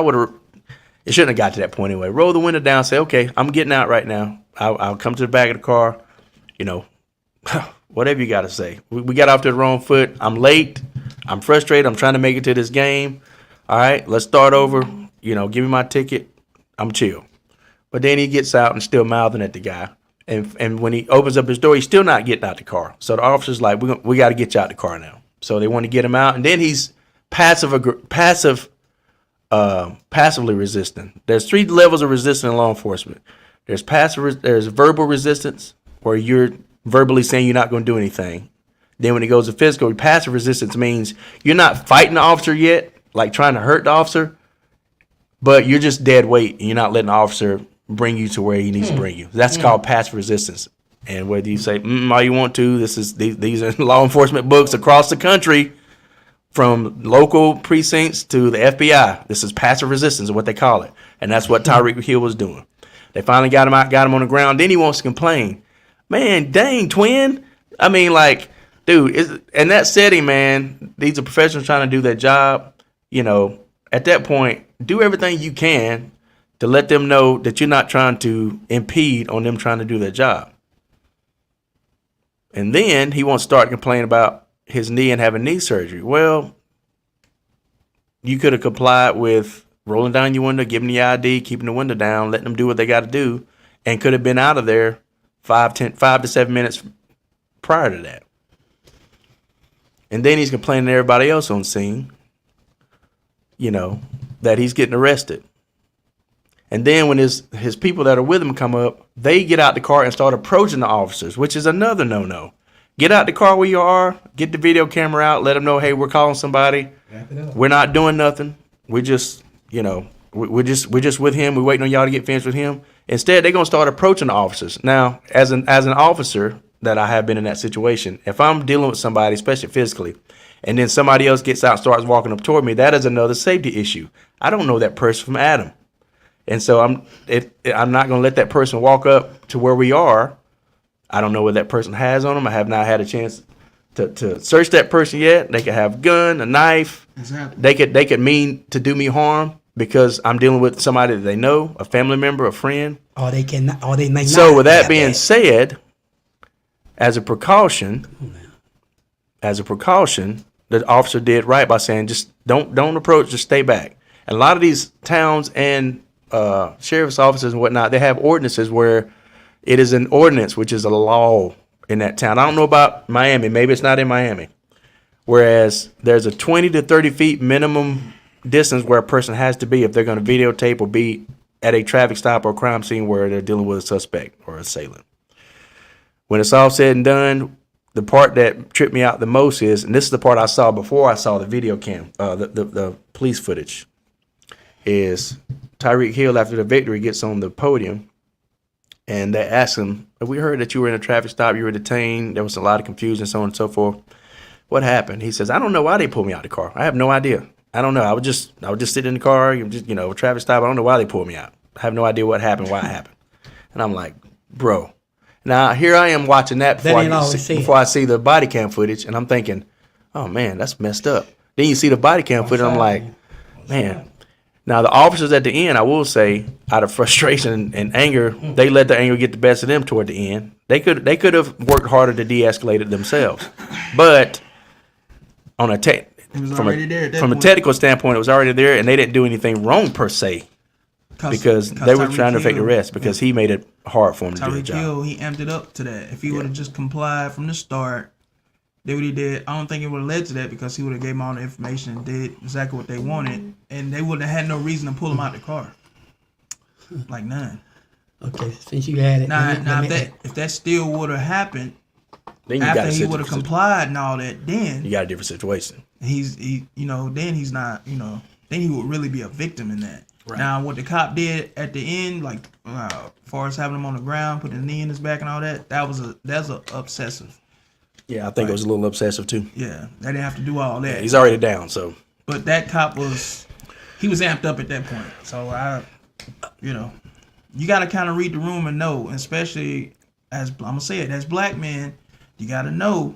it shouldn't have got to that point anyway. Roll the window down, say, okay, I'm getting out right now. I'll come to the back of the car, whatever you got to say. We got off to the wrong foot. I'm late. I'm frustrated. I'm trying to make it to this game. All right, let's start over. Give me my ticket. I'm chill. But then he gets out and still mouthing at the guy. And when he opens up his door, he's still not getting out the car. So the officer's like, we got to get you out the car now. So they want to get him out. And then he's passively resistant. There's 3 levels of resistance in law enforcement. There's there's verbal resistance, where you're verbally saying you're not going to do anything. Then when it goes to physical, passive resistance means you're not fighting the officer yet, like trying to hurt the officer, but you're just dead weight and you're not letting the officer bring you to where he needs to bring you. That's called passive resistance. And whether you say all you want to, these are law enforcement books across the country, from local precincts to the FBI. This is passive resistance, is what they call it, and that's what Tyreek Hill was doing. They finally got him out, got him on the ground. Then he wants to complain. Man, dang, twin. I mean, like, dude, in that setting, man, these are professionals trying to do their job. At that point, do everything you can to let them know that you're not trying to impede on them trying to do their job. And then he wants to start complaining about his knee and having knee surgery. Well, you could have complied with rolling down your window, giving the ID, keeping the window down, letting them do what they got to do, and could have been out of there 5 to 7 minutes prior to that. And then he's complaining to everybody else on scene, that he's getting arrested. And then when his people that are with him come up, they get out the car and start approaching the officers, which is another no-no. Get out the car where you are, get the video camera out, let them know, hey, we're calling somebody. We're not doing nothing. We're just, we're just with him. We're waiting on y'all to get finished with him. Instead, they're gonna start approaching the officers. Now, as an officer that I have been in that situation, if I'm dealing with somebody, especially physically, and then somebody else gets out and starts walking up toward me, that is another safety issue. I don't know that person from Adam. And so I'm not going to let that person walk up to where we are. I don't know what that person has on them. I have not had a chance to search that person yet. They could have a gun, a knife. Exactly. They could mean to do me harm because I'm dealing with somebody that they know, a family member, a friend. Or they may not. So with that being said, as a precaution, the officer did right by saying just don't approach, just stay back. And a lot of these towns and sheriff's offices and whatnot, they have ordinances where it is an ordinance, which is a law in that town. I don't know about Miami. Maybe it's not in Miami. Whereas there's a 20 to 30 feet minimum distance where a person has to be if they're going to videotape or be at a traffic stop or crime scene where they're dealing with a suspect or assailant. When it's all said and done, the part that tripped me out the most is, and this is the part I saw before I saw the video cam, the police footage, is Tyreek Hill, after the victory, gets on the podium and they ask him, we heard that you were in a traffic stop, you were detained, there was a lot of confusion, so on and so forth. What happened? He says, I don't know why they pulled me out of the car. I have no idea. I don't know. I would just sit in the car, a traffic stop. I don't know why they pulled me out. I have no idea what happened, why it happened. And I'm like, bro. Now, here I am watching that before I see the body cam footage, and I'm thinking, oh, man, that's messed up. Then you see the body cam footage, and I'm like, man. Now, the officers at the end, I will say, out of frustration and anger, they let the anger get the best of them toward the end. They could have worked harder to de-escalate it themselves. But on from a technical standpoint, it was already there, and they didn't do anything wrong per se. Because they were trying to fake the rest because he made it hard for him to do the job. Tyreek Hill, he amped it up to that. If he would have just complied from the start, did what he did, I don't think it would have led to that because he would have gave them all the information and did exactly what they wanted, and they would have had no reason to pull him out the car. Like none. Okay, since you had it. Now if that still would have happened, Then you got after a he would have situation. complied and all that, then You got a different situation. then he's not, then he would really be a victim in that. Right. Now, what the cop did at the end, like, as far as having him on the ground, putting his knee in his back and all that, that's a obsessive. Yeah, I think it was a little obsessive too. Yeah, they didn't have to do all that. He's already down, so. But that cop was amped up at that point. So you got to kind of read the room and know, especially as I'm gonna say it, as black men, you got to know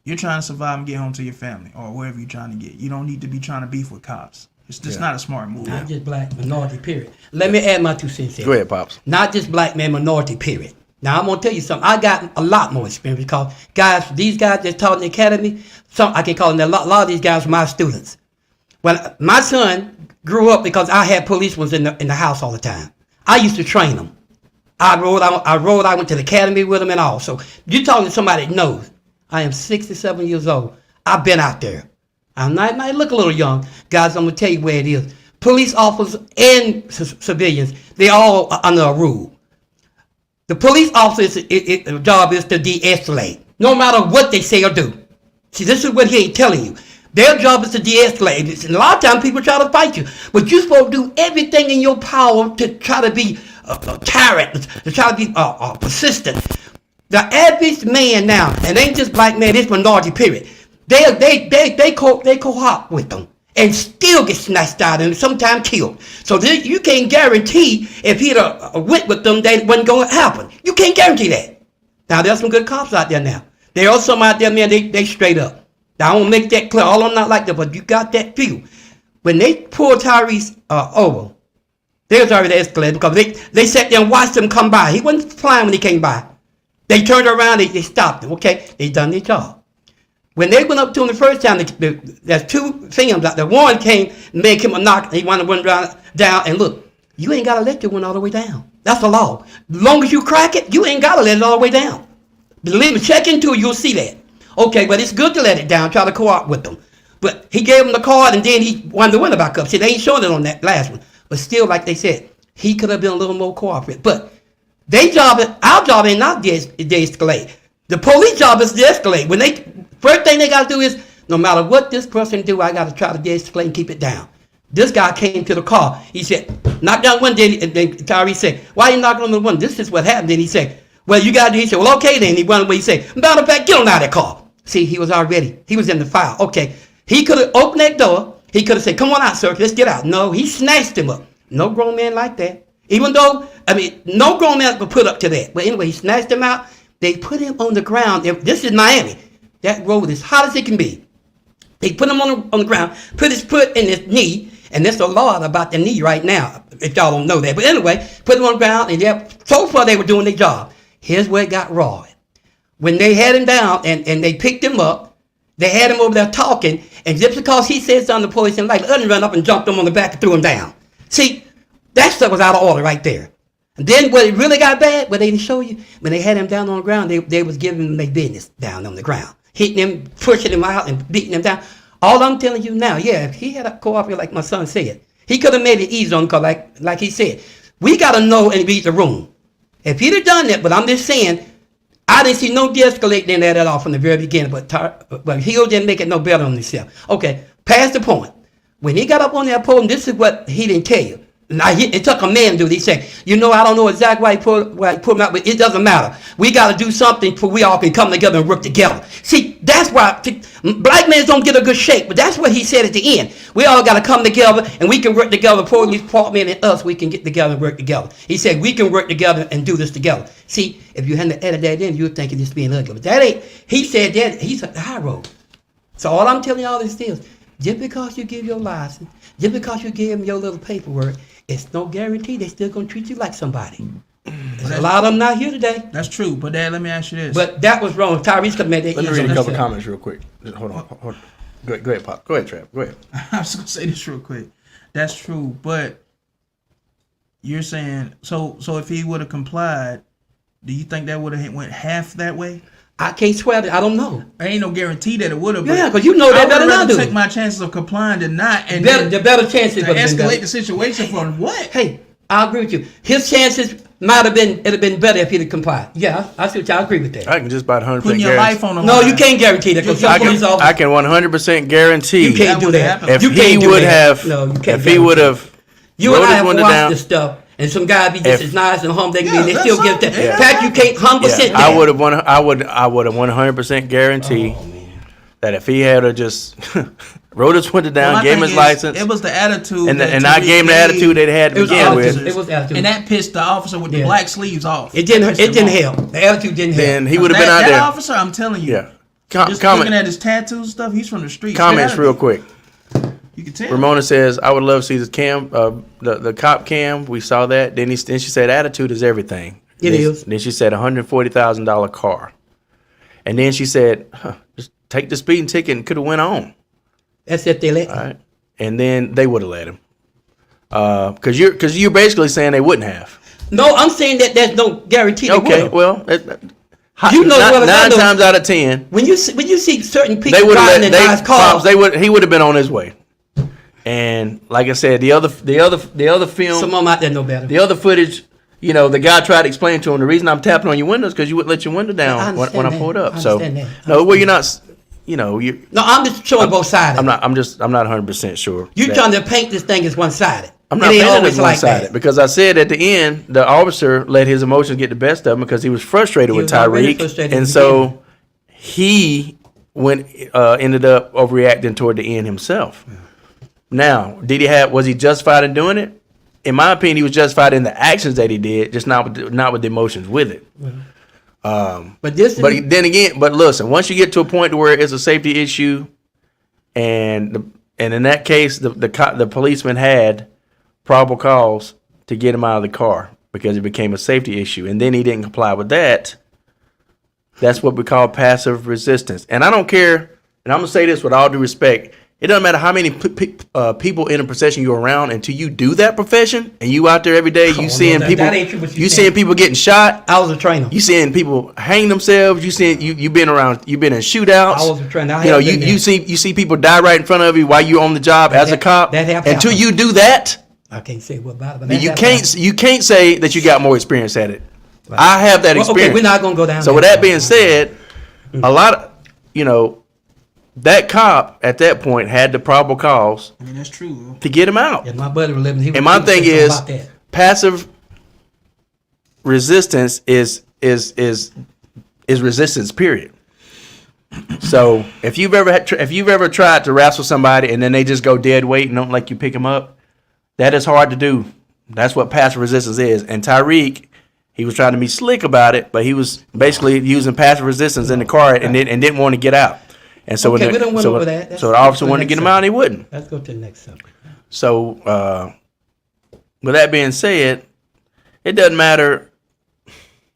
you're trying to survive and get home to your family or wherever you're trying to get. You don't need to be trying to beef with cops. It's just not a smart move. Not just black, minority, period. Let me add my 2 cents here. Go ahead, Pops. Not just black man, minority, period. Now, I'm going to tell you something. I got a lot more experience because, these guys that taught in the academy, I can call them, a lot of these guys were my students. Well, my son grew up because I had policemen in the house all the time. I used to train them. I went to the academy with them and all. So you're talking to somebody that knows. I am 67 years old. I've been out there. I might look a little young. Guys, I'm going to tell you where it is. Police officers and civilians, they all are under a rule. The police officer's job is to de-escalate, no matter what they say or do. See, this is what he ain't telling you. Their job is to de-escalate. And a lot of times people try to fight you, but you're supposed to do everything in your power to try to be a tyrant, to try to be persistent. The average man now, and ain't just black man, it's minority, period. They co-op with them and still get snatched out and sometimes killed. So you can't guarantee if he'd went with them, that wasn't going to happen. You can't guarantee that. Now, there's some good cops out there now. There are some out there, man, they straight up. Now, I want to make that clear. All of them not like that, but you got that few. When they pulled Tyrese over, they was already escalated because they sat there and watched him come by. He wasn't flying when he came by. They turned around, they stopped him. Okay, they done their job. When they went up to him the first time, there's 2 films out there. One came and made him a knock. He wanted to run down and look. You ain't got to let your one all the way down. That's the law. As long as you crack it, you ain't got to let it all the way down. Believe me, check into it, you'll see that. Okay, but it's good to let it down, try to co-op with them. But he gave him the card and then he wanted to win it back up. See, they ain't showing it on that last one. But still, like they said, he could have been a little more cooperative. But our job ain't not de-escalate. The police job is de-escalate. First thing they got to do is, no matter what this person do, I got to try to de-escalate and keep it down. This guy came to the car. He said, knock down one day. And then Tyrese said, why you knocking on the one? This is what happened. Then he said, well, you got to do. He said, well, okay then. He went away. He said, matter of fact, get on out of that car. See, he was in the file. Okay. He could have opened that door. He could have said, come on out, sir. Let's get out. No, he snatched him up. No grown man like that. Even though, no grown man could put up to that. But anyway, he snatched him out. They put him on the ground. This is Miami. That road is hot as it can be. They put him on the ground, put his foot in his knee, and there's a lot about the knee right now, if y'all don't know that. But anyway, put him on the ground, and so far they were doing their job. Here's where it got raw. When they had him down and they picked him up, they had him over there talking, and just because he said something, the police didn't like, let him run up and jumped him on the back and threw him down. See, that stuff was out of order right there. And then when it really got bad, what they didn't show you, when they had him down on the ground, they was giving him their business down on the ground. Hitting him, pushing him out, and beating him down. All I'm telling you now, if he had a cooperative like my son said, he could have made it easy on him, because like he said, we got to know and read the room. If he'd have done that, but I'm just saying, I didn't see no de-escalating in that at all from the very beginning, but Hill didn't make it no better on himself. Okay, past the point. When he got up on that podium, this is what he didn't tell you. Now, it took a man to do it. He said, I don't know exactly why he put him out, but it doesn't matter. We got to do something so we all can come together and work together. See, that's why black men don't get a good shake, but that's what he said at the end. We all got to come together and we can work together. Police department and us, we can get together and work together. He said, we can work together and do this together. See, if you hadn't added that in, you would think it's just being ugly. But that ain't, he said that, he's at the high road. So all I'm telling y'all is this, just because you give your license, just because you give them your little paperwork, it's no guarantee they're still going to treat you like somebody. There's a lot of them not here today. That's true. But Dad, let me ask you this. But that was wrong. Tyrese could have made that. Let me read a couple of comments real quick. Just hold on. Go ahead, Pop. Go ahead, Trav. Go ahead. I was going to say this real quick. That's true. But you're saying, so if he would have complied, do you think that would have went half that way? I can't swear that. I don't know. There ain't no guarantee that it would have. Yeah, because you know that better not do. Take my chances of complying than not, and the better chances to escalate the situation from what? Hey, I agree with you. His chances might have been, it'd have been better if he'd have complied. Yeah, I see what y'all agree with that. I can just about 100% Putting your life on the No, line. you can't guarantee that because some police I officers, can 100% guarantee. you can't do would that. happen. if You he can't do would that. have, No, you can't if he would guarantee. have, You and wrote I his have window watched down- this stuff, and some guy be just If- as nice and humble they can be, Yeah, and they that's still get something. that. Yeah. Pat, you can't 100% yeah, I would have 100% guarantee that if he had just wrote his window down, My gave him thing his is, license, It was the attitude. and that I Tariq gave him the gave attitude they had It to was begin attitude. with, It was attitude. and that pissed the officer with the Yeah. black sleeves off. It didn't. Pissed It him didn't off. help. The attitude didn't help. then he would have been that, out that there. officer, I'm telling you. Yeah. Just Comment, looking at his tattoos stuff, he's from the streets. comments Straight real out of quick. it. You can tell. Ramona says, "I would love to see the cam, the cop cam. We saw that. Then she said, attitude is everything. It then, is. Then she said, $140,000 car, and then she said, just take the speeding ticket and could have went on. That's if they let. All right, and then they would have let him. Because you're basically saying they wouldn't have. No, I'm saying that there's no guarantee. They Okay, would've. well, You know what I nine know. times out of 10, When you see certain they people would have driving let in nice cars, he would have been on his way. And like I said, the other film, some of them out there know better. the other footage, the guy tried to explain to him the reason I'm tapping on your windows because you wouldn't let your window I down understand when I that. pulled up. I So understand that. no, well, you're not. You're. No, I'm just showing both sides. I'm not 100% sure. You're that- trying to paint this thing as one-sided. I'm not It ain't painting it always as like one-sided that. because I said at the end the officer let his emotions get the best of him because he was frustrated He with was already Tyreek, frustrated and at the so he ended up overreacting toward the end himself. Now, was he justified in doing it? In my opinion, he was justified in the actions that he did, just not with the emotions with it. But this, But then again, listen, once you get to a point to where it's a safety issue, and in that case, the policeman had probable cause to get him out of the car because it became a safety issue, and then he didn't comply with that. That's what we call passive resistance. And I don't care, and I'm gonna say this with all due respect. It doesn't matter how many people in a profession you're around until you do that profession and you out there every day. You seeing that people, ain't true what you you saying. seeing people getting shot. I was a trainer. You seeing people hang themselves. You seeing you've been around. You've been in shootouts. I was a trainer. I You know, have been there. you see people die right in front of you while you're on the job as a cop. that have Until happened. you do that, I can't say what about it, but that you happened. can't say that you got more experience at it. I have that Well, experience. okay, we're not gonna go down. So with that being said, a lot of that cop at that point had the probable cause I mean, that's true. to get him out. Yeah, my buddy was living. He was, And my he was thing saying is, something about that. passive resistance is resistance. Period. So if you've ever tried to wrestle somebody and then they just go dead weight and don't let you pick them up, that is hard to do. That's what passive resistance is. And Tyreek, he was trying to be slick about it, but he was basically using passive resistance in the car and didn't want to get out. And so Okay, when we don't went so, over that. so the officer wanted to get him out and he wouldn't. Let's go to the next subject. So with that being said, it doesn't matter.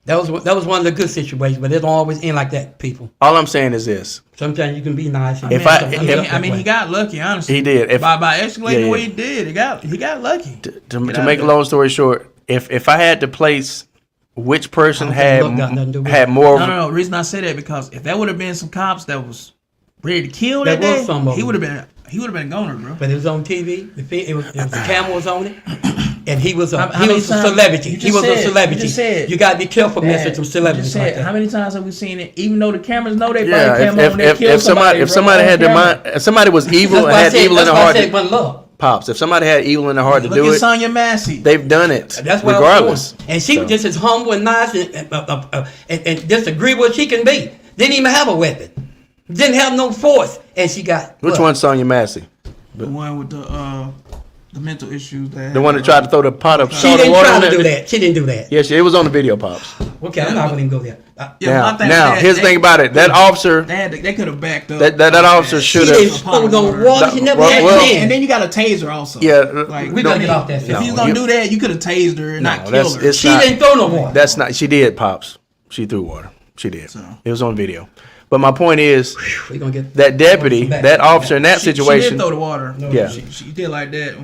That was one of the good situations, but it don't always end like that, people. All I'm saying is this. Sometimes you can be nice. and If man, I- don't if- end up I that mean, way. he got lucky, honestly. He did. By escalating Yeah, the way yeah. he did, he got lucky. To Get out make a there. long story short, if I had to place which person I don't think luck got nothing to do with had it. more, No. The reason I say that because if that would have been some cops that was ready to kill There that was day, some of he them. would have been a goner, bro. But it was on TV. The camera was on it, and he was a How many times- celebrity. you He just was a said- celebrity. you just said- You got to be careful messing with some You celebrities just like said, that. how many times have we seen it? Even though the cameras know they yeah, body cam on, they kill if somebody had their mind, if somebody was evil and had evil in their heart, That's why I said one love. pops. If somebody had evil in their heart to Look do at it, Sonya Massey. they've done it. That's what regardless. I was doing. And she was just as humble and nice and just agreeable as she can be. Didn't even have a weapon. Didn't have no force. And she got Which what? one's Sonya Massey? The one with the mental issues. The one that tried to throw the pot of She salt and didn't water try on to do it? that. She didn't do that. Yes, it was on the video, pops. Okay, I'm not going to even go there. Now, here's the thing about it. That officer, They could have backed up. that officer She should didn't have. throw no water. She never Well, had well, ten. And then you got a taser also. Yeah, Like, we gotta get off that If stuff. you No, gonna you- do that, you could have tased her and not No, killed her. it's She not. didn't throw no water. That's not. She did, pops. She threw water. She did. So. It was on video. But my point is, We gonna get that deputy, that officer in that She situation, did throw the water. Yeah. She did like that.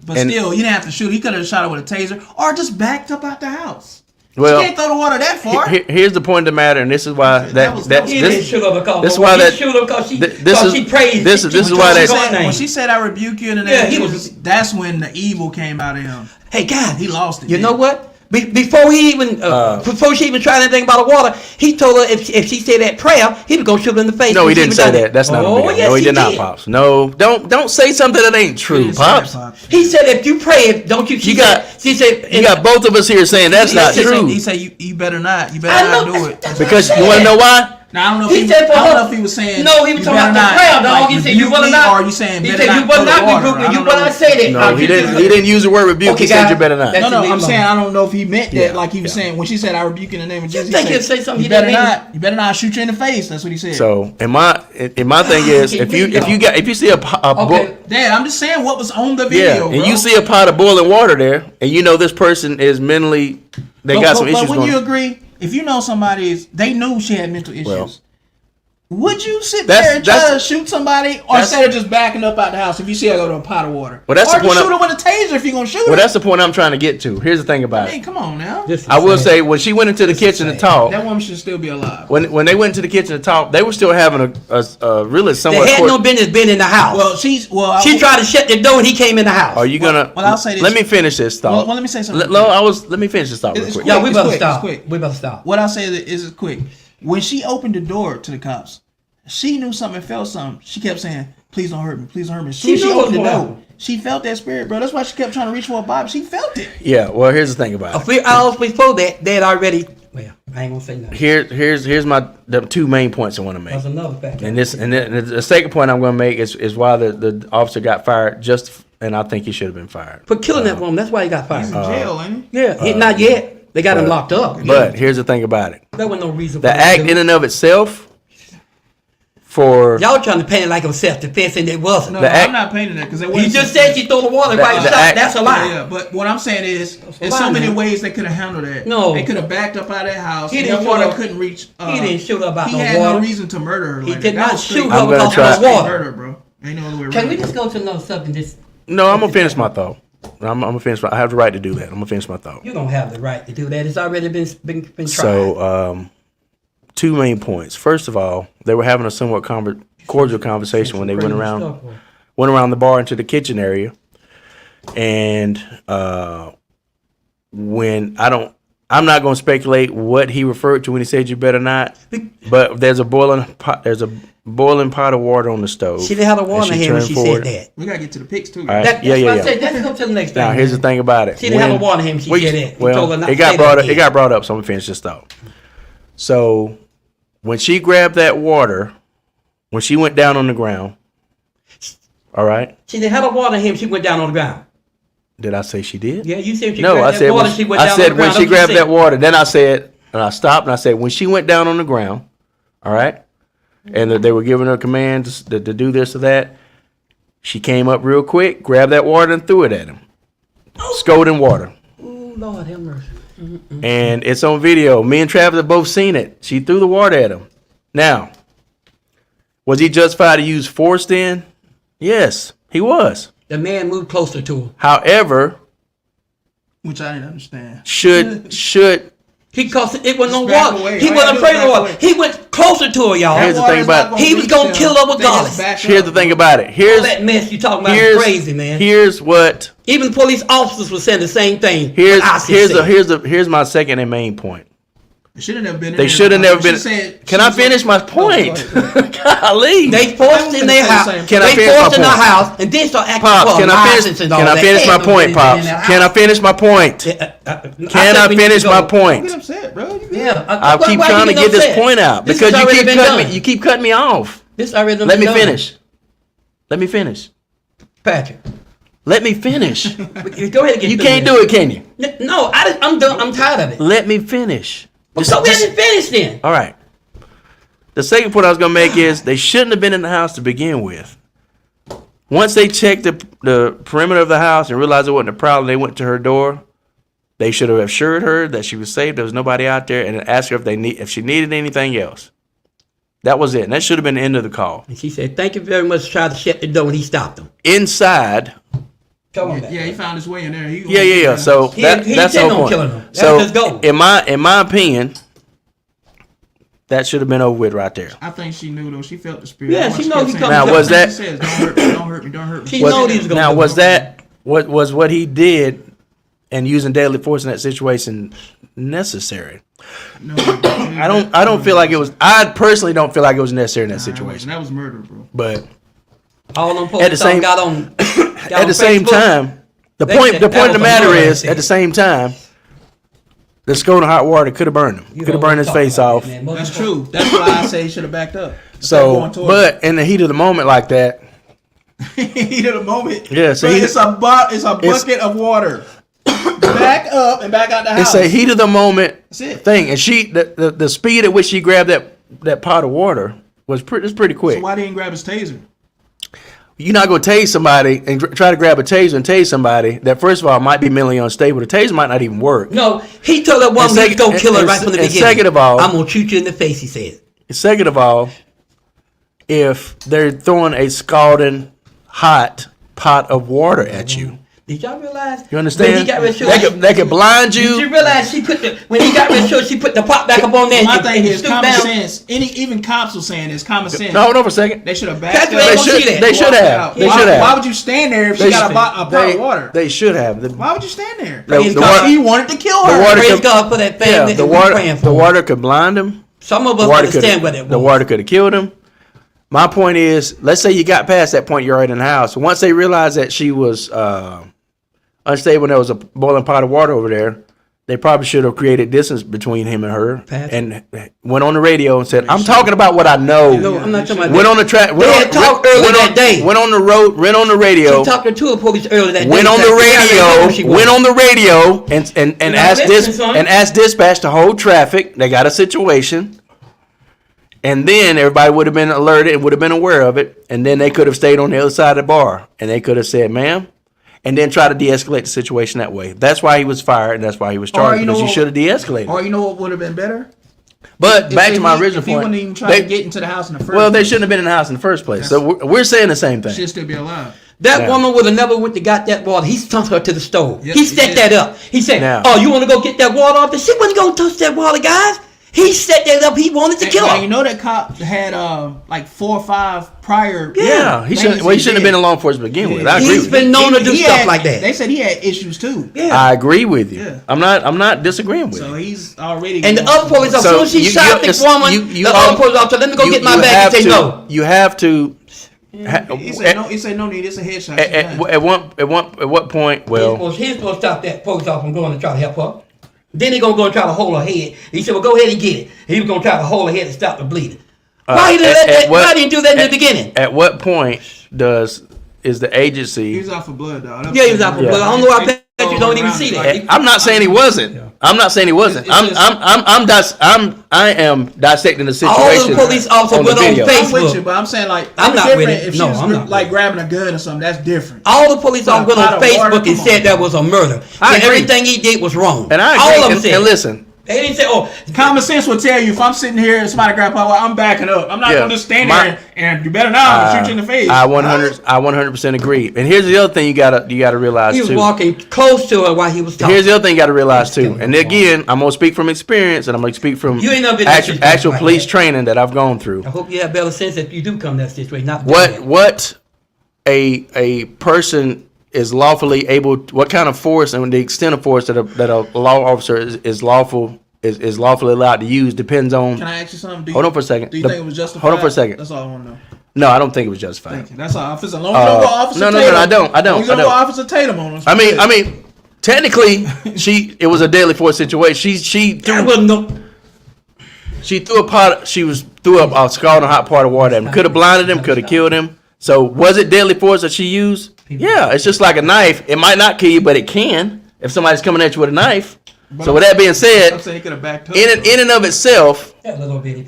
But And- still, you didn't have to shoot. He could have shot her with a taser or just backed up out the house. well, She can't throw the water that far. here's the point of the matter, and this is why That was- He didn't shoot her because this is why that- he shoot her because she this is- she praised. this is why She that- said, when she said, "I rebuke you," and Yeah, then he was- that's when the evil came out of him. Hey, God, He lost it. You then. know what? Before she even tried anything about the water, he told her if she said that prayer, he was gonna shoot her in the face. No, he didn't say that. That's not. Oh, yes, no, he he did not, did. Pops. No, don't say something that ain't true, didn't say that, Pops. He said if you pray, don't you? She said. You got both of us here saying that's not true. He said you better not. You better not do it. Because you want to know why? Now, I don't know He if said for I don't her- know if he was saying. No, he was you talking about better the prayer, not, dog. like, He said you rebuke better me, not. Or are you saying He better said not you better go to not water? rebuke me. I You don't better know. not say that. No, he didn't. He didn't use the word rebuke. Okay, He said guys, you better not. that's- No, leave I'm him saying alone. I don't know if he meant that. Yeah, Like he was yeah. saying when she said I rebuke you in the name of Jesus. think he he'll say something You he better didn't mean. not. You better not shoot you in the face. That's what he said. So, and my thing is, if you see a Okay. Dad, I'm just saying what was on the yeah, video, and bro. you see a pot of boiling water there, and you know this person is mentally, they got some issues But wouldn't going. you agree? If you know somebody they knew she had mental issues. Well, would you sit that's- there and try that's- to shoot somebody, or that's- instead of just backing up out the house if you see her go to a pot of water? Well, that's or the just point shoot her with a taser if you're gonna shoot Well, her. that's the point I'm trying to get to. Here's the thing about Hey, it. come on now. I will say when she went into the kitchen to talk, That woman should still be alive. when they went into the kitchen to talk, they were still having a really They somewhat. had no business being in the house. Well, she tried to shut the door and he came in the house. Are you gonna? Well, I'll say this. Let me finish this thought. Well, let me say something. Let me finish this thought real It's quick. quick. Yeah, we It's better quick, stop. it's quick. We better stop. What I'll say is quick. When she opened the door to the cops, she knew something, felt something. She kept saying, "Please don't hurt me. Please don't hurt me." As soon as She she knew what opened the was door, going on. she felt that spirit, bro. That's why she kept trying to reach for a Bible. She felt it. Yeah. Well, here's the thing about A it. few hours before that, they had already. Well, I ain't gonna say nothing. Here's my the two main points I want to make. That's another fact. And then the second point I'm going to make is why the officer got fired. And I think he should have been fired. For killing that woman, that's why he got fired. He's in jail, ain't he? Yeah, he, not yet. They got him locked up. But here's the thing about it: There was no reason for the that. act in and of itself, for Y'all trying to paint it like it was self-defense and it wasn't. No, The act- I'm not painting that because it You wasn't. just said she threw the water The- right the shot. act- That's a lie. Yeah, but what I'm saying is, there's lie, so many man. ways they could have handled that. No. They could have backed up out of that house. He That didn't water shoot her. couldn't reach. He didn't shoot her about He no had water. no reason to murder her. He like did that. not That was shoot straight- her I'm gonna because try- of the water. Murder, bro. Ain't no other way Can around we it. just go to another subject? Just no, I'm gonna finish my thought. I'm gonna finish. I have the right to do that. I'm gonna finish my thought. you don't have the right to do that. It's already been tried. So, two main points. First of all, they were having a somewhat cordial conversation when they went around the bar into the kitchen area, and when I'm not going to speculate what he referred to when he said you better not, but there's a boiling pot of water on the stove. She didn't have the water in her hand when turned she forward. said that. We gotta get to the pics too. All right. That's Yeah. what I said. Let's go to the next thing. Now here's the thing about it. She didn't have the water in her hand when she said that. He told her not it to got say brought that up. It again. got brought up. So I'm gonna finish this thought. So when she grabbed that water, when she went down on the ground, all right. She didn't have the water in her hand. She went down on the ground. Did I say she did? Yeah, you said she No, I grabbed said that water. when, She went I down said on the when ground. she That's what grabbed you said. that water. Then I said, and I stopped and I said when she went down on the ground, all right, and that they were giving her commands to do this or that. She came up real quick, grabbed that water and threw it at him. Scalding water. Oh, Lord have mercy. And it's on video. Me and Travis have both seen it. She threw the water at him. Now, was he justified to use force then? Yes, he was. The man moved closer to her. However, Which I didn't understand. should He cause it was no Just back water. away. He All wasn't you afraid do of is water. back away. He went closer to her, y'all. Here's the thing about it. He was gonna kill her regardless. here's the thing about it. All Here's that mess you talking about is crazy, man. Here's what Even the police officers were saying the same thing. here's what I said. here's my second and main point. They should have never been. in They there. should have never She been. said Can she I was finish like- my point? Golly. They forced in their house. Can I They finish forced my in their point? house and then start acting Pops, for can I license finish? and all Can I that. finish They my ain't no point, business in Pops? that Can I house. finish my point? Can Can I finish my Don't point? get upset, bro. You good. Yeah, I keep why trying to you get this upset? point out This because has you already keep been cutting done. me. You keep cutting me off. This already done Let been me done. finish. Let me finish. Patrick. Let me finish. Go ahead and get You through can't this. do it, can you? No, I'm done. I'm tired of it. Let me finish. Go ahead and finish then. All right. The second point I was gonna make is they shouldn't have been in the house to begin with. Once they checked the perimeter of the house and realized it wasn't a problem, they went to her door. They should have assured her that she was safe, there was nobody out there, and asked her if she needed anything else. That was it. And that should have been the end of the call. And she said, "Thank you very much." Tried to shut the door and he stopped him. Inside, Come on back. Yeah, he found his way in there. He yeah. So He that's the intend whole on point. killing him. That So was his goal. in my opinion, that should have been over with right there. I think she knew though. She felt the spirit. Yeah, That's why she knows kept he saying- coming. Now, was that- She says, "Don't hurt me, don't hurt me, don't hurt me." She know these gonna Now do was it. that what he did and using deadly force in that situation necessary? No, I don't feel like it was. I personally don't feel like it was necessary in that situation. That was murder, bro. But All them at folks the same got on. at the same time, the They point said the that point of the was a matter murder is, at the scene. same time, the scalding hot water could have burned him. You Could have know burned his what I'm face talking off. about, man. That's true. That's why I say he should have backed up. So, but in the heat of the moment like that, heat of the moment. Yeah, so Bro, he- it's a bucket of water. Back up and back out the house. it's a heat of the moment That's it. thing, and the speed at which she grabbed that pot of water was pretty quick. So why didn't he grab his taser? You're not going to tase somebody and try to grab a taser and tase somebody that, first of all, might be mentally unstable. The taser might not even work. No, he told that woman he's gonna kill her right from the beginning. Second of all, I'm gonna shoot you in the face. He said. Second of all, if they're throwing a scalding hot pot of water at you, Did y'all realize? you understand? When he got real short, They could blind Did you you. realize when he got real short, she put the pot back up on there? My and thing he is stooped common down? sense. Even cops were saying this. Common sense. No, hold on for a second. They should have That's backed why up. they don't see that. They should walked have. out. They Why- should have. Why would you stand there if she They got should- a pot of water? They should have. Why would you stand there? Praise the God. water- He wanted to kill the her. water Praise could- God for that family Yeah, that the we praying for. water could blind him. Some of The us water understand what it was. the water could have killed him. My point is, let's say you got past that point, you're right in the house. Once they realized that she was unstable and there was a boiling pot of water over there, they probably should have created distance between him and her, Patrick. and went on the radio and said, "I'm talking about what I know." No, I'm not talking about Went that. on the track. They had talked earlier that day. Went on the road. Went on the radio. She talked to the police earlier that day. Went on Said the she got rid of who she radio. was. Went on the radio and You know, asked listen, son. asked dispatch to hold traffic. They got a situation. And then everybody would have been alerted and would have been aware of it. And then they could have stayed on the other side of the bar. And they could have said, "Ma'am," and then try to de-escalate the situation that way. That's why he was fired and that's why he was charged. you know Because you what- should have de-escalated. Or you know what would have been better? But back If to my he- original if he point. wouldn't even try to get into the house in the first well, they place, shouldn't have been in the house in the first place. So we're saying the same thing. She'd still be alive. That Now. woman would have never went to got that water. He sent her to the stove. Yep, he he set did. that up. He said, Now. "Oh, you want to go get that water off?" She wasn't gonna touch that water, guys. He set that up. He wanted to kill Now, her. you know that cop had like 4 or 5 prior. Yeah, he shouldn't. things Well, he shouldn't have did. been in law enforcement to begin with. Yeah. I agree He's with been you. known to do He stuff had- like that. They said he had issues too. Yeah. I agree with you. Yeah. I'm not disagreeing with So you. he's already. And the other police, as So soon as she you- shot you- this woman, you- the other police officer, let me go get my bag have and say to- no. You have to. He said no. He said no need. It's a headshot. She's done. At what point? Well, He's supposed to stop that police officer from going to try to help her. Then he gonna go and try to hold her head. He said, "Well, go ahead and get it." He was gonna try to hold her head and stop the bleeding. Why didn't let that? Why didn't do that in the beginning? At what point is the agency? He was out for blood, dog. Yeah, he was out for blood. I don't know why that you don't even see that. I'm not saying he wasn't. I'm not saying he wasn't. I am dissecting the All situation. the police officers on the went on video. Facebook. I'm with you, but I'm saying like I'm it's not different with it. if No, she was I'm not like with it. grabbing a gun or something. That's different. All the police officers went on Pot of water, Facebook and come said on. that was a murder. I And agree. everything he did was wrong. And I All agree. of them And, said. and listen, They didn't say, "Oh, Common sense will tell you if I'm sitting here and somebody grab my, I'm backing up. I'm not Yeah. gonna just stand My- there and you better not shoot you in the face. I 100% agree. And here's the other thing you gotta realize he was too. walking close to her while he was talking." Here's the other thing you got to realize too, and again, I'm gonna speak from experience, and I'm gonna speak from You ain't never been in that situation actual like police that. training that I've gone through. I hope you have better sense if you do come to that situation. Not What a person is lawfully able, what kind of force and the extent of force that a law officer is lawfully allowed to use depends on. Can I ask you something? Hold on for a second. Do you think it was justified? Hold on for a second. That's all I want to know. No, I don't think it was justified. Thank you. That's all. If it's a long as you don't go Officer no, Tatum. I don't. As long as you don't go Officer Tatum on us. I mean, technically, it was a deadly force situation. She There was no. threw a pot. Threw up a scalding hot pot of water at him. Could have blinded him. Could have killed him. So was it deadly force that she used? Yeah, it's just like a knife. It might not kill you, but it can if somebody's coming at you with a knife. So with that being I'm said, saying he could have backed up. in and of itself, That little bitty.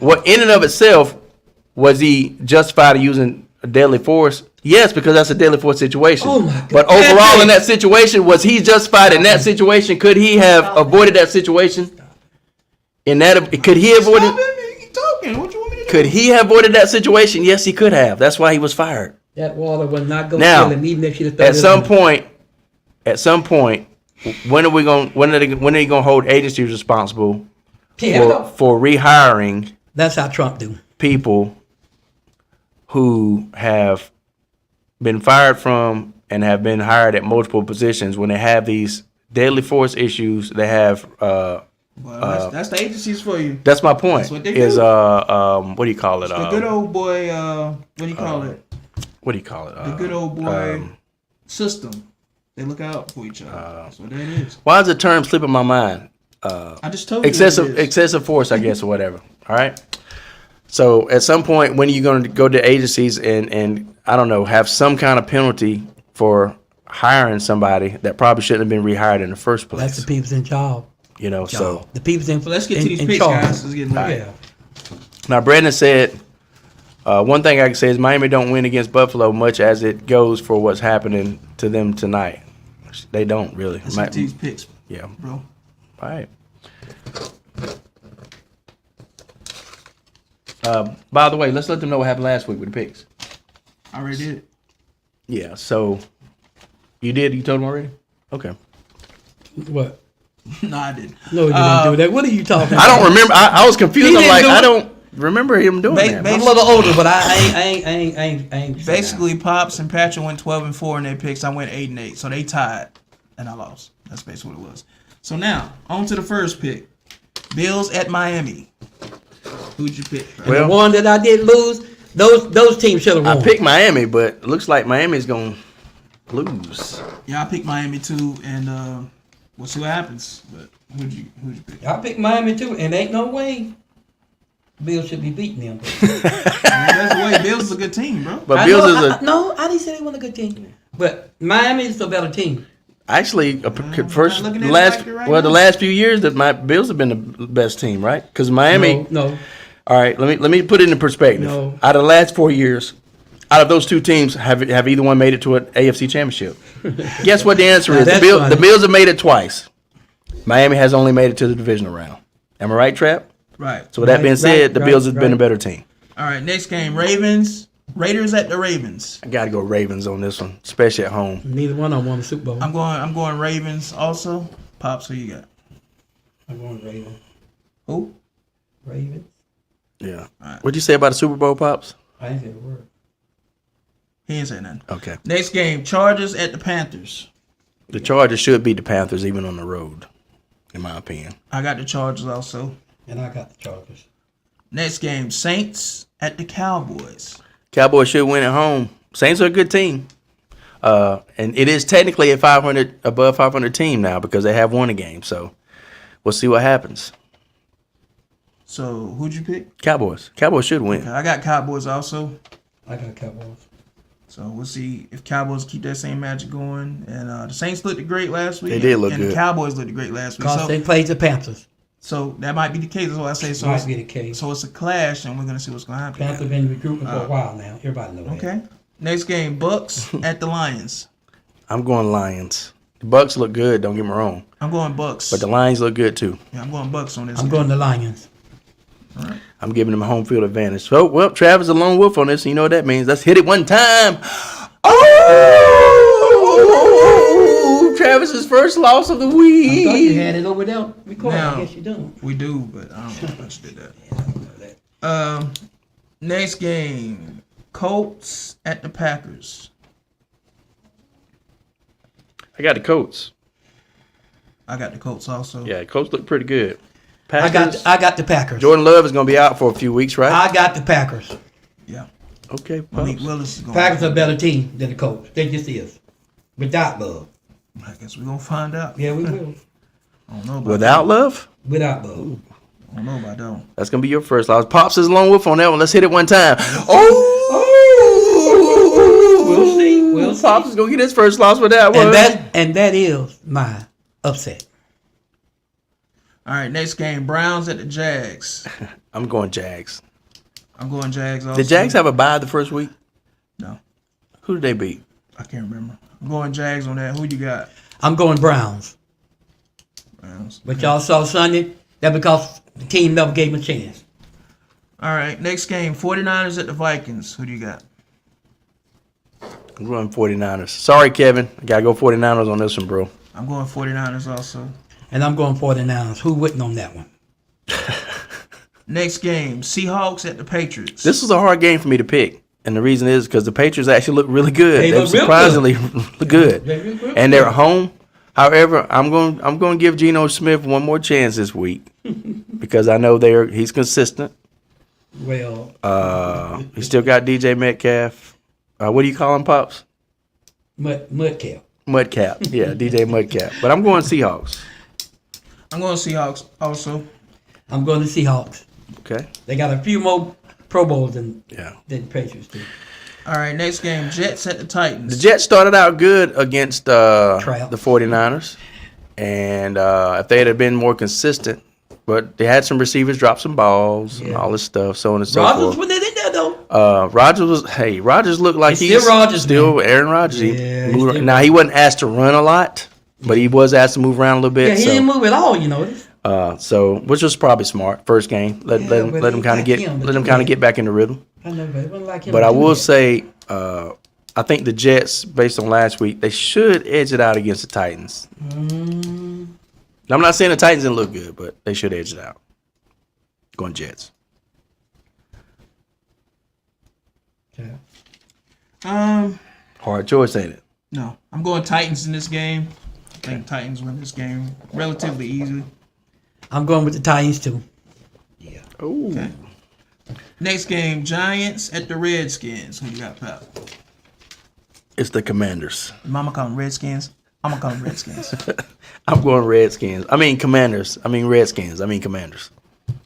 was he justified in using a deadly force? Yes, because that's a deadly force situation. Oh my God. But overall, in that situation, was he justified in that situation? Could he have avoided that situation? Could he avoid Stop it? it. You talking. What you want me to do? Could he have avoided that situation? Yes, he could have. That's why he was fired. That water would not go Now, kill him, even if she'd have thrown At it some on. point, when are they gonna hold agencies responsible Yeah, for rehiring that's how Trump do. people who have been fired from and have been hired at multiple positions when they have these deadly force issues. They have. Well, that's the agencies for you. That's my point. That's what they is do. what do you call it? The good old boy. What do you call it? What do you call it? The good old boy system. They look out for each other. That's what that is. Why is the term slipping my mind? I just told you. Excessive force, I guess, or whatever. All right. So at some point, when are you going to go to agencies and I don't know, have some kind of penalty for hiring somebody that probably shouldn't have been rehired in the first place? That's the people's in charge. You know, so The people's in. Let's get to these in picks, charge. guys. Let's get into it. Yeah. now Brandon said, one thing I can say is Miami don't win against Buffalo much as it goes for what's happening to them tonight. They don't really. Let's get to these picks, Yeah. bro. All right. By the way, let's let them know what happened last week with the picks. I already did it. Yeah, so you did? You told them already? Okay. What? No, I didn't. No, you didn't do that. What are you talking I about? don't remember. I was confused. He I'm didn't like, do I it. don't remember him doing that. I'm a little older, but I ain't. Basically, Pops and Patrick went 12-4 in their picks. I went 8-8, so they tied, and I lost. That's basically what it was. So now, on to the first pick. Bills at Miami. Who'd you pick? And the one that I did lose, those teams should have won. I picked Miami, but it looks like Miami's going to lose. Yeah, I picked Miami too, and we'll see what happens. But who'd you pick? I picked Miami too, and ain't no way Bills should be beating them. That's the way. Bills is a good team, bro. But I Bills know, is no, I didn't say they weren't a good team, but Miami is a better team. actually first looking at it last like it right well the now. last few years that my Bills have been the best team, right? Because Miami. No, All right, let me put it in perspective. No. Out of the last 4 years, out of those two teams, have either one made it to an AFC championship? Guess what the answer Now is? that's The funny. Bills have made it twice. Miami has only made it to the divisional round. Am I right, Trap? Right. So with that being said, the right, Bills has been a right. better team. All right. Next game, Raiders at the Ravens. I got to go Ravens on this one, especially at home. neither one of them won the Super Bowl. I'm going Ravens also. Pops, who you got? I'm going Ravens. Who? Ravens. Yeah. right. What'd you say about the Super Bowl, Pops? I ain't said a word. He ain't say nothing. Okay. Next game, Chargers at the Panthers. The Chargers should beat the Panthers even on the road, in my opinion. I got the Chargers also. And I got the Chargers. Next game, Saints at the Cowboys. Cowboys should win at home. Saints are a good team. And it is technically a above 500 team now because they have won a game. So we'll see what happens. So who'd you pick? Cowboys. Cowboys should win. I got Cowboys also. I got Cowboys. So we'll see if Cowboys keep that same magic going. And the Saints looked great last week. They did look and good. the Cowboys looked great last week. Because they played the Panthers. So that might be the case. That's what I say. So Might it's, be the case. So it's a clash, and we're gonna see what's gonna happen. Panthers been recruiting for a while now. Everybody knows that. Okay. Next game, Bucks at the Lions. I'm going Lions. The Bucks look good, don't get me wrong. I'm going Bucks. But the Lions look good too. Yeah, I'm going Bucks on this. I'm game. going the Lions. All right. I'm giving them a home field advantage. So, well, Travis a lone wolf on this, and you know what that means. Let's hit it one time. Oh! Travis's first loss of the I thought week. you had it over there recording. Now, I guess you don't. We do, but I don't know if I should do that. Next game, Colts at the Packers. I got the Colts. I got the Colts also. Yeah, Colts look pretty good. I got the Packers. Jordan Love is going to be out for a few weeks, right? I got the Packers. Yeah. Okay, Malik Pops. Willis is going. Packers are a better team than the Colts. They just is. Without Love. I guess we're gonna find out. Yeah, we will. I don't know about Without Love? Without Love. I don't know about that one. That's going to be your first loss. Pops is lone wolf on that one. Let's hit it one time. Oh! We'll see. We'll see. Pops is going to get his first loss with that one. And that is my upset. All right, next game, Browns at the Jags. I'm going Jags. I'm going Jags also. Did Jags have a bye the first week? No, Who did they beat? I can't remember. I'm going Jags on that. Who you got? I'm going Browns. Browns. But y'all saw Sunday, that because the team never gave him a chance. All right, next game, 49ers at the Vikings. Who do you got? I'm going 49ers. Sorry, Kevin. I got to go 49ers on this one, bro. I'm going 49ers also. And I'm going 49ers. Who wouldn't on that one? Next game, Seahawks at the Patriots. This was a hard game for me to pick. And the reason is because the Patriots actually look really good. They They look real surprisingly good. They look real And they're at home. However, I'm going to give Geno Smith one more chance this week because I know he's consistent. Well, He still got DJ Metcalf. What do you call him, Pops? Mudcap. Mudcap. Yeah, DJ Mudcap. But I'm going Seahawks. I'm going Seahawks also. I'm going to Seahawks. Okay. They got a few more Pro Bowls than Yeah. the Patriots do. All right, next game, Jets at the Titans. The Jets started out good against the Trout. 49ers. And if they had been more consistent, but they had some receivers drop some balls and all this stuff, so on and so Rodgers forth. was in there though. Rodgers looked like It's he's still Rodgers, still man. Aaron Rodgers. Yeah, he's still Now he wasn't asked to run a lot, but he was asked to move around a little bit. Yeah, he didn't move at all. You know. So which was probably smart. First game, let him but kind he of like get him, but let him you kind of can't. get back in the rhythm. I know, but it wasn't like him. But to I do will that. say, I think the Jets, based on last week, they should edge it out against the Titans. I'm not saying the Titans didn't look good, but they should edge it out. Going Jets. Hard choice, ain't it? No, I'm going Titans in this game. I think Titans win this game relatively easily. I'm going with the Titans too. Ooh. Okay. Next game, Giants at the Redskins. Who you got, Pap? It's the Commanders. Mama call them Redskins. I'm gonna call them Redskins. I'm going Redskins. I mean Commanders. I mean Redskins. I mean Commanders.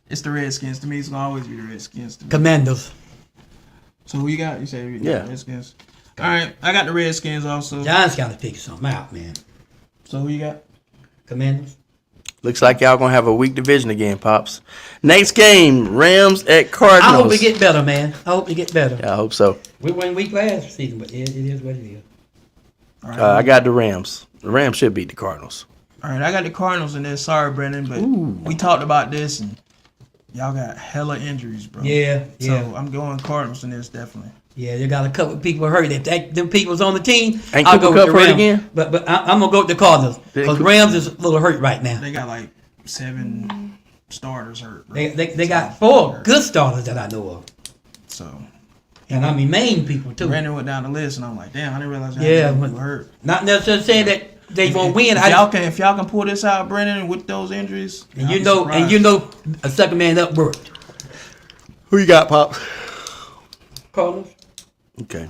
It's the Redskins. To me, it's gonna always be the Redskins. To me. Commandos. So who you got? You say Yeah. Redskins. All right, I got the Redskins also. Giants got to figure something out, man. So who you got? Commandos. Looks like y'all gonna have a weak division again, Pops. Next game, Rams at Cardinals. I hope it get better, man. I hope it get better. Yeah, I hope so. We won week last season, but it is what it is. All right, I got the Rams. The Rams should beat the Cardinals. all right, I got the Cardinals in there. Sorry, Brendan, but we talked about this and y'all got hella injuries, bro. Yeah, So yeah. I'm going Cardinals in this definitely. Yeah, you got a couple of people hurt. If them people's on the team, Ain't I'll Cooper go with Kupp the hurt Rams. again? But I'm gonna go with the Cardinals because Cooper- Rams is a little hurt right now. They got like 7 starters hurt. Bro. They got 4 good starters that I know of, So and I mean main people too. Brandon went down the list and I'm like, damn, I didn't realize Yeah, people but- were hurt. Not necessarily saying that they won't win. If y'all can pull this out, Brendan, with those injuries, and I'll you be know, surprised. and you know, a second man up worked. Who you got, Pops? Cardinals. Okay.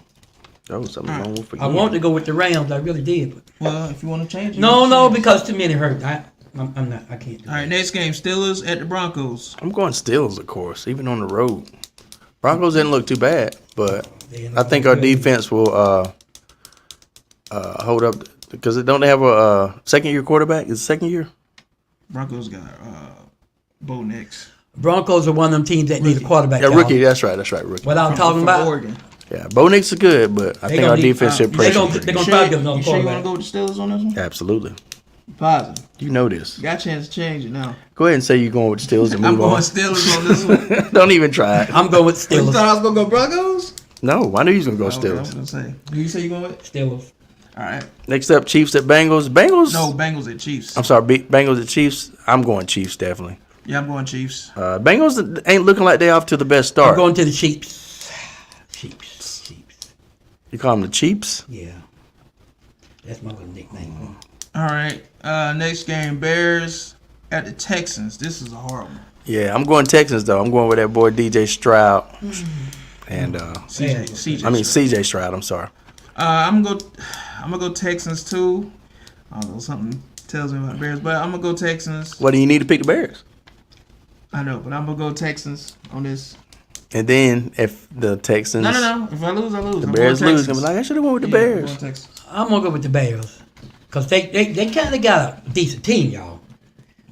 Oh, something wrong with I wanted to go with the Rams. I really did. But Well, if you want to change it. no, you no, can. because too many hurt. I'm not. I can't. Do All right, next game, Steelers at the Broncos. I'm going Steelers, of course, even on the road. Broncos didn't look too bad, but I think our defense will hold up because don't they have a second-year quarterback? Is it second year? Broncos got Bo Nix. Broncos are one of them teams that need a quarterback. Yeah, y'all. rookie. That's right, rookie. What I'm talking From about. Oregon. Yeah, Bo Nix is good, but I think gonna our need- defense should they pressure. gonna- him. they gonna try to give another You sure you quarterback. want to go with the Steelers on this one? Absolutely. Positive. You know this. Got a chance to change it now. Go ahead and say you're going with the Steelers and I'm move going on. Steelers on this one. Don't even try it. I'm going with You thought Steelers. I was gonna go Broncos? No, I knew you was gonna go Okay, I was Steelers. gonna say. Who you say you going with? Steelers. All right. Next up, Chiefs at Bengals. Bengals. No, Bengals at Chiefs. I'm sorry, Bengals at Chiefs. I'm going Chiefs definitely. Yeah, I'm going Chiefs. Bengals ain't looking like they off to the best start. I'm going to the Chiefs. Chiefs. You call them the Chiefs? Yeah. That's my little nickname. All right. Next game, Bears at the Texans. This is a hard one. Yeah, I'm going Texans though. I'm going with that boy DJ Stroud and CJ. I mean CJ Stroud. I'm sorry. I'm gonna go Texans too. I don't know, something tells me about the Bears, but I'm gonna go Texans. What do you need to pick the Bears? I know, but I'm gonna go Texans on this. And then if the Texans, No. If I lose, I lose. the I'm Bears going lose, Texans. I'm like I should have went with the Yeah, I'm Bears. going Texans. I'm going to go with the Bears. Because they kind of got a decent team, y'all.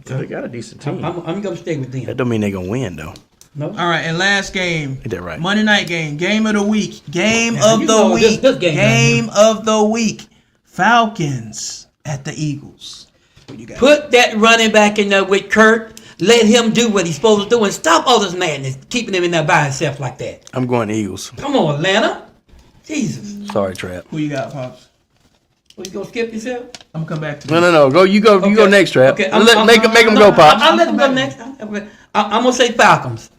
They got a decent team. I'm going to stay with That them. don't mean they're gonna win though. No? All right, and last game. Ain't that right? Monday night game. Game of the week. Game Now, of you the know week. this game Game of the week. Falcons at the Eagles. What you got? Put that running back in there with Kurt. Let him do what he's supposed to do and stop all this madness, keeping him in there by himself like that. I'm going Eagles. Come on, Atlanta. Jesus. Sorry, Trap. Who you got, Pops? What, you going to skip yourself? I'm gonna come back to No. Go. You go. You go Okay. next, Trap. Okay, Make him go, Pops. I'll let him go next. I'm going to say Falcons.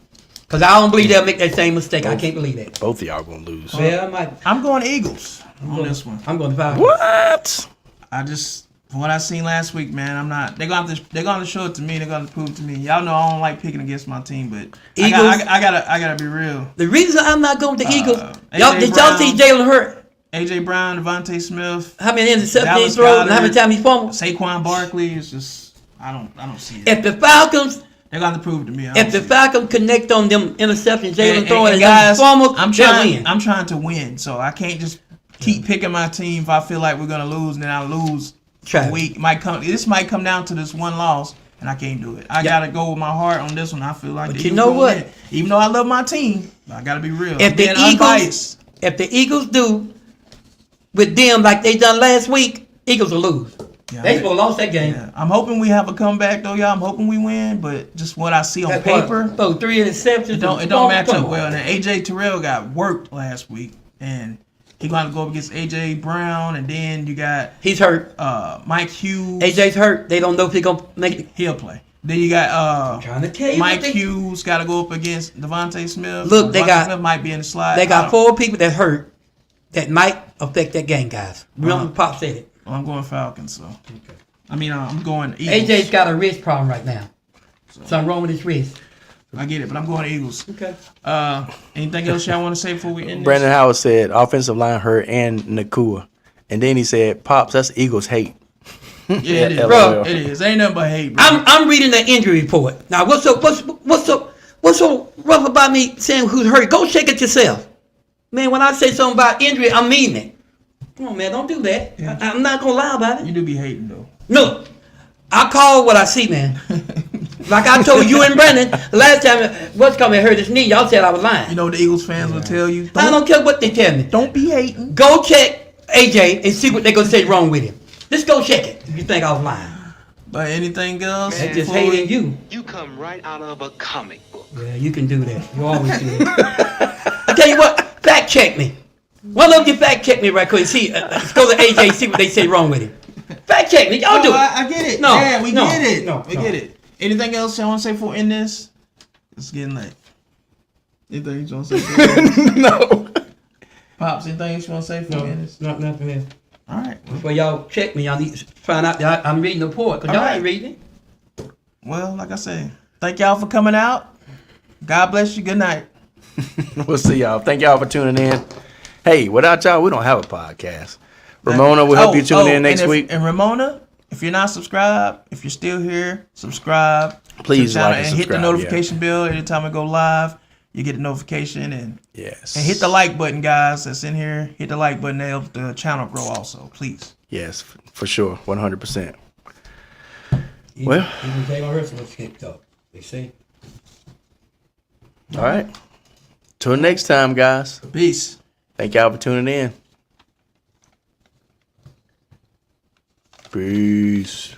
Because I don't believe they'll make that same mistake. I can't believe that. Both of y'all gonna lose. Well, I might. I'm going Eagles on this one. I'm going to Falcons. What? I just From what I seen last week, man, I'm not. They're gonna have to show it to me. They're gonna have to prove it to me. Y'all know I don't like picking against my team, but Eagles- I gotta be real. The reason I'm not going with the Eagles, AJ y'all did y'all see Jalen Hurt? AJ Brown, Devontae Smith, How many interceptions he Dallas throws and how many Goedert, times he fumbled? Saquon Barkley is just I don't see it. If the Falcons, They're gonna have to prove it to me. I if don't the see it. Falcons connect on them interceptions, Jalen And throwing and guys, fumbles, I'm they'll trying. win. I'm trying to win, so I can't just keep picking my team. If I feel like we're gonna lose, and then I lose. Try. Week this might come down to this one loss, and I can't do it. I Yeah. gotta go with my heart on this one. I feel like But the you Eagles know gonna what? win. Even though I love my team, I gotta be real. If I'm the being Eagles, unbiased. if the Eagles do with them like they done last week, Eagles will lose. Yeah, They supposed to lost that game. yeah. I'm hoping we have a comeback though, y'all. I'm hoping we win, but just what I see on That paper, throw 3 interceptions. it don't and match fumble. up well. And then AJ Terrell got worked last week, and he gonna go up against AJ Brown, and then you got He's hurt. Mike Hughes. AJ's hurt. They don't know if he's gonna make it. He'll play. Then you got Trying to tell you Mike what they- Hughes got to go up against Devontae Smith. Look, they Devontae got- Smith might be in the slide. They I got don't- 4 people that hurt that might affect that game, guys. Remember, Uh-huh. Pop said it. Well, I'm going Falcons, so. I mean, I'm going Eagles. AJ's got a wrist problem right now. Something wrong with his wrist. I get it, but I'm going Eagles. Okay. Anything else y'all want to say before we end Brandon Howard said offensive line hurt and Nakua. And then he said, Pops, that's Eagles hate. this? Yeah, it is. Bro. It is. Ain't nothing but hate, bro. I'm reading the injury report. Now, what's so rough about me saying who's hurt? Go check it yourself. Man, when I say something about injury, I mean it. Come on, man, don't do that. I'm not gonna lie about it. You do be hating, though. No, I call what I see, man. Like I told you and Brandon last time, what's coming hurt his knee. Y'all said I was lying. You know what the Eagles fans will tell you? I don't care what they tell me. Don't be hating. Go check AJ and see what they're gonna say wrong with him. Just go check it if you think I was lying. But anything else? They just before we- hating you. You come right out of a comic book. Yeah, you can do that. You always do that. I tell you what, fact check me. One of you fact check me right quick. See, let's go to AJ see what they say wrong with him. Fact check me. Y'all do it. I get it. No, Yeah, we no, get it. no, we no. get it. Anything else y'all want to say before we end this? It's getting late. Anything you want to say? Before we end this? No. Pops, anything else you want to say before we end this? Nothing else. All right. Before y'all check me, y'all need to find out that I'm reading the report. Because y'all All right. ain't reading it. Well, like I said, thank y'all for coming out. God bless you. Good night. We'll see y'all. Thank y'all for tuning in. Hey, without y'all, we don't have a podcast. Ramona will help you tune in next week. And Ramona, if you're not subscribed, if you're still here, subscribe. Please to the channel like and hit the subscribe, notification bell every time I go live. You get the notification and Yes. hit the like button, guys. That's in here. Hit the like button. That helps the channel grow. Also, please. Yes, for sure. 100%. Even Well. Jalen Hurts was skipped up. They say. All right. Till next time, guys. Peace. Thank y'all for tuning in. Peace.